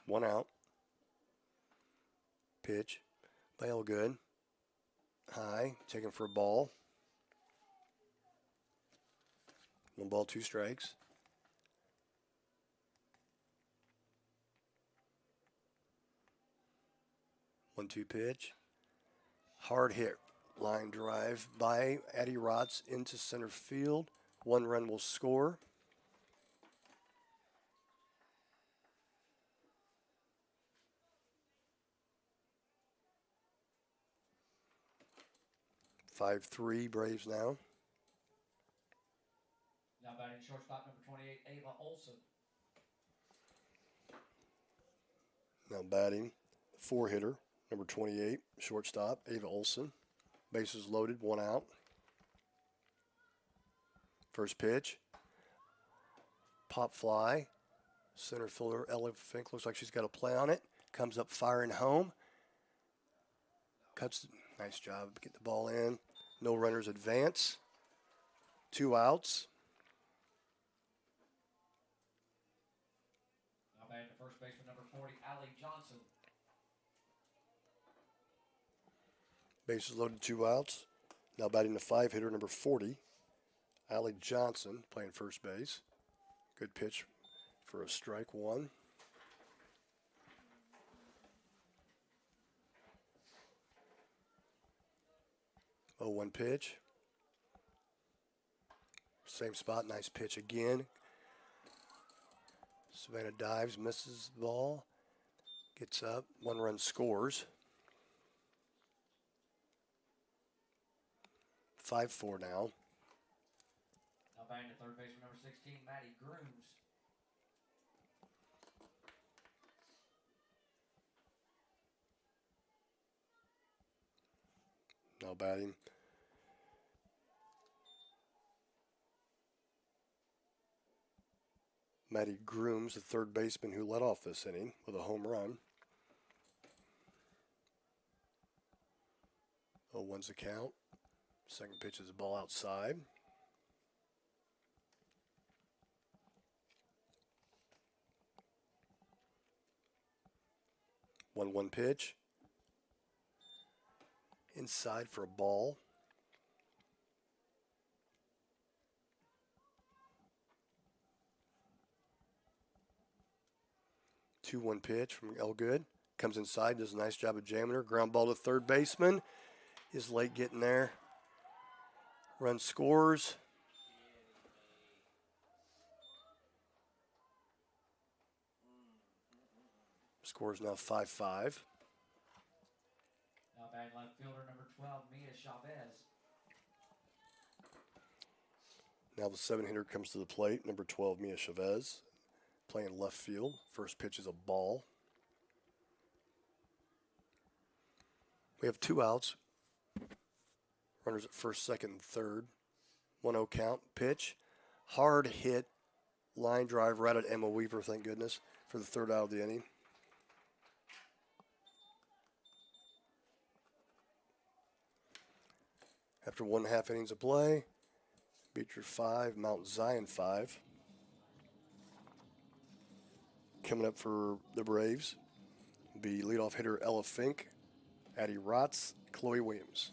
One out. Pitch. By Elgood. High. Taken for a ball. 1 ball, 2 strikes. One-two pitch. Hard hit line drive by Addie Rotz into center field. 1 run will score. Five-three Braves now. Now batting shortstop number 28, Ava Olson. Now batting 4-hitter, number 28, shortstop, Ava Olson. Bases loaded, 1 out. First pitch. Pop fly. Center fielder Ella Fink looks like she's got a play on it. Comes up firing home. Cuts. Nice job. Get the ball in. No runners advance. 2 outs. Now batting to first baseman number 40, Allie Johnson. Bases loaded, 2 outs. Now batting the 5-hitter number 40, Allie Johnson, playing first base. Good pitch for a strike 1. Oh, 1 pitch. Same spot, nice pitch again. Savannah dives, misses the ball. Gets up, 1 run scores. 5-4 now. Now batting to third baseman number 16, Maddie Grooms. Now batting Maddie Grooms, the third baseman who led off this inning with a home run. 0-1's the count. Second pitch is a ball outside. One pitch. Inside for a ball. 2-1 pitch from Elgood. Comes inside, does a nice job of jamming her. Ground ball to third baseman. Is late getting there. Run scores. Score is now 5-5. Now batting left fielder number 12, Mia Chavez. Now the 7-hitter comes to the plate. Number 12, Mia Chavez, playing left field. First pitch is a ball. We have 2 outs. Runners at first, second, and third. 1-0 count. Pitch. Hard hit. Line drive right at Emma Weaver, thank goodness, for the 3rd out of the inning. After 1.5 innings of play, Beecher 5, Mount Zion 5. Coming up for the Braves will be leadoff hitter Ella Fink, Addie Rotz, Chloe Williams.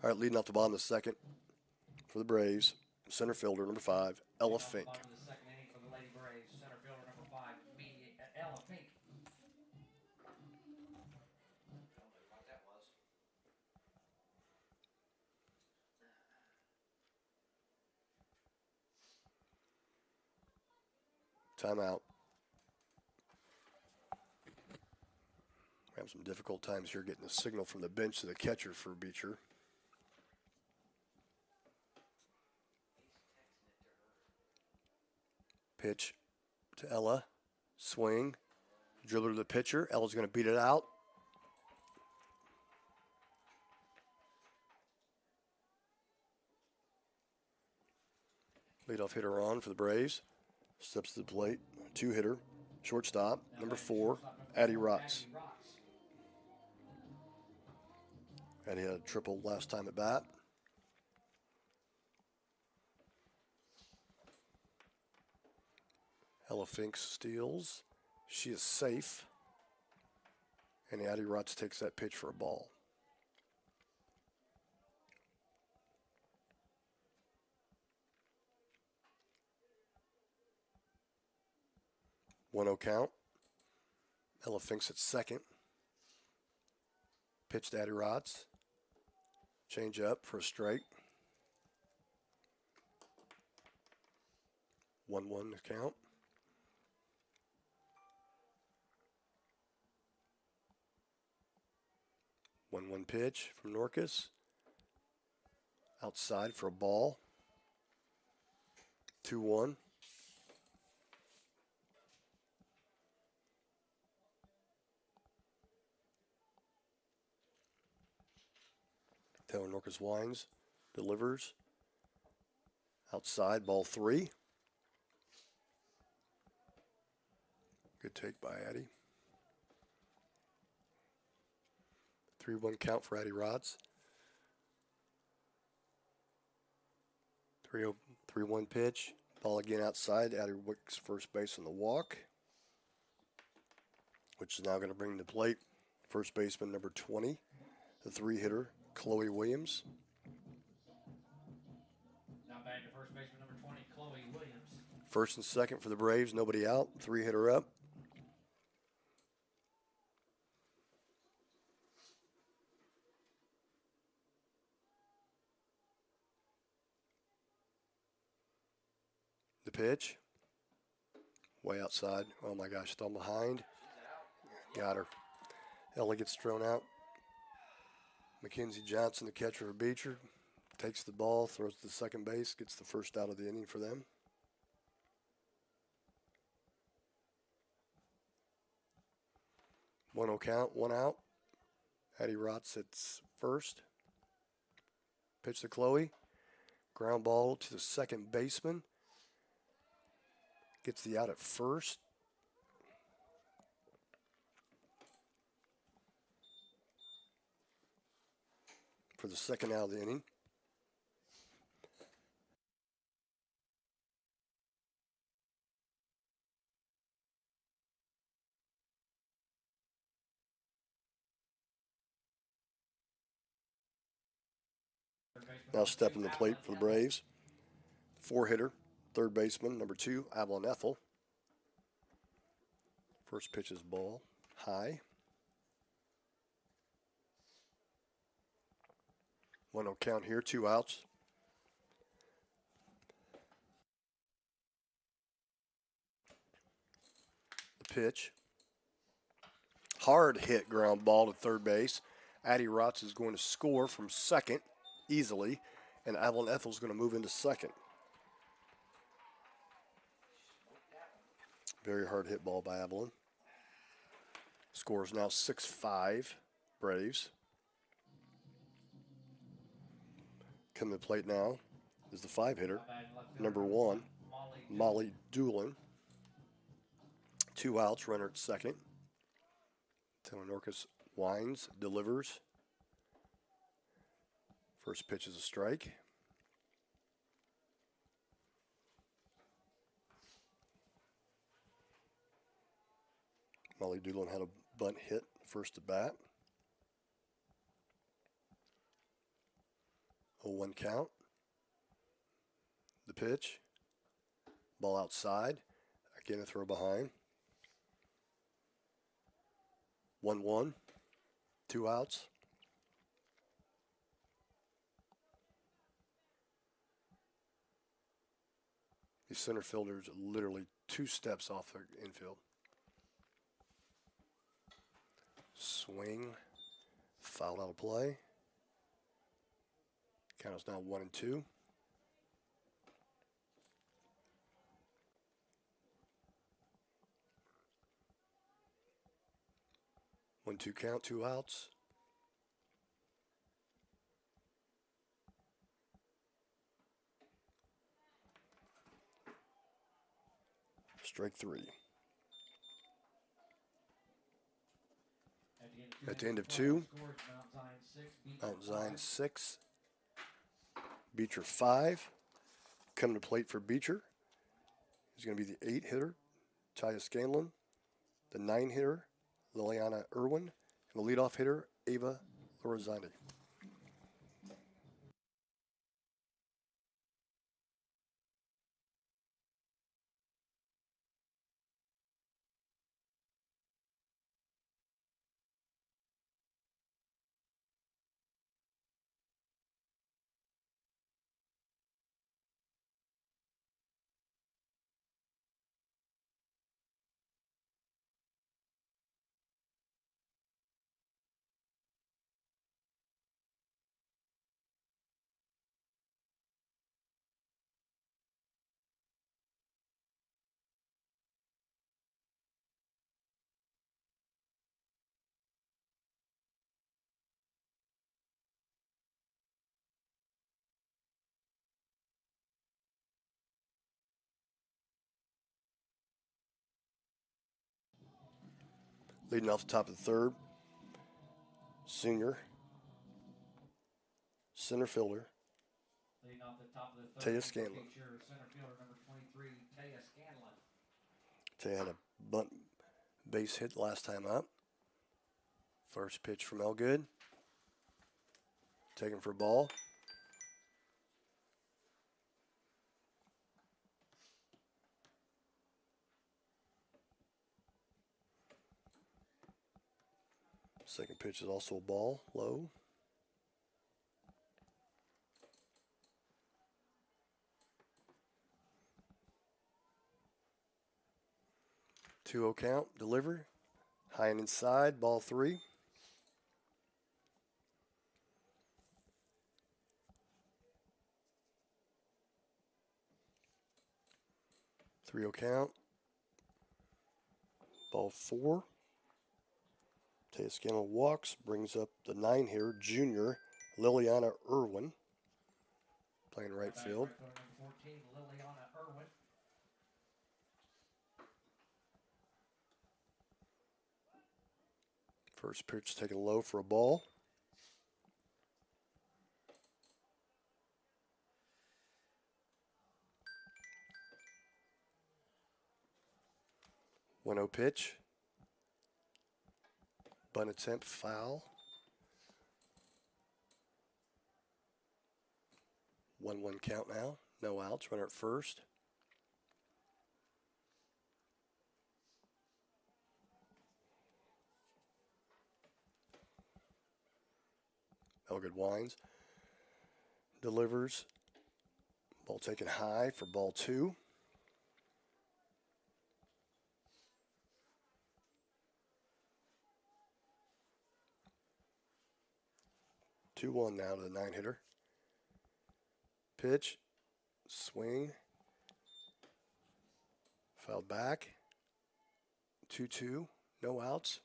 All right, leading off the bottom of the second for the Braves, center fielder number 5, Ella Fink. Bottom of the second inning for the Lady Braves, center fielder number 5, Ella Fink. Timeout. We have some difficult times here getting the signal from the bench to the catcher for Beecher. Pitch to Ella. Swing. Dribbler to the pitcher. Ella's going to beat it out. Leadoff hitter on for the Braves. Steps to the plate. Two-hitter. Shortstop. Number 4, Addie Rotz. Addie had a triple last time at bat. Ella Finks steals. She is safe. And Addie Rotz takes that pitch for a ball. One 0 count. Ella Finks at second. Pitch to Addie Rotz. Change up for a strike. 1-1 to count. One pitch from Norcus. Outside for a ball. 2-1. Taylor Norcus winds, delivers. Outside, ball 3. Good take by Addie. 3-1 count for Addie Rotz. 3-1 pitch. Ball again outside. Addie Wicks first base on the walk, which is now going to bring to plate first baseman number 20, the 3-hitter, Chloe Williams. Now back to first baseman number 20, Chloe Williams. First and second for the Braves, nobody out. 3-hitter up. The pitch. Way outside. Oh my gosh, still behind. Got her. Ella gets thrown out. Mackenzie Johnson, the catcher for Beecher, takes the ball, throws to the second base, gets the first out of the inning for them. One 0 count, 1 out. Addie Rotz hits first. Pitch to Chloe. Ground ball to the second baseman. Gets the out at first. For the second out of the inning. Now stepping the plate for the Braves. 4-hitter, third baseman, number 2, Avalon Ethel. First pitch is ball, high. 1-0 count here, 2 outs. The pitch. Hard hit ground ball to third base. Addie Rotz is going to score from second easily, and Avalon Ethel is going to move into second. Very hard hit ball by Avalon. Score is now 6-5 Braves. Coming to the plate now is the 5-hitter, number 1, Molly Doolin. 2 outs, runner at second. Taylor Norcus winds, delivers. First pitch is a strike. Molly Doolin had a bunt hit first at bat. 0-1 count. The pitch. Ball outside. Again a throw behind. 1-1. 2 outs. These center fielders literally 2 steps off the infield. Swing, fouled out of play. Count is now 1-2. One, 2 count, 2 outs. Strike 3. At the end of 2, Mount Zion 6, Beecher 5. Coming to plate for Beecher is going to be the 8 hitter, Taya Scanlon, the 9 hitter, Liliana Irwin, and the leadoff hitter, Ava Lorenzotti. Leading off the top of the third, senior, center fielder, Leading off the top of the third, Taya Scanlon. center fielder number 23, Taya Scanlon. Taya had a bunt base hit last time up. First pitch from Elgood. Taken for a ball. Second pitch is also a ball, low. Two 0 count, deliver. High and inside, ball 3. Three 0 count. Ball 4. Taya Scanlon walks, brings up the 9 here, junior Liliana Irwin, playing right field. Number 14, Liliana Irwin. First pitch taken low for a ball. One 0 pitch. Bunt attempt, foul. 1-1 count now. No outs. Runner at first. Elgood winds. Delivers. Ball taken high for ball 2. Two 1 now to the 9 hitter. Pitch, swing, fouled back. 2-2, no outs.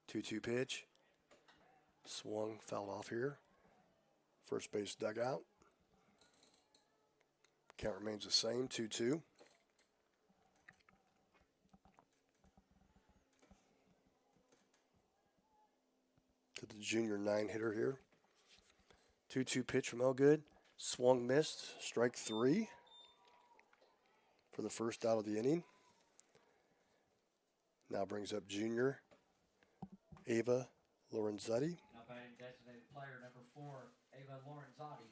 Two pitch, swung, fouled off here. First base dugout. Count remains the same, 2-2. To the junior 9 hitter here. 2-2 pitch from Elgood. Swung, missed. Strike 3 for the first out of the inning. Now brings up junior Ava Lorenzotti. Now batting designated player number 4, Ava Lorenzotti.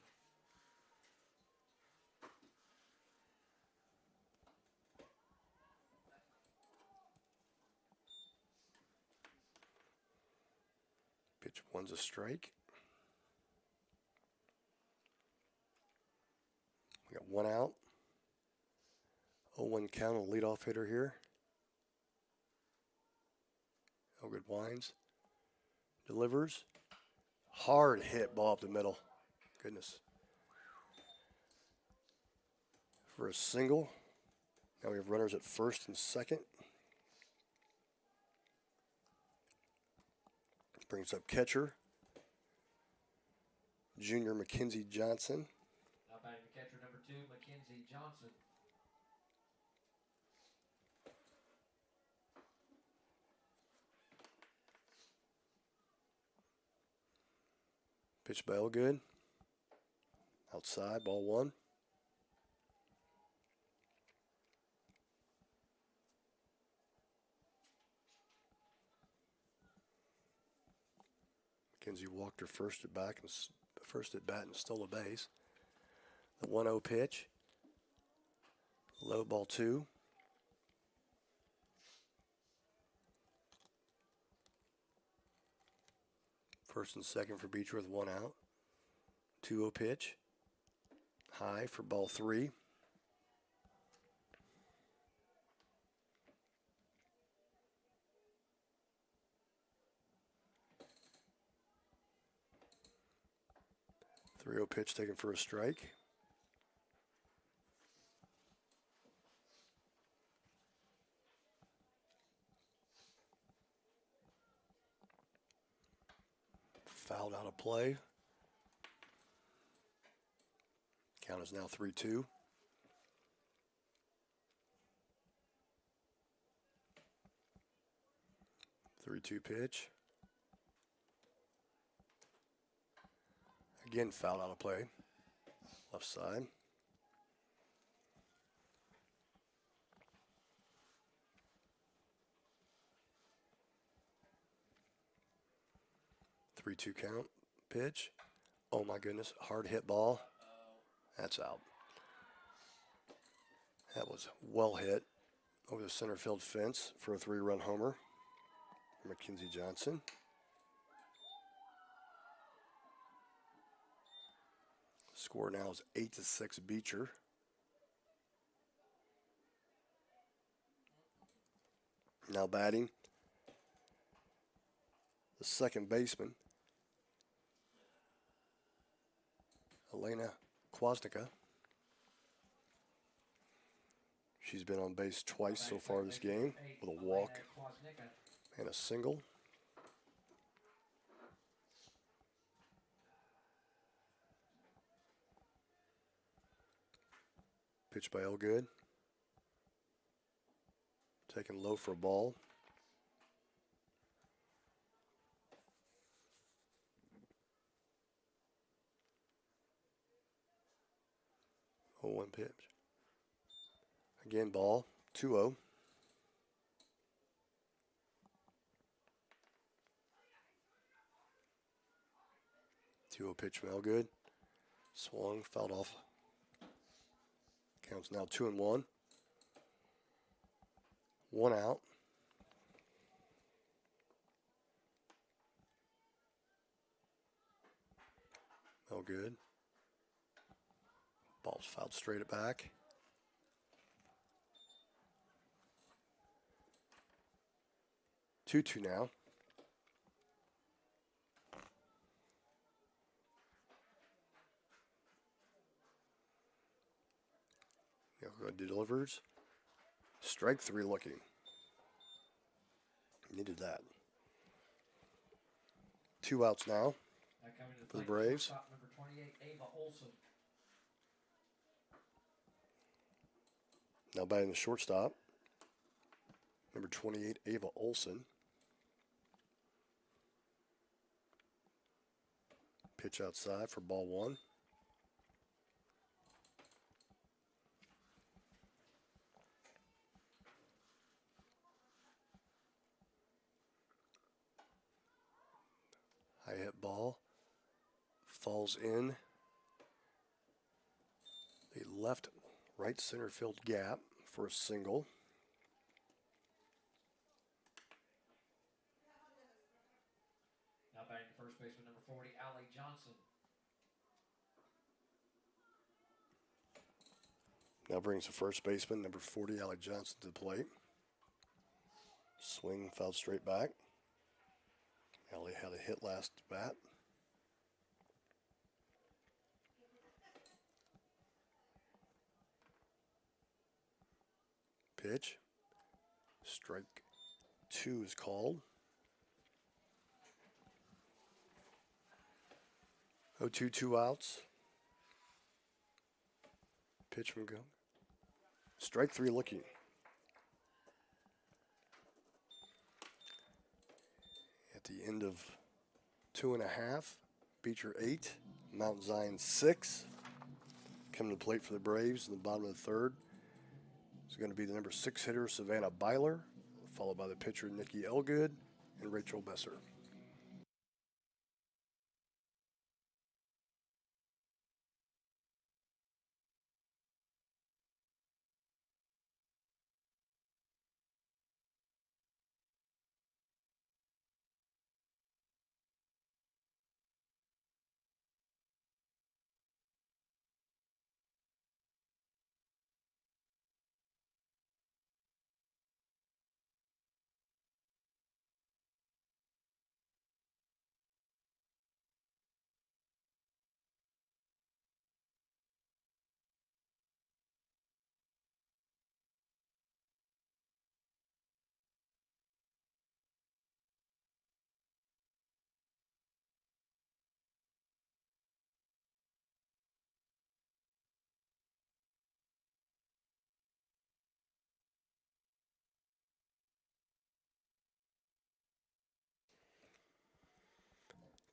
One's a strike. We got one out. 0-1 count on leadoff hitter here. Hogan winds. Delivers. Hard hit ball up the middle. Goodness. For a single. Now we have runners at first and second. Brings up catcher. Junior Mackenzie Johnson. Now batting the catcher number 2, Mackenzie Johnson. Pitch by Elgood. Outside, ball 1. Mackenzie walked her first at bat and stole a base. The 1-0 pitch. Low ball 2. First and second for Beecher with 1 out. 2-0 pitch. High for ball 3. Three-0 pitch taken for a strike. Fouled out of play. Count is now 3-2. Three-two pitch. Again, fouled out of play. Left side. Three-two count. Pitch. Oh my goodness. Hard hit ball. That's out. That was well hit over the center field fence for a 3-run homer. Mackenzie Johnson. Score now is 8-6 Beecher. Now batting the second baseman, Elena Kwasnicka. She's been on base twice so far this game with a walk and a single. Pitch by Elgood. Taken low for a ball. Oh, 1 pitch. Again, ball. 2-0. Pitch from Elgood. Swung, fouled off. Counts now 2-1. 1 out. No good. Ball's fouled straight at back. Two now. Delivers. Strike 3 looking. Needed that. 2 outs now for the Braves. Number 28, Ava Olson. Now batting the shortstop. Number 28, Ava Olson. Pitch outside for ball 1. High hit ball. Falls in the left right center field gap for a single. Now batting the first Now brings the first baseman, number 40, Alec Johnson, to the plate. Swing, fouled straight back. Allie had a hit last bat. Pitch. Strike 2 is called. 0-2, 2 outs. Pitch from go. Strike 3 looking. At the end of 2.5, Beecher 8, Mount Zion 6. Coming to the plate for the Braves in the bottom of the third is going to be the number 6 hitter, Savannah Byler, followed by the pitcher, Nikki Elgood, and Rachel Besser.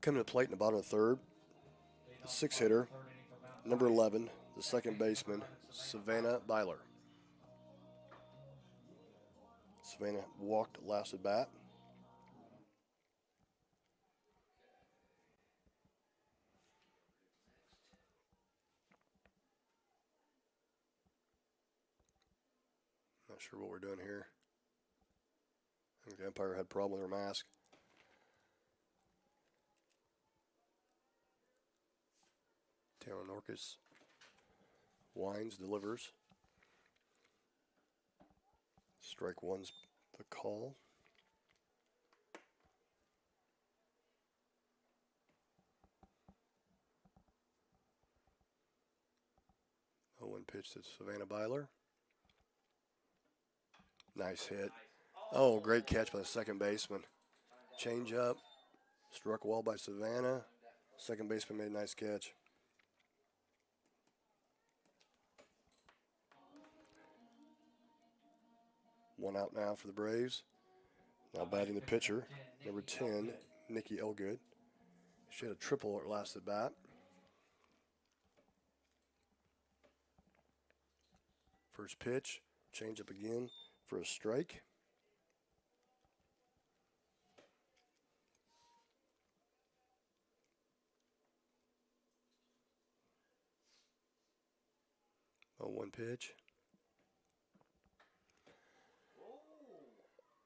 Coming to the plate in the bottom of the third, the 6 hitter, number 11, the second baseman, Savannah Byler. Savannah walked last at bat. Not sure what we're doing here. I think the umpire had a problem with her mask. Taylor Norcus winds, delivers. Strike 1's the call. One pitch to Savannah Byler. Nice hit. Oh, great catch by the second baseman. Change up. Struck well by Savannah. Second baseman made a nice catch. One out now for the Braves. Now batting the pitcher, number 10, Nikki Elgood. She had a triple at last at bat. First pitch, change up again for a strike. Oh, one pitch.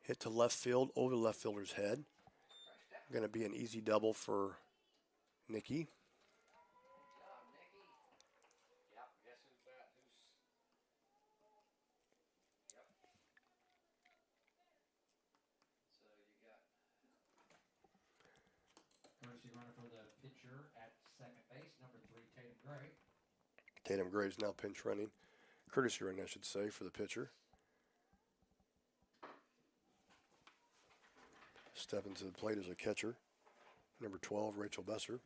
Hit to left field, over the left fielder's head. Going to be an easy double for Nikki. Runner for the pitcher at second base, number 3, Tatum Gray. Tatum Gray is now pinch running. Courtesy running, I should say, for the pitcher. Stepping to the plate as a catcher, number 12, Rachel Besser.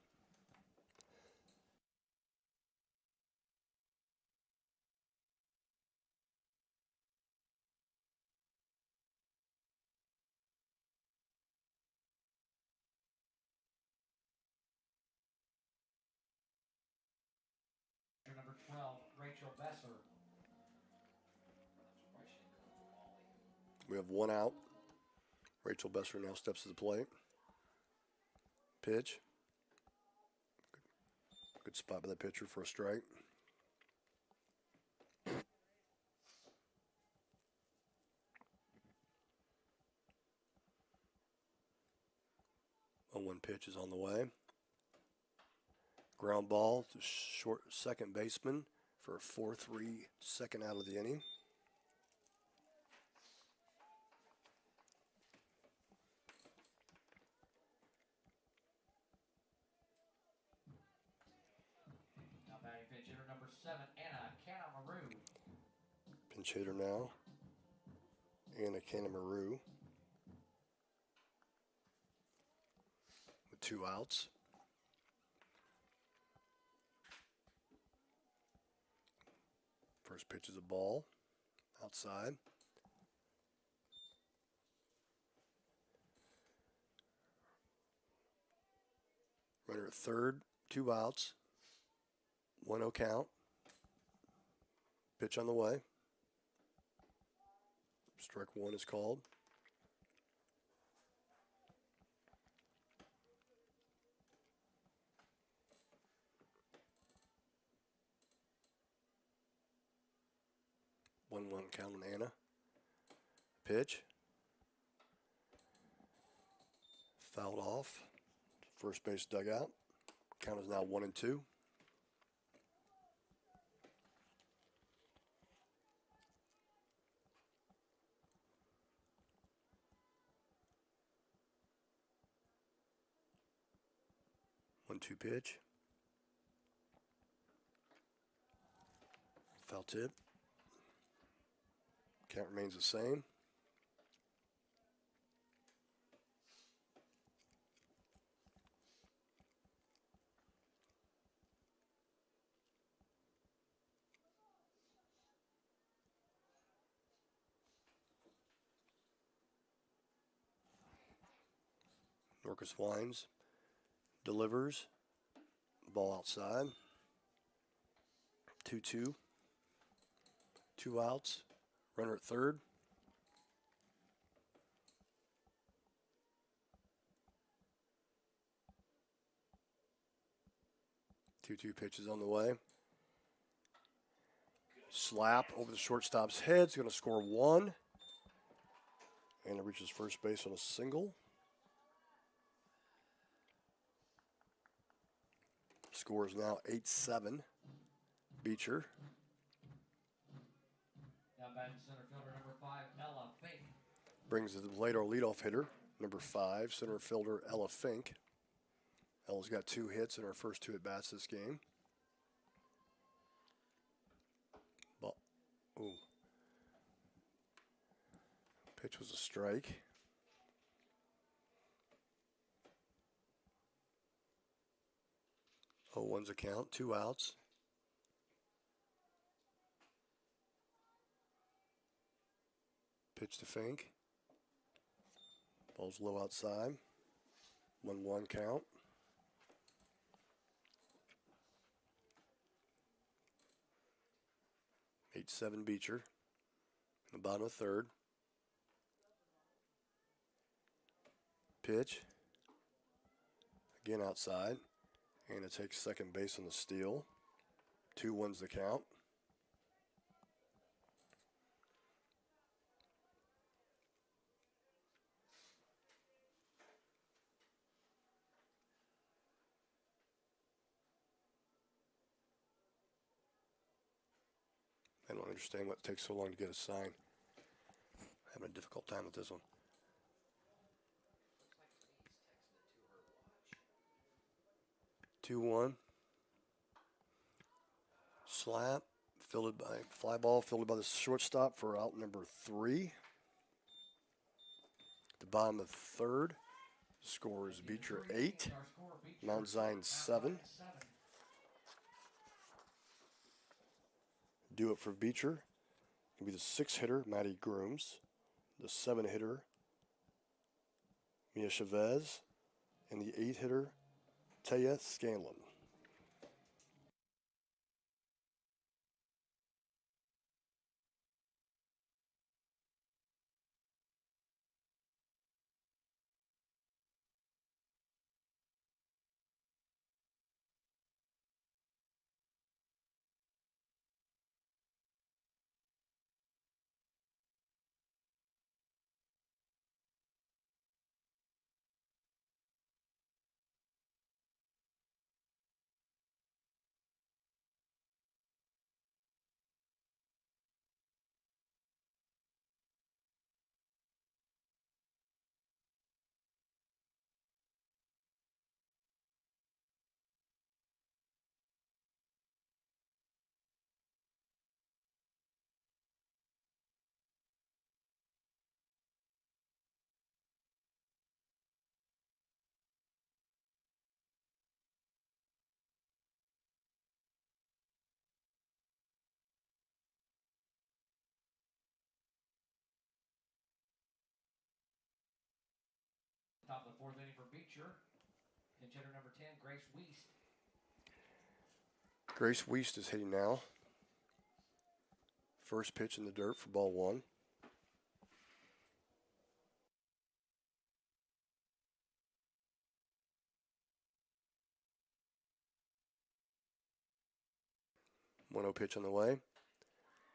Number 12, Rachel Besser. We have one out. Rachel Besser now steps to the plate. Pitch. Good spot by the pitcher for a strike. A 1 pitch is on the way. Ground ball to short second baseman for a 4-3 second out of the inning. Now batting pinch hitter number 7, Anna Canamaru. Pinch hitter now, Anna Canamaru, with 2 outs. First pitch is a ball, outside. Runner at third, 2 outs, 1-0 count. Pitch on the way. Strike 1 is called. One count on Anna. Pitch. Fouled off. First base dugout. Count is now 1-2. One-two pitch. Foul tip. Count remains the same. Norcus Wines delivers. Ball outside. 2-2. 2 outs. Runner at third. Two pitches on the way. Slap over the shortstop's head. He's going to score 1. And it reaches first base on a single. Score is now 8-7. Beecher. Now batting center fielder number 5, Ella Fink. Brings the later leadoff hitter, number 5, center fielder Ella Fink. Ella's got 2 hits in her first 2 at-bats this game. Ball. Ooh. Pitch was a strike. Oh, 1's a count, 2 outs. Pitch to Fink. Ball's low outside. 1-1 count. Eight 7 Beecher. In the bottom of third. Pitch. Again outside. And it takes second base on the steal. 2-1's the count. I don't understand what takes so long to get a sign. Having a difficult time with this one. 2-1. Slap, fielded by fly ball, fielded by the shortstop for out number 3. The bottom of third. Score is Beecher 8, Mount Zion 7. Do it for Beecher. It'll be the 6 hitter, Maddie Grooms, the 7 hitter, Mia Chavez, and the 8 hitter, Taya Scanlon. fourth inning for Beecher. Pinch hitter number 10, Grace Weist. Grace Weist is hitting now. First pitch in the dirt for ball one. One-0 pitch on the way.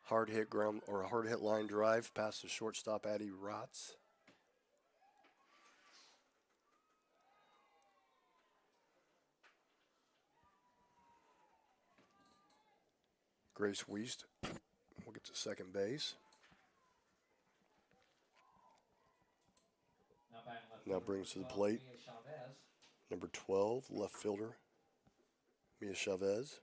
Hard hit ground or hard hit line drive past the shortstop Addie Rotz. Grace Weist will get to second base. Now brings to the plate number 12, left fielder Mia Chavez.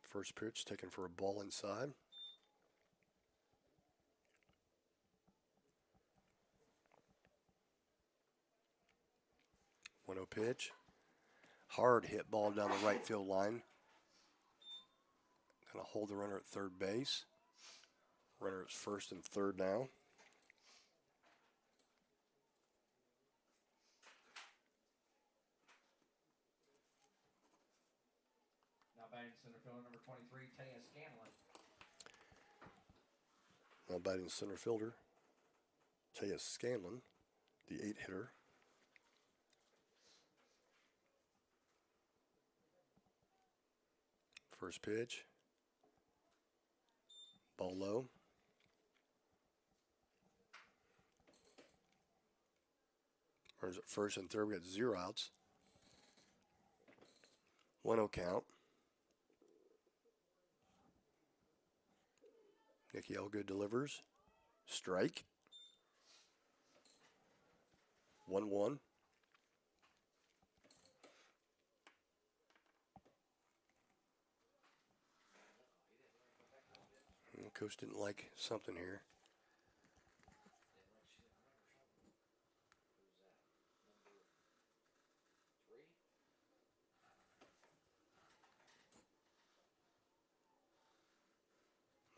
First pitch taken for a ball inside. One-0 pitch. Hard hit ball down the right field line. Gonna hold the runner at third base. Runner at first and third now. Now batting center fielder number 23, Taya Scanlon. Now batting center fielder Taya Scanlon, the 8 hitter. First pitch. Ball low. Runners at first and third. We got 0 outs. 1-0 count. Nikki Elgood delivers. Strike. 1-1. Coach didn't like something here.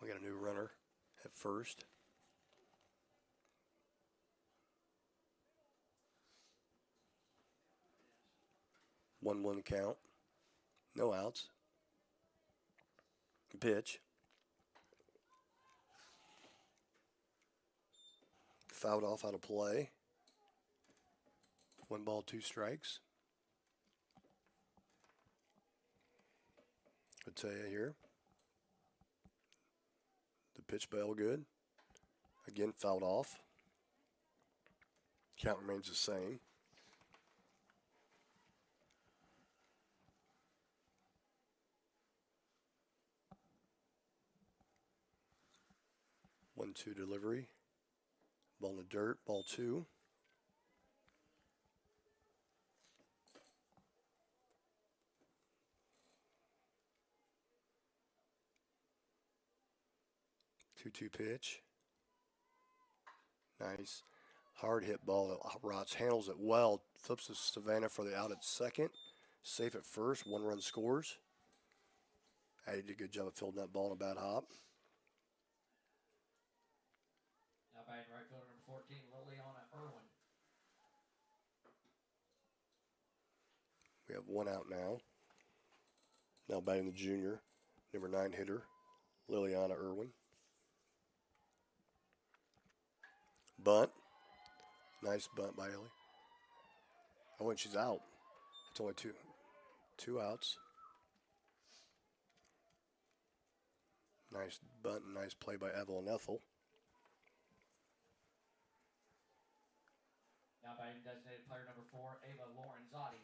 We got a new runner at first. One count. No outs. Pitch. Fouled off out of play. 1 ball, 2 strikes. I'll tell you here. The pitch by Elgood. Again, fouled off. Count remains the same. One-two delivery. Ball in the dirt, ball 2. Two pitch. Nice. Hard hit ball. Rotz handles it well. Flips to Savannah for the out at second. Safe at first. 1 run scores. Addie did a good job of fielding that ball in a bad hop. Now batting right fielder number 14, Liliana Irwin. We have 1 out now. Now batting the junior, number 9 hitter, Liliana Irwin. Bunt. Nice bunt by Ellie. Oh, and she's out. It's only two outs. Nice bunt and nice play by Evelyn Ethel. Now batting designated player number 4, Ava Lorenzotti.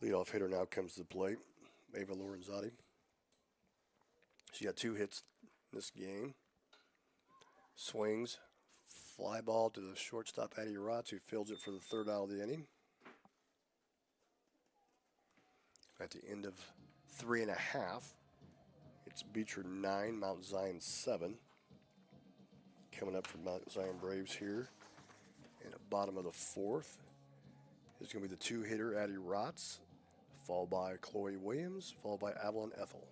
Leadoff hitter now comes to the plate, Ava Lorenzotti. She got 2 hits in this game. Swings, fly ball to the shortstop Addie Rotz, who fields it for the 3rd out of the inning. At the end of 3 1/2, it's Beecher 9, Mount Zion 7. Coming up for Mount Zion Braves here. And at bottom of the 4th is going to be the 2 hitter Addie Rotz, followed by Chloe Williams, followed by Evelyn Ethel.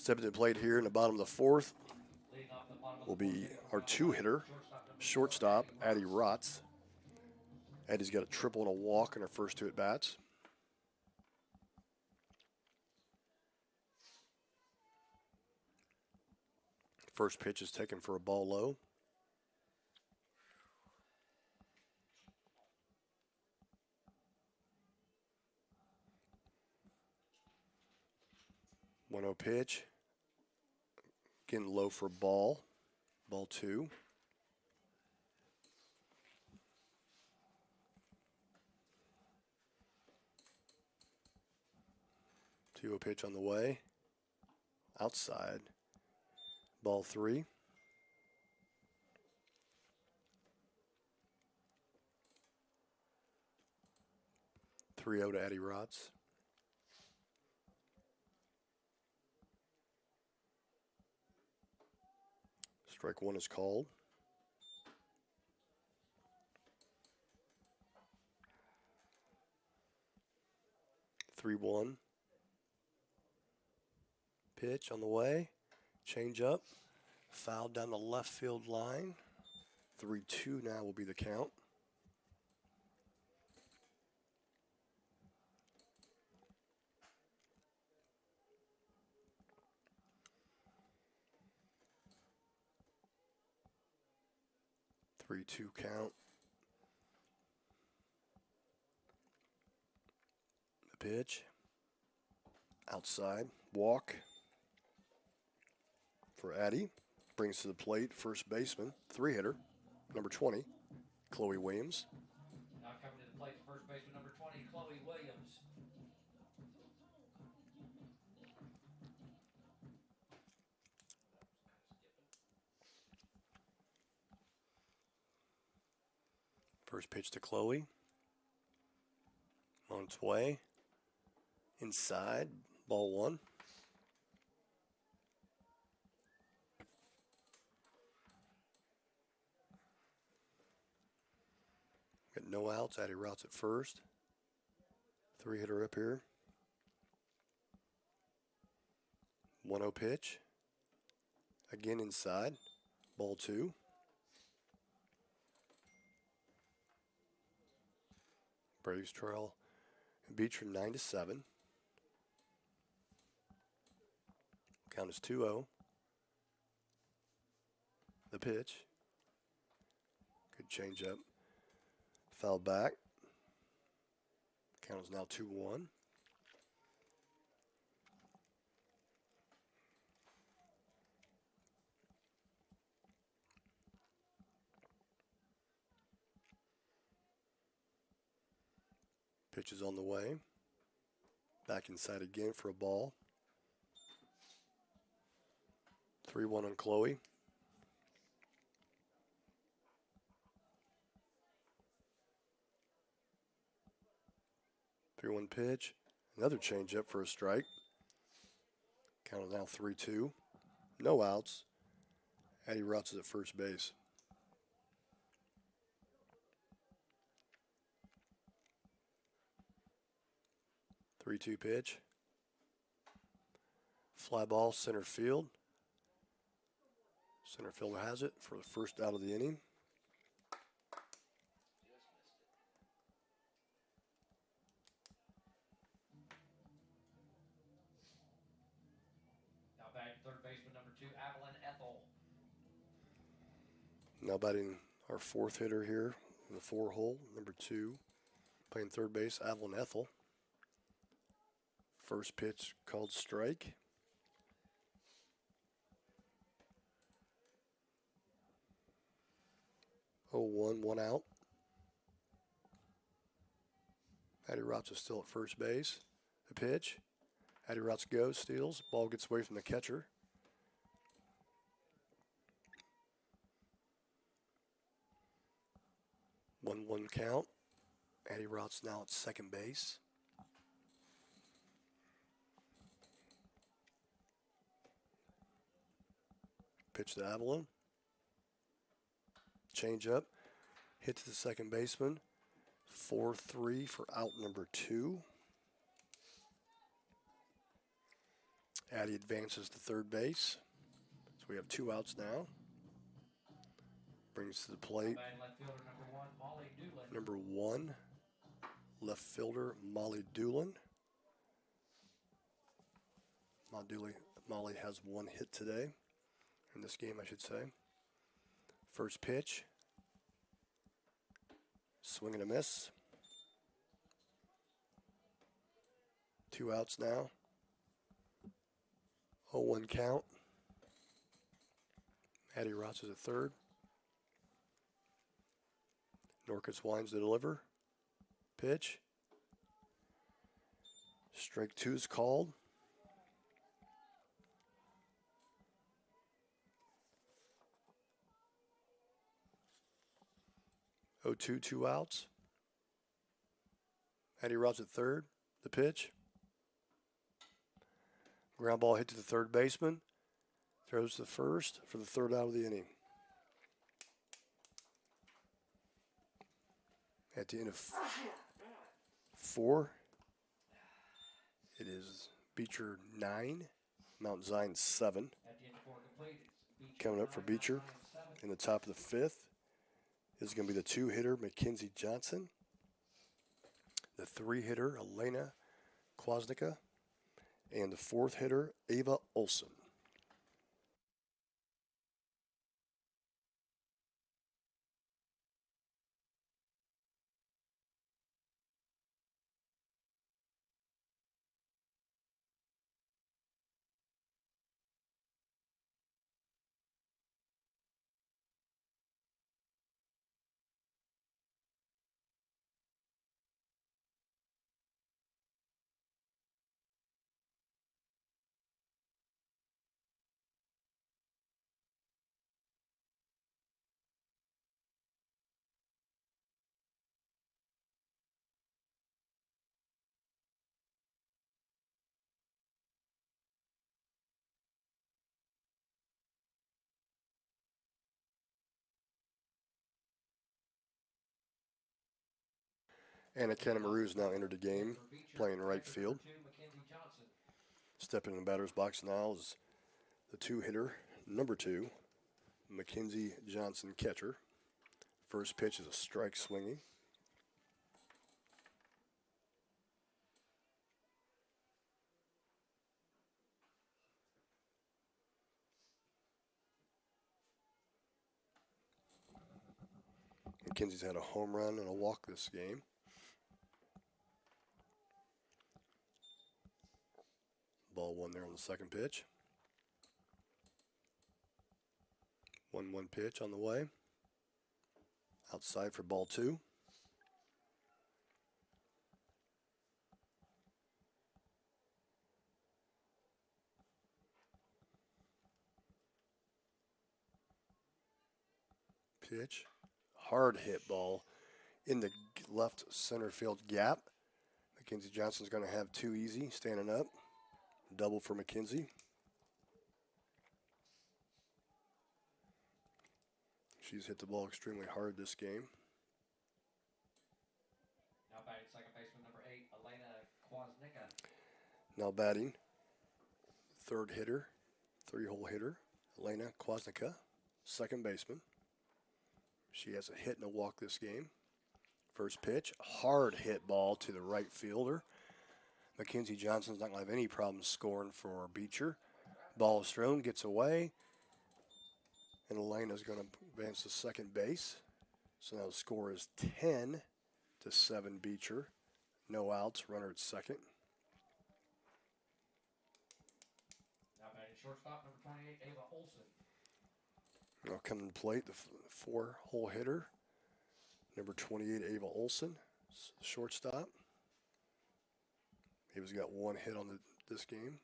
Step to the plate here in the bottom of the fourth Leading off the bottom of will the be our two-hitter, shortstop, Addie Rotz. Addie's got a triple and a walk in her first two at-bats. First pitch is taken for a ball low. One 0 pitch. Getting low for ball. Ball two. Two 0 pitch on the way. Outside. Ball three. 3-0 to Addie Rotz. Strike one is called. Three one. Pitch on the way. Change up. Foul down the left field line. 3-2 now will be the count. Three-two count. The pitch. Outside. Walk for Addie. Brings to the plate first baseman, three-hitter, number 20, Chloe Williams. Now coming to the plate, first baseman number 20, Chloe Williams. First pitch to Chloe. On its way. Inside, ball one. Got no outs. Addie Rotz at first. Three-hitter up here. 1-0 pitch. Again inside. Ball two. Braves trail Beecher 9-7. Count is 2-0. The pitch. Good change up. Foul back. Count is now 2-1. Pitch is on the way. Back inside again for a ball. 3-1 on Chloe. One pitch, another changeup for a strike. Count is now 3-2. No outs. Addie Rotz is at first base. Three-two pitch. Fly ball center field. Center fielder has it for the first out of the inning. Third baseman number 2, Evelyn Ethel. Now batting our fourth hitter here in the 4-hole, number 2. Playing third base, Evelyn Ethel. First pitch called strike. Oh, one out. Addie Rotz is still at first base. The pitch. Addie Rotz goes, steals. Ball gets away from the catcher. 1-1 count. Addie Rotz now at second base. Pitch to Avalon. Change up. Hit to the second baseman. 4-3 for out number 2. Addie advances to third base. So we have 2 outs now. Brings to the plate Batting left fielder number 1, Molly Doolin. number 1, left fielder Molly Doolin. Molly has 1 hit today, in this game I should say. First pitch. Swing and a miss. 2 outs now. 0-1 count. Addie Rotz is at third. Norcus winds to deliver. Pitch. Strike 2 is called. Oh, 2 outs. Addie Rotz at third. The pitch. Ground ball hit to the third baseman. Throws to first for the 3rd out of the inning. At the end of 4, it is Beecher 9, Mount Zion 7. At the end of 4 complete, it's Beecher Coming up for 9, Beecher Mount Zion 7. in the top of the 5th is going to be the 2-hitter Mackenzie Johnson, the 3-hitter Elena Kwasnicka, and the 4th hitter Ava Olson. Anna Kanemaru has now entered the game, playing right field. Stepping in the batter's box now is the 2-hitter, number 2, Mackenzie Johnson, catcher. First pitch is a strike swinging. Mackenzie's had a home run and a walk this game. Ball 1 there on the second pitch. 1-1 pitch on the way. Outside for ball 2. Pitch. Hard hit ball in the left center field gap. Mackenzie Johnson's going to have 2 easy standing up. Double for Mackenzie. She's hit the ball extremely hard this game. Now batting second baseman number 8, Elena Kwasnicka. Now batting, 3rd hitter, 3-hole hitter, Elena Kwasnicka, second baseman. She has a hit and a walk this game. First pitch, hard hit ball to the right fielder. Mackenzie Johnson's not going to have any problems scoring for Beecher. Ball is thrown, gets away, and Elena's going to advance to second base. So now the score is 10-7 Beecher. No outs, runner at second. Now batting shortstop number 28, Ava Olson. Now coming to plate, the 4-hole hitter, number 28, Ava Olson, shortstop. Ava's got 1 hit on this game.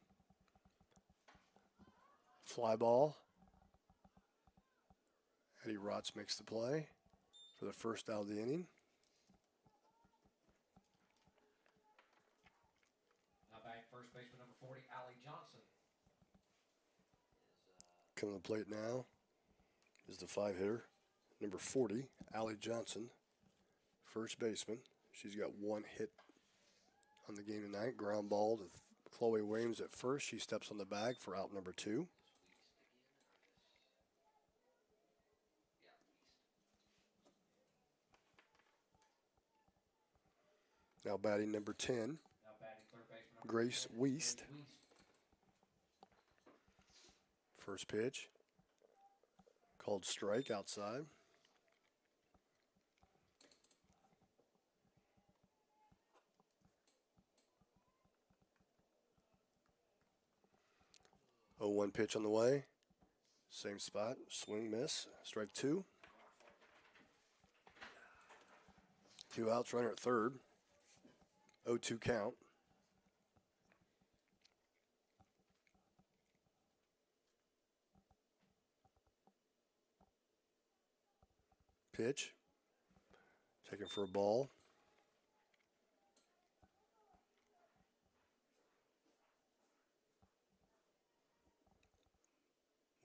Fly ball. Addie Rotz makes the play for the 1st out of the inning. Now batting first baseman number 40, Allie Johnson. Coming to the plate now is the 5-hitter, number 40, Allie Johnson, first baseman. She's got 1 hit on the game tonight. Ground ball to Chloe Williams at first. She steps on the bag for out number 2. Now batting number 10, Now batting third baseman number Grace 10, Wiest. Grace Wiest. First pitch. Called strike outside. Oh, 1 pitch on the way. Same spot. Swing, miss. Strike 2. 2 outs, runner at third. 0-2 count. Pitch. Taken for a ball.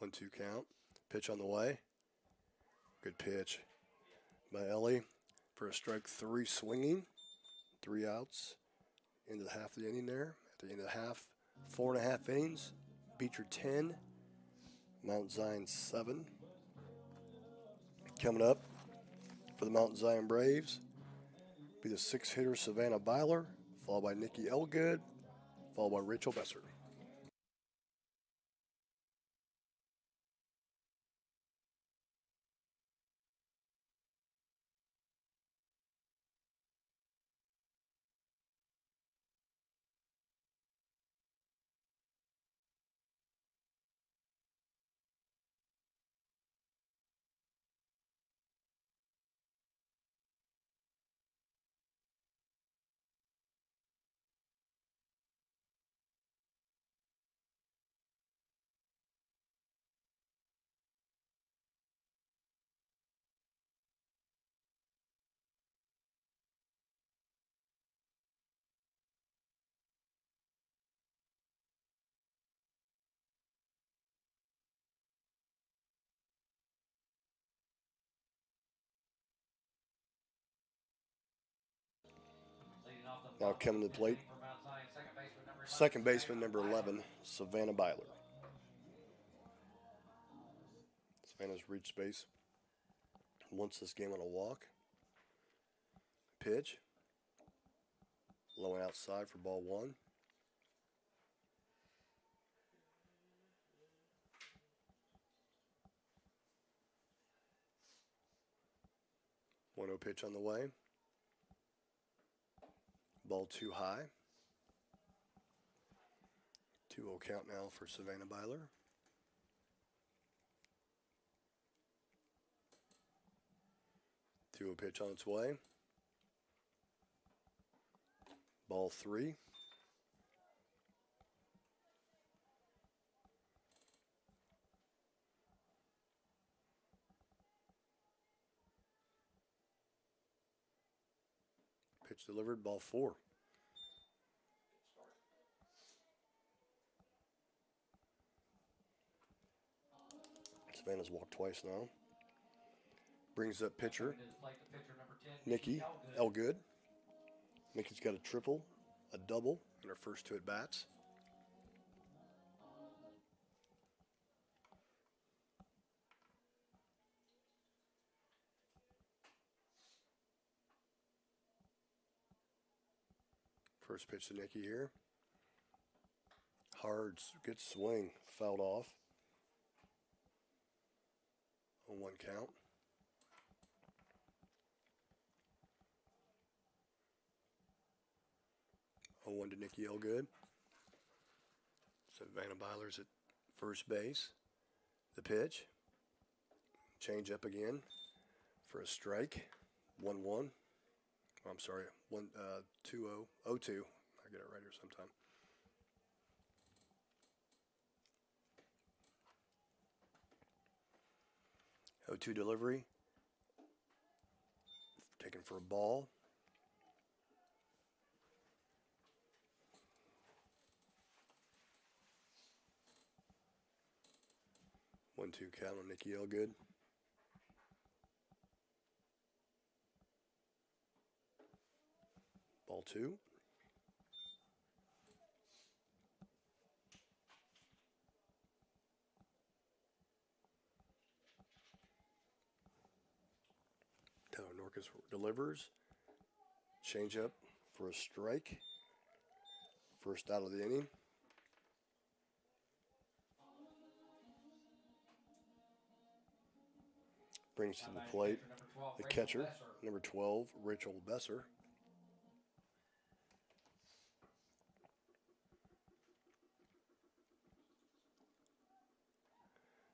1-2 count. Pitch on the way. Good pitch by Ellie for a strike 3 swinging. 3 outs into the half of the inning there. At the end of the half, 4.5 innings. Beecher 10, Mount Zion 7. Coming up for the Mount Zion Braves be the 6-hitter Savannah Byler, followed by Nikki Elgood, followed by Rachel Besser. Leading off the Now bottom coming to of the the plate, inning for Mount Zion, second baseman number 11, Savannah Byler. Savannah's reached base once this game on a walk. Pitch. Low and outside for ball 1. One 0 pitch on the way. Ball 2 high. 2-0 count now for Savannah Byler. Two 0 pitch on its way. Ball 3. Pitch delivered, ball 4. Savannah's walked twice now. Brings up pitcher, Nikki Elgood. Nikki's got a triple, a double in her first 2 at-bats. First pitch to Nikki here. Hard, good swing, fouled off. 0-1 count. Oh, 1 to Nikki Elgood. Savannah Byler's at first base. The pitch. Change up again for a strike. 1-1. I'm sorry, 2-0. 0-2. I get it right here sometime. O2 delivery. Taken for a ball. One 2 count on Nikki Elgood. Ball 2. Marcus delivers. Change up for a strike. First out of the inning. Brings to the plate the catcher, number 12, Rachel Besser.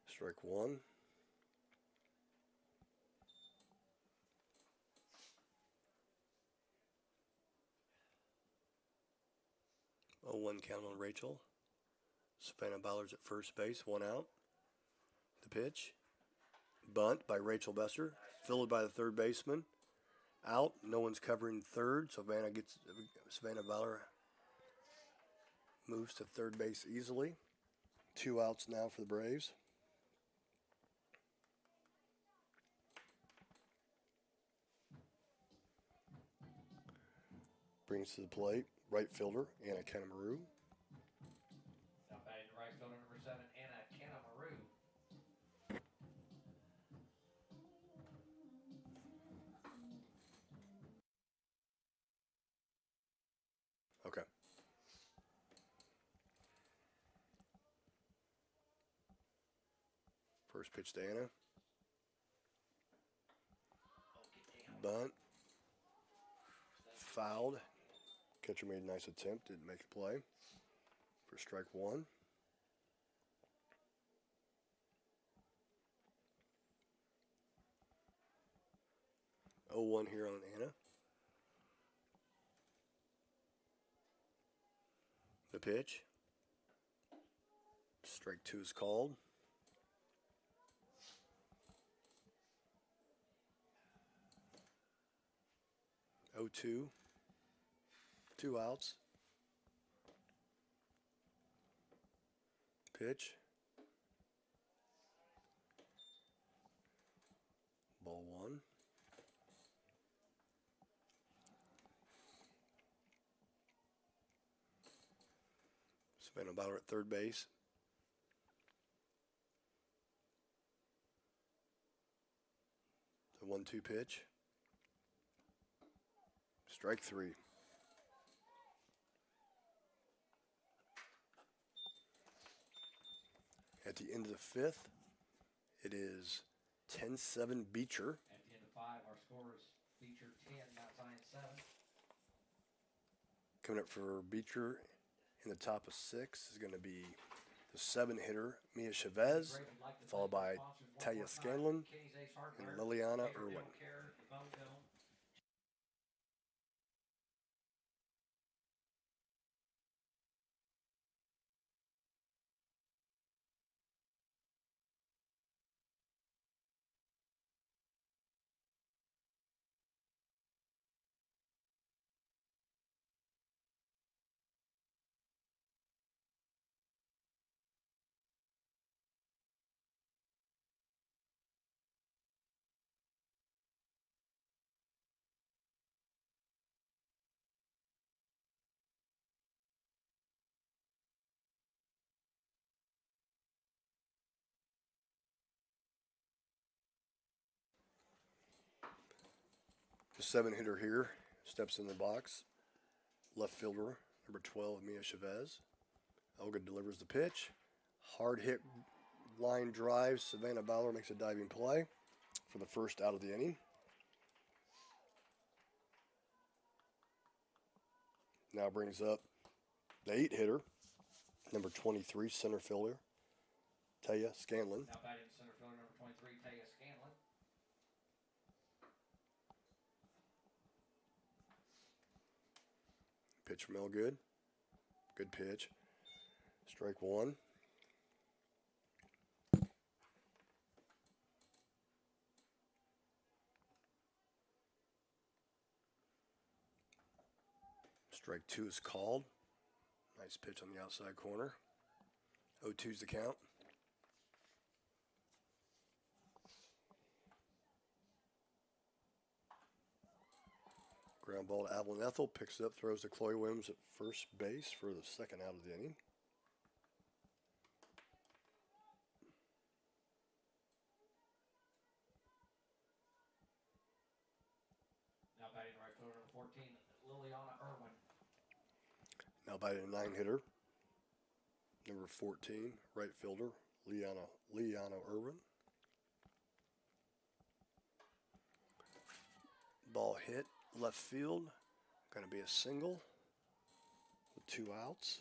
Strike one. Oh, 1 count on Rachel. Savannah Ballard's at first base, 1 out. The pitch. Bunt by Rachel Besser, fielded by the third baseman. Out, no one's covering third. Savannah Ballard moves to third base easily. 2 outs now for the Braves. Brings to the plate right fielder Anna Kanemaru. Now batting to right fielder number 7, Anna Kanemaru. Okay. First pitch to Anna. Bunt. Fouled. Catcher made a nice attempt, didn't make the play. For strike one. Oh, 1 here on Anna. The pitch. Strike 2 is called. Oh, 2. 2 outs. Pitch. Ball 1. Savannah Ballard at third base. The 1-2 pitch. Strike 3. At the end of the 5th, it is 10-7 Beecher. At the end of 5, our score is Beecher 10, Mount Zion 7. Coming up for Beecher in the top of 6 is going to be the 7-hitter Mia Chavez, followed by Taya Scanlon and Liliana Irwin. The 7-hitter here steps in the box. Left fielder, number 12, Mia Chavez. Olga delivers the pitch. Hard hit line drive. Savannah Ballard makes a diving play for the first out of the inning. Now brings up the 8-hitter, number 23, center fielder, Taya Scanlon. Now batting center fielder number 23, Taya Scanlon. Pitch from Elgood. Good pitch. Strike 1. Strike 2 is called. Nice pitch on the outside corner. 0-2's the count. Ground ball to Evelyn Ethel. Picks it up, throws to Chloe Williams at first base for the second out of the inning. Liliana Irwin. Now batting a 9-hitter, number 14, right fielder, Liana Irwin. Ball hit left field. Going to be a single with 2 outs.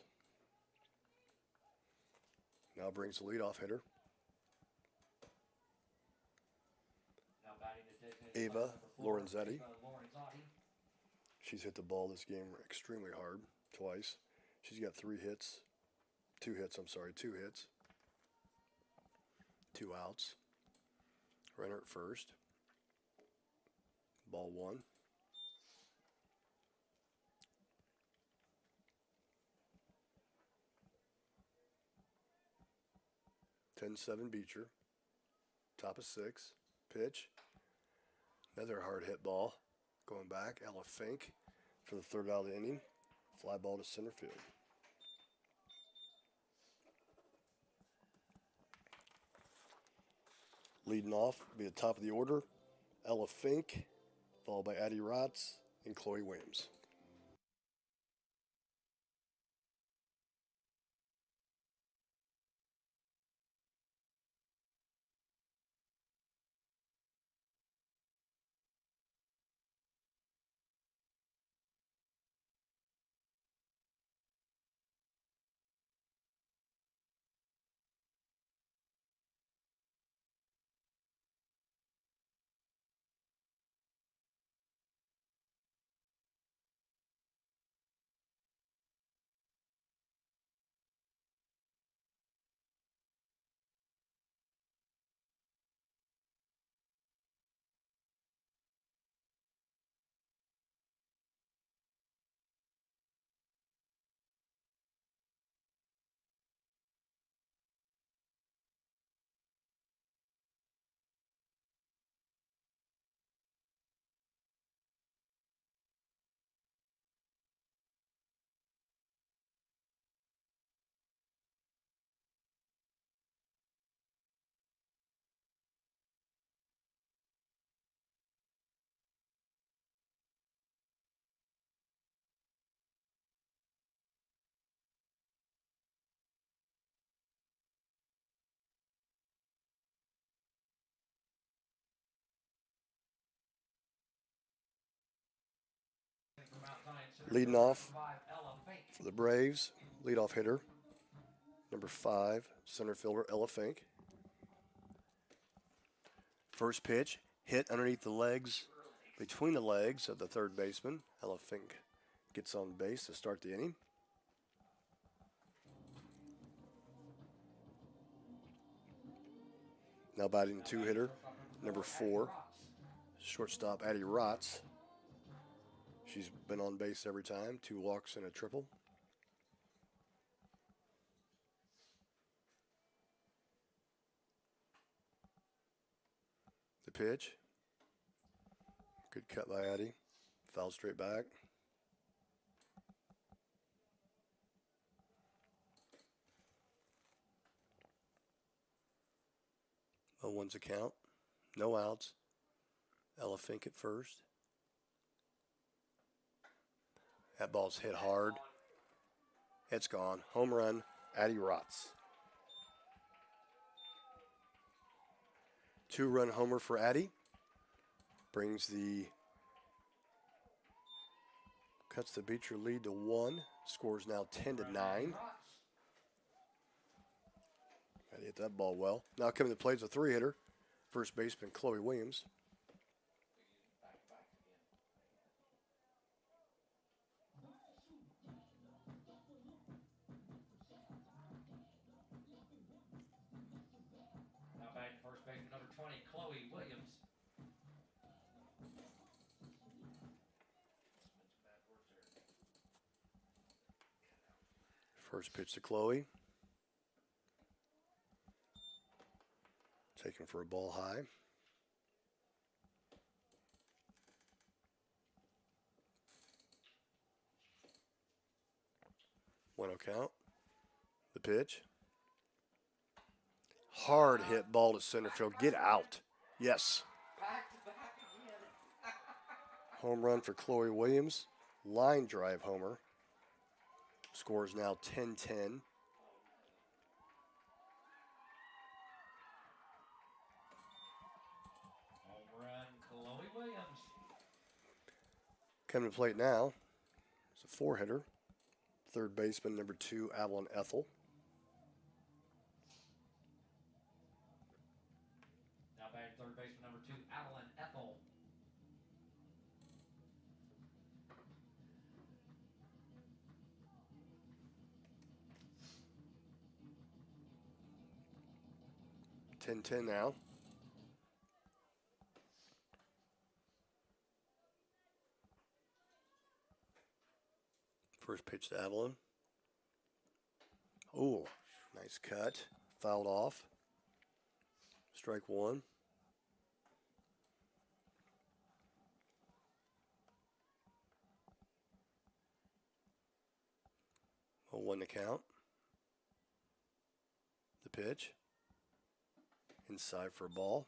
Now brings the leadoff hitter, Now batting the designated Ava number 4, Lorenzetti. Ava Lorenzetti. She's hit the ball this game extremely hard, twice. She's got 2 hits, 2 hits. 2 outs. Runner at first. Ball 1. (10-7) Beecher. Top of 6. Pitch. Another hard hit ball. Going back. Ella Fink for the 3rd out of the inning. Fly ball to center field. Leading off will be the top of the order, Ella Fink, followed by Addie Rotz and Chloe Williams. Leading off for the Braves, leadoff hitter, number 5, center fielder Ella Fink. First pitch, hit underneath the legs, between the legs of the 3rd baseman. Ella Fink gets on base to start the inning. Now batting the 2-hitter, number 4, shortstop Addie Rotz. She's been on base every time, 2 walks and a triple. The pitch. Good cut by Addie. Foul straight back. 0-1's a count. No outs. Ella Fink at first. That ball's hit hard. It's gone. Home run, Addie Rotz. 2-run homer for Addie. Cuts the Beecher lead to 1. Scores now 10-9. Addie hit that ball well. Now coming to the plate is a 3-hitter. First baseman Chloe Williams. Now batting first baseman number 20, Chloe Williams. First pitch to Chloe. Taken for a ball high. One count. The pitch. Hard hit ball to center field. Get out. Yes. Back to back again. Home run for Chloe Williams. line drive homer. Score is now 10-10. Home run, Chloe Williams. Coming to plate now is a four-hitter. Third baseman, number 2, Avalon Ethel. Now batting third baseman number 2, Avalon Ethel. Ten now. First pitch to Avalon. Oh, nice cut. Fouled off. Strike one. A 1 to count. The pitch. Inside for a ball.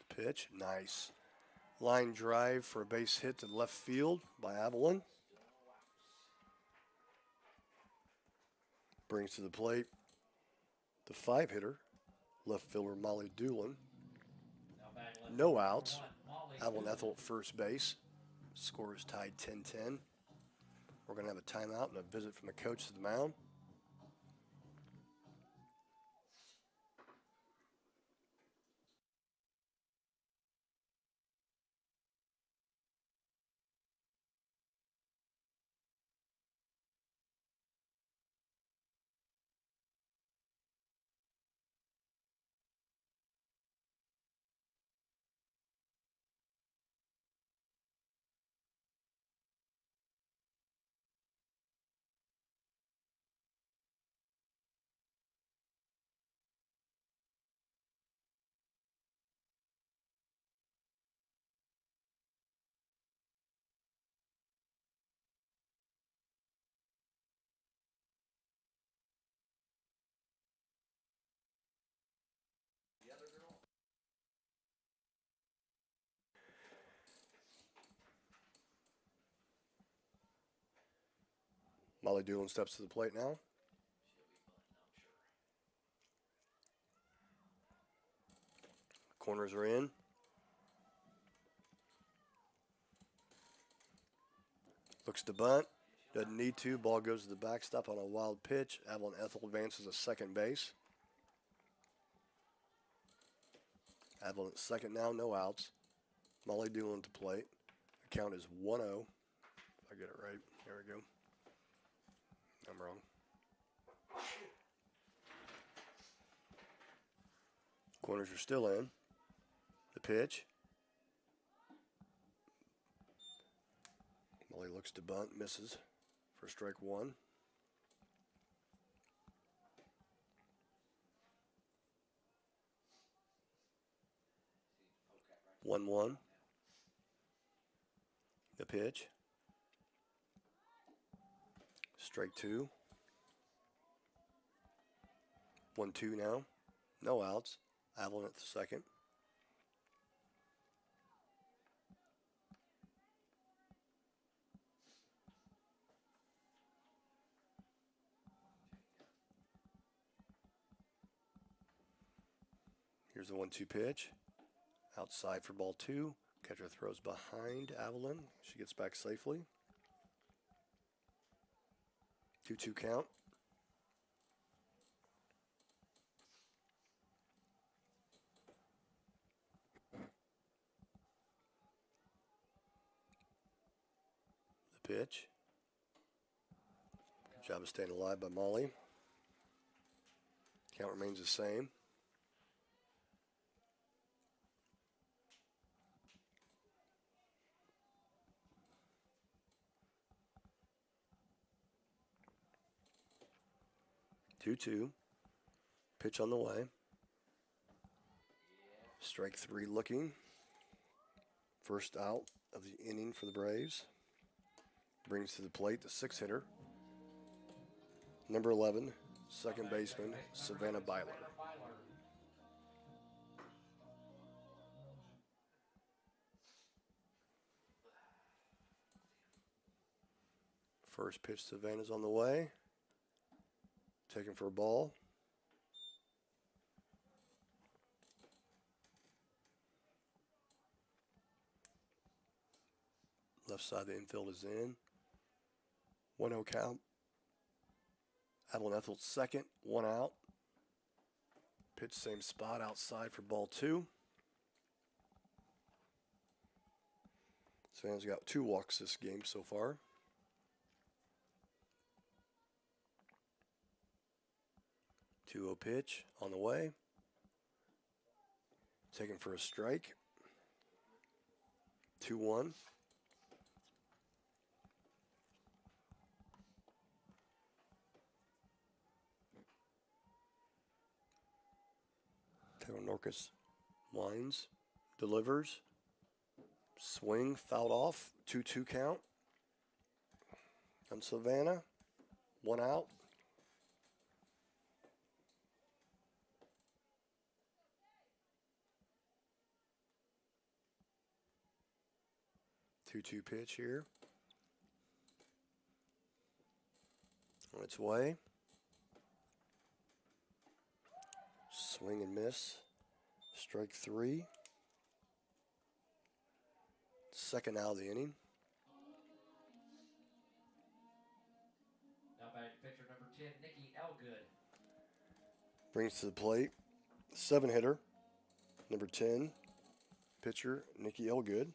The pitch. Nice. Line drive for a base hit to left field by Avalon. Brings to the plate the 5-hitter, left fielder Molly Doolin. No outs. Avalon Ethel at first base. Score is tied 10-10. We're going to have a timeout and a visit from the coach to the mound. Molly Doolin steps to the plate now. Corners are in. Looks to bunt. Doesn't need to. Ball goes to the backstop on a wild pitch. Avalon Ethel advances to second base. Avalon at second now, no outs. Molly Doolin to plate. The count is 1-0. If I get it right. There we go. I'm wrong. Corners are still in. The pitch. Molly looks to bunt, misses for strike one. One. The pitch. Strike two. 1-2 now. No outs. Avalon at the second. Here's the 1-2 pitch. Outside for ball two. Catcher throws behind Avalon. She gets back safely. 2-2 count. The pitch. Good job of staying alive by Molly. Count remains the same. Two. Pitch on the way. Strike three looking. First out of the inning for the Braves. Brings to the plate the 6-hitter, number 11, second baseman, Savannah Byler. First pitch, Savannah's on the way. Taken for a ball. Left side of the infield is in. 1-0 count. Evelyn Ethel's second, 1 out. Pitch same spot outside for ball 2. Savannah's got 2 walks this game so far. Two-zero pitch on the way. Taken for a strike. 2-1. Taylor Norcus winds, delivers, swing, fouled off, 2-2 count. On Savannah, 1 out. Two-two pitch here. On its way. Swing and miss. Strike 3. Second out of the inning. Now batting pitcher number 10, Nikki Elgood. Brings to the plate 7-hitter, number 10, pitcher Nikki Elgood.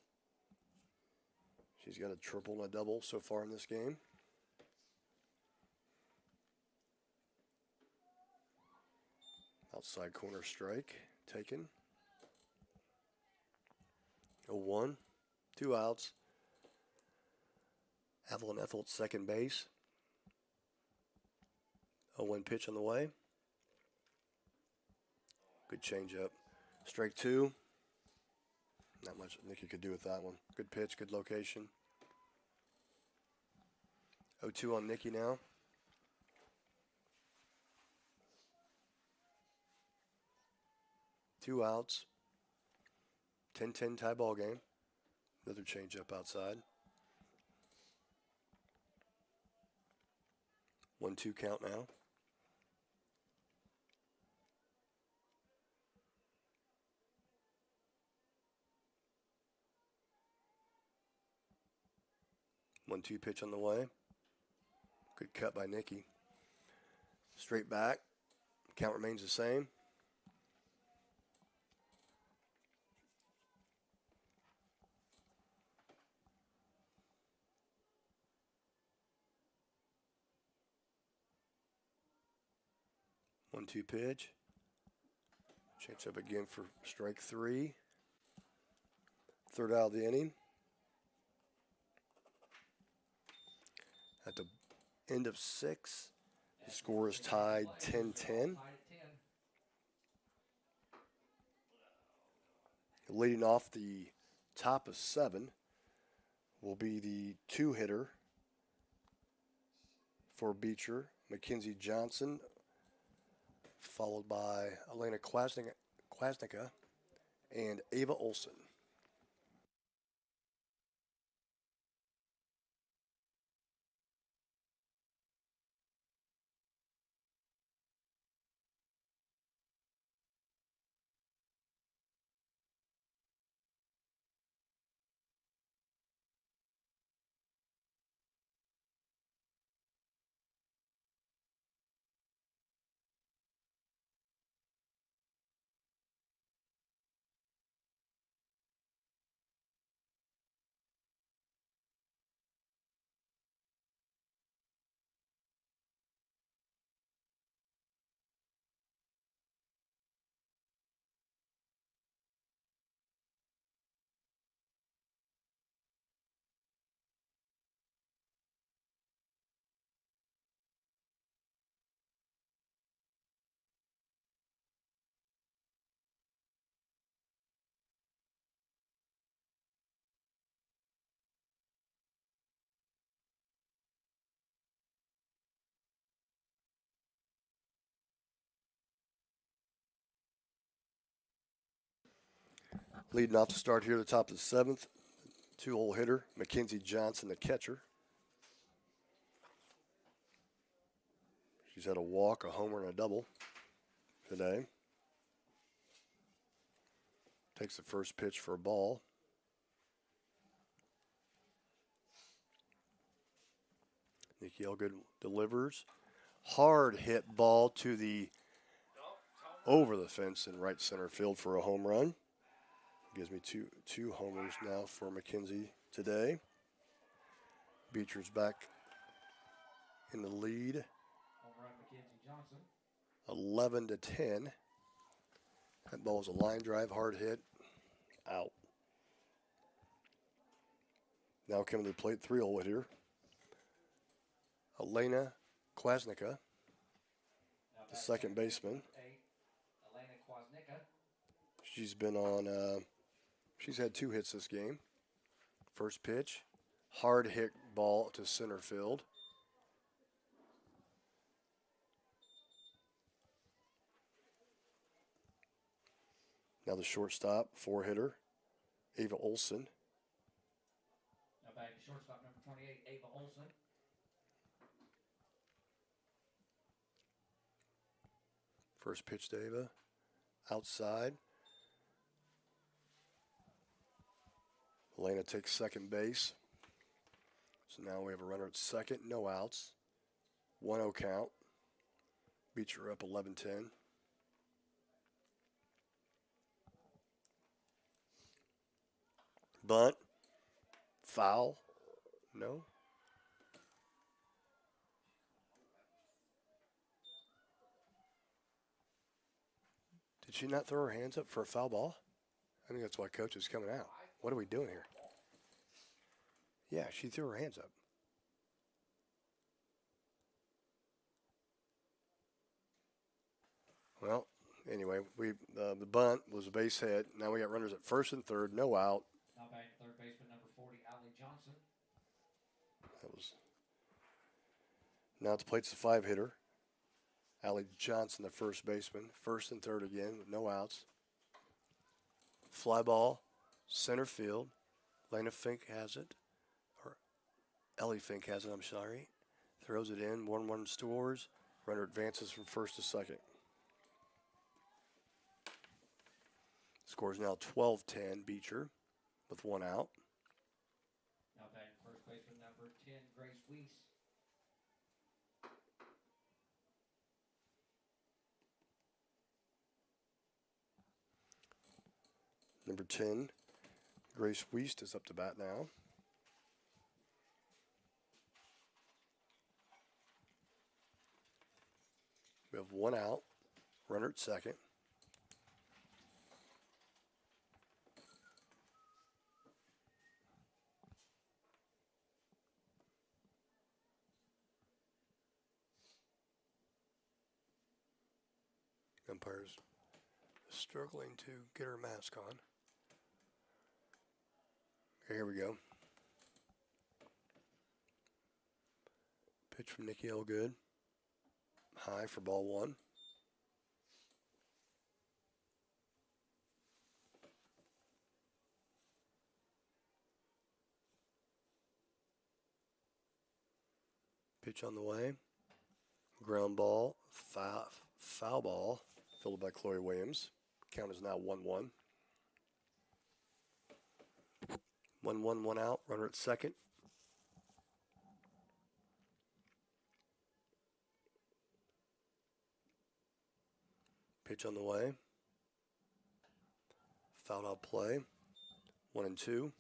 She's got a triple and a double so far in this game. Outside corner strike taken. 0-1, 2 outs. Evelyn Ethel at second base. 0-1 pitch on the way. Good changeup. Strike 2. Not much Nikki could do with that one. Good pitch, good location. 0-2 on Nikki now. Two outs. 10-10 tie ball game. Another changeup outside. 1-2 count now. One-two pitch on the way. Good cut by Nikki. Straight back. Count remains the same. One-two pitch. Change up again for strike 3. Third out of the inning. At the end of 6, the score is tied 10-10. Leading off the top of 7 will be the 2-hitter for Beecher, Mackenzie Johnson, followed by Elena Klasnica and Ava Olson. Leading off to start here at the top of the seventh, two-hole hitter, Mackenzie Johnson, the catcher. She's had a walk, a homer, and a double today. Takes the first pitch for a ball. Nikki Elgood delivers. Hard hit ball to the over the fence in right center field for a home run. Gives me two homers now for Mackenzie today. Beecher's back in the lead. Home run, Mackenzie Johnson. 11-10. That ball was a line drive, hard hit, out. Now coming to the plate, three-hole hitter, Elena Kwasnicka, the second baseman. Elena Kwasnicka. She's been on, she's had 2 hits this game. First pitch, hard hit ball to center field. Now the shortstop, 4-hitter, Ava Olson. Now back to shortstop number 28, Ava Olson. First pitch to Ava, outside. Elena takes second base. So now we have a runner at second, no outs. 1-0 count. Beecher up 11-10. Bunt. Foul. No. Did she not throw her hands up for a foul ball? I think that's why coach is coming out. What are we doing here? Yeah, she threw her hands up. Well, anyway, the bunt was a base hit. Now we got runners at first and third, no out. Now back to third baseman number 40, Allie Johnson. That was. Now at the plate's the 5-hitter. Allie Johnson, the first baseman. First and third again with no outs. Fly ball, center field. Lena Fink has it. Or Ellie Fink has it, I'm sorry. Throws it in. 1-1 scores. Runner advances from first to second. Scores now 12-10, Beecher, with 1 out. Now back to first baseman number 10, Grace Weiss. Number 10, Grace Weiss is up to bat now. We have 1 out, runner at second. Umpire's struggling to get her mask on. Okay, here we go. Pitch from Nikki Elgood. High for ball 1. Pitch on the way. Ground ball. Foul ball. Fielded by Chloe Williams. Count is now 1-1. 1-1, 1 out. Runner at second. Pitch on the way. Fouled out play. 1-2.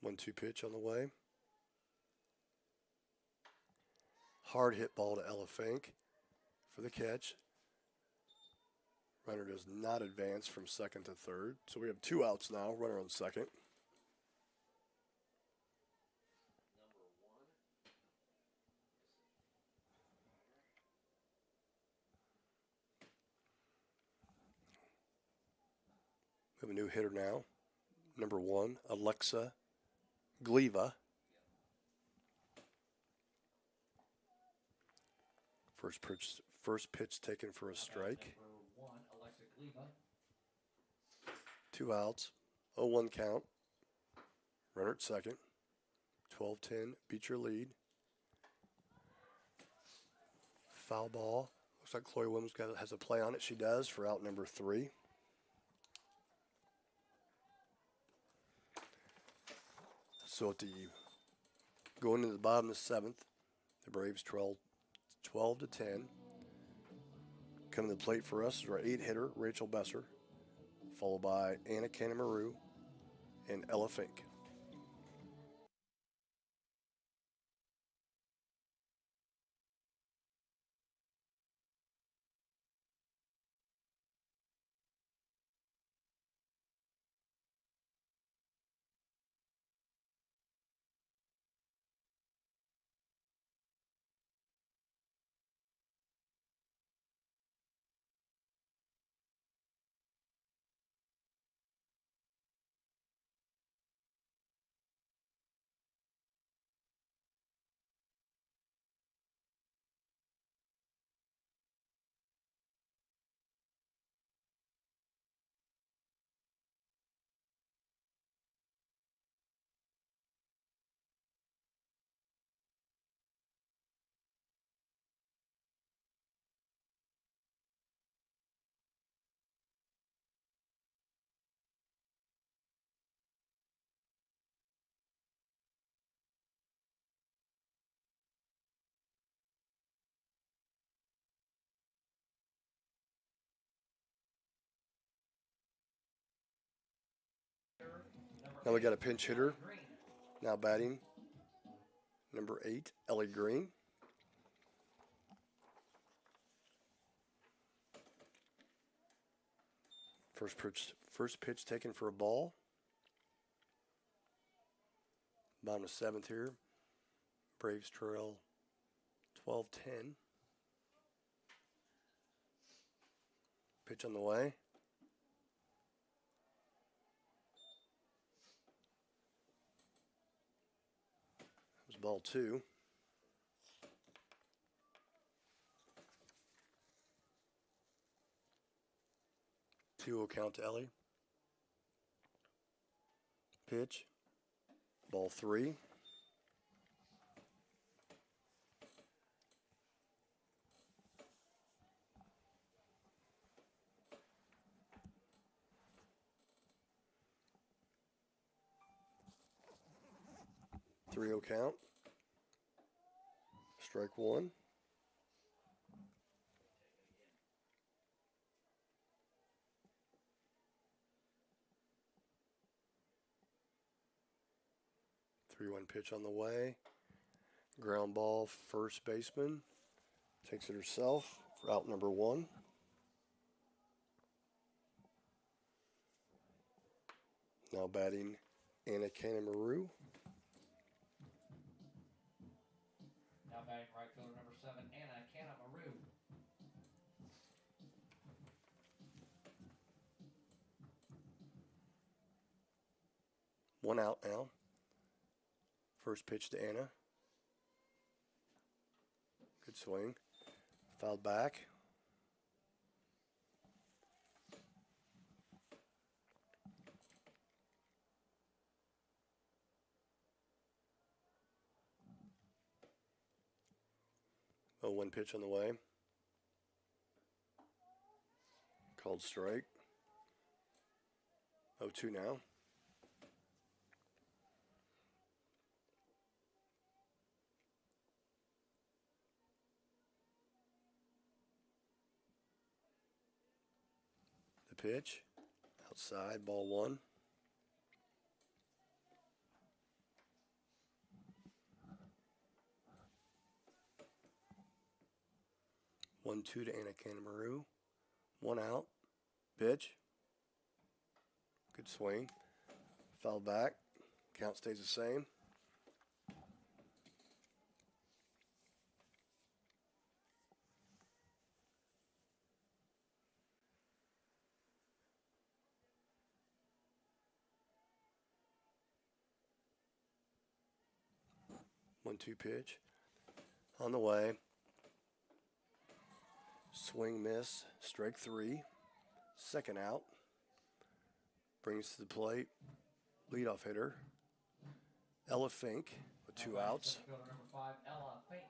One-two pitch on the way. Hard hit ball to Ella Fink for the catch. Runner does not advance from second to third. So we have 2 outs now. Runner on second. We have a new hitter now. Number 1, Alexa Gliva. First pitch taken for a strike. Number 1, Alexa Gleba. 2 outs. 0-1 count. Runner at second. 12-10. Beecher lead. Foul ball. Looks like Chloe Williams has a play on it. She does for out number 3. So going into the bottom of the 7th, the Braves 12-10. Coming to the plate for us is our 8-hitter, Rachel Besser, followed by Anna Canamaru and Ella Fink. Now we got a pinch hitter. Now batting, number 8, Ellie Green. First pitch taken for a ball. Bottom of 7th here. Braves trail 12-10. Pitch on the way. That was ball 2. Two will count to Ellie. Pitch. Ball 3. Three will count. Strike 1. Three-one pitch on the way. Ground ball, first baseman. Takes it herself for out number 1. Now batting Anna Canamaru. Now batting right fielder number 7, Anna Canamaru. One out now. First pitch to Anna. Good swing. Fouled back. Oh, one pitch on the way. Called strike. 0-2 now. The pitch. Outside, ball 1. One, 2 to Anna Canamaru. One out. Pitch. Good swing. Foul back. Count stays the same. One, 2 pitch. On the way. Swing miss, strike 3. Second out. Brings to the plate. Leadoff hitter. Ella Fink with 2 outs. Fielder number 5, Ella Fink.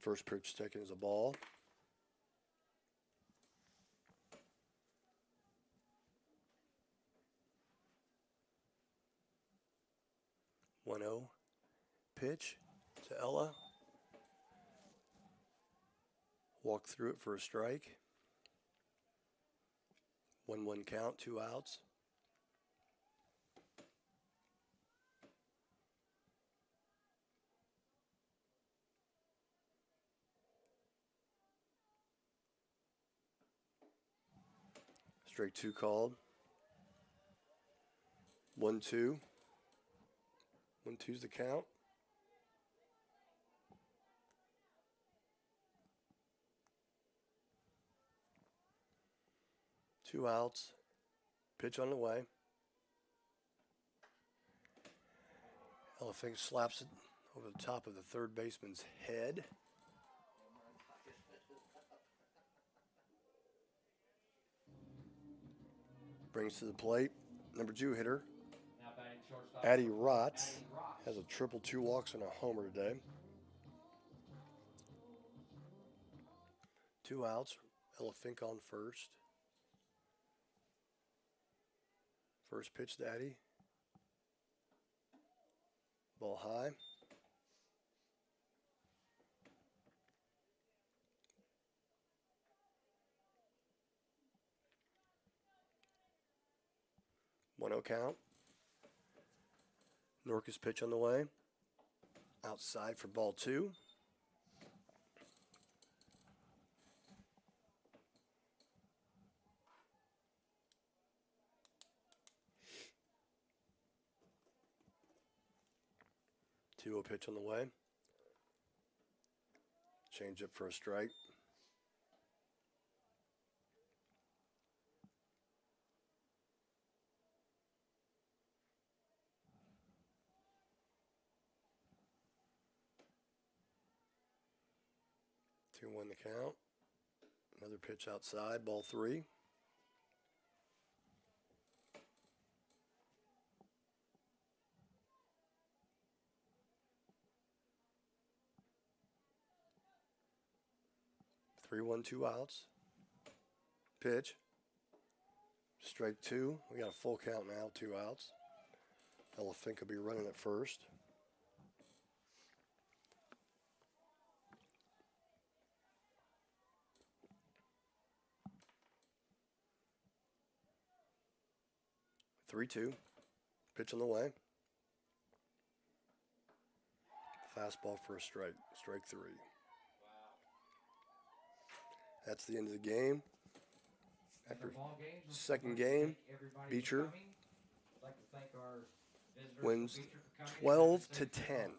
First pitch taken is a ball. 1-0 pitch to Ella. Walk through it for a strike. 1-1 count, 2 outs. Strike 2 called. 1-2. 1-2's the count. Two outs. Pitch on the way. Ella Fink slaps it over the top of the third baseman's head. Brings to the plate. Number 2 hitter, Now batting shortstop. Addie Rotz, Addie Rotz. has a triple, 2 walks, and a homer today. 2 outs. Ella Fink on first. First pitch to Addie. Ball high. One 0 count. Norca's pitch on the way. Outside for ball 2. Two 0 pitch on the way. Change up for a strike. Two 1 the count. Another pitch outside, ball 3. Three 1 2 outs. Pitch. Strike 2. We got a full count now, 2 outs. Ella Fink will be running at first. Three 2. Pitch on the way. Fastball for a strike. Strike 3. That's the end of the game. After second game, Beecher I'd like to thank our visitors wins from Beecher for coming. 12 to 10.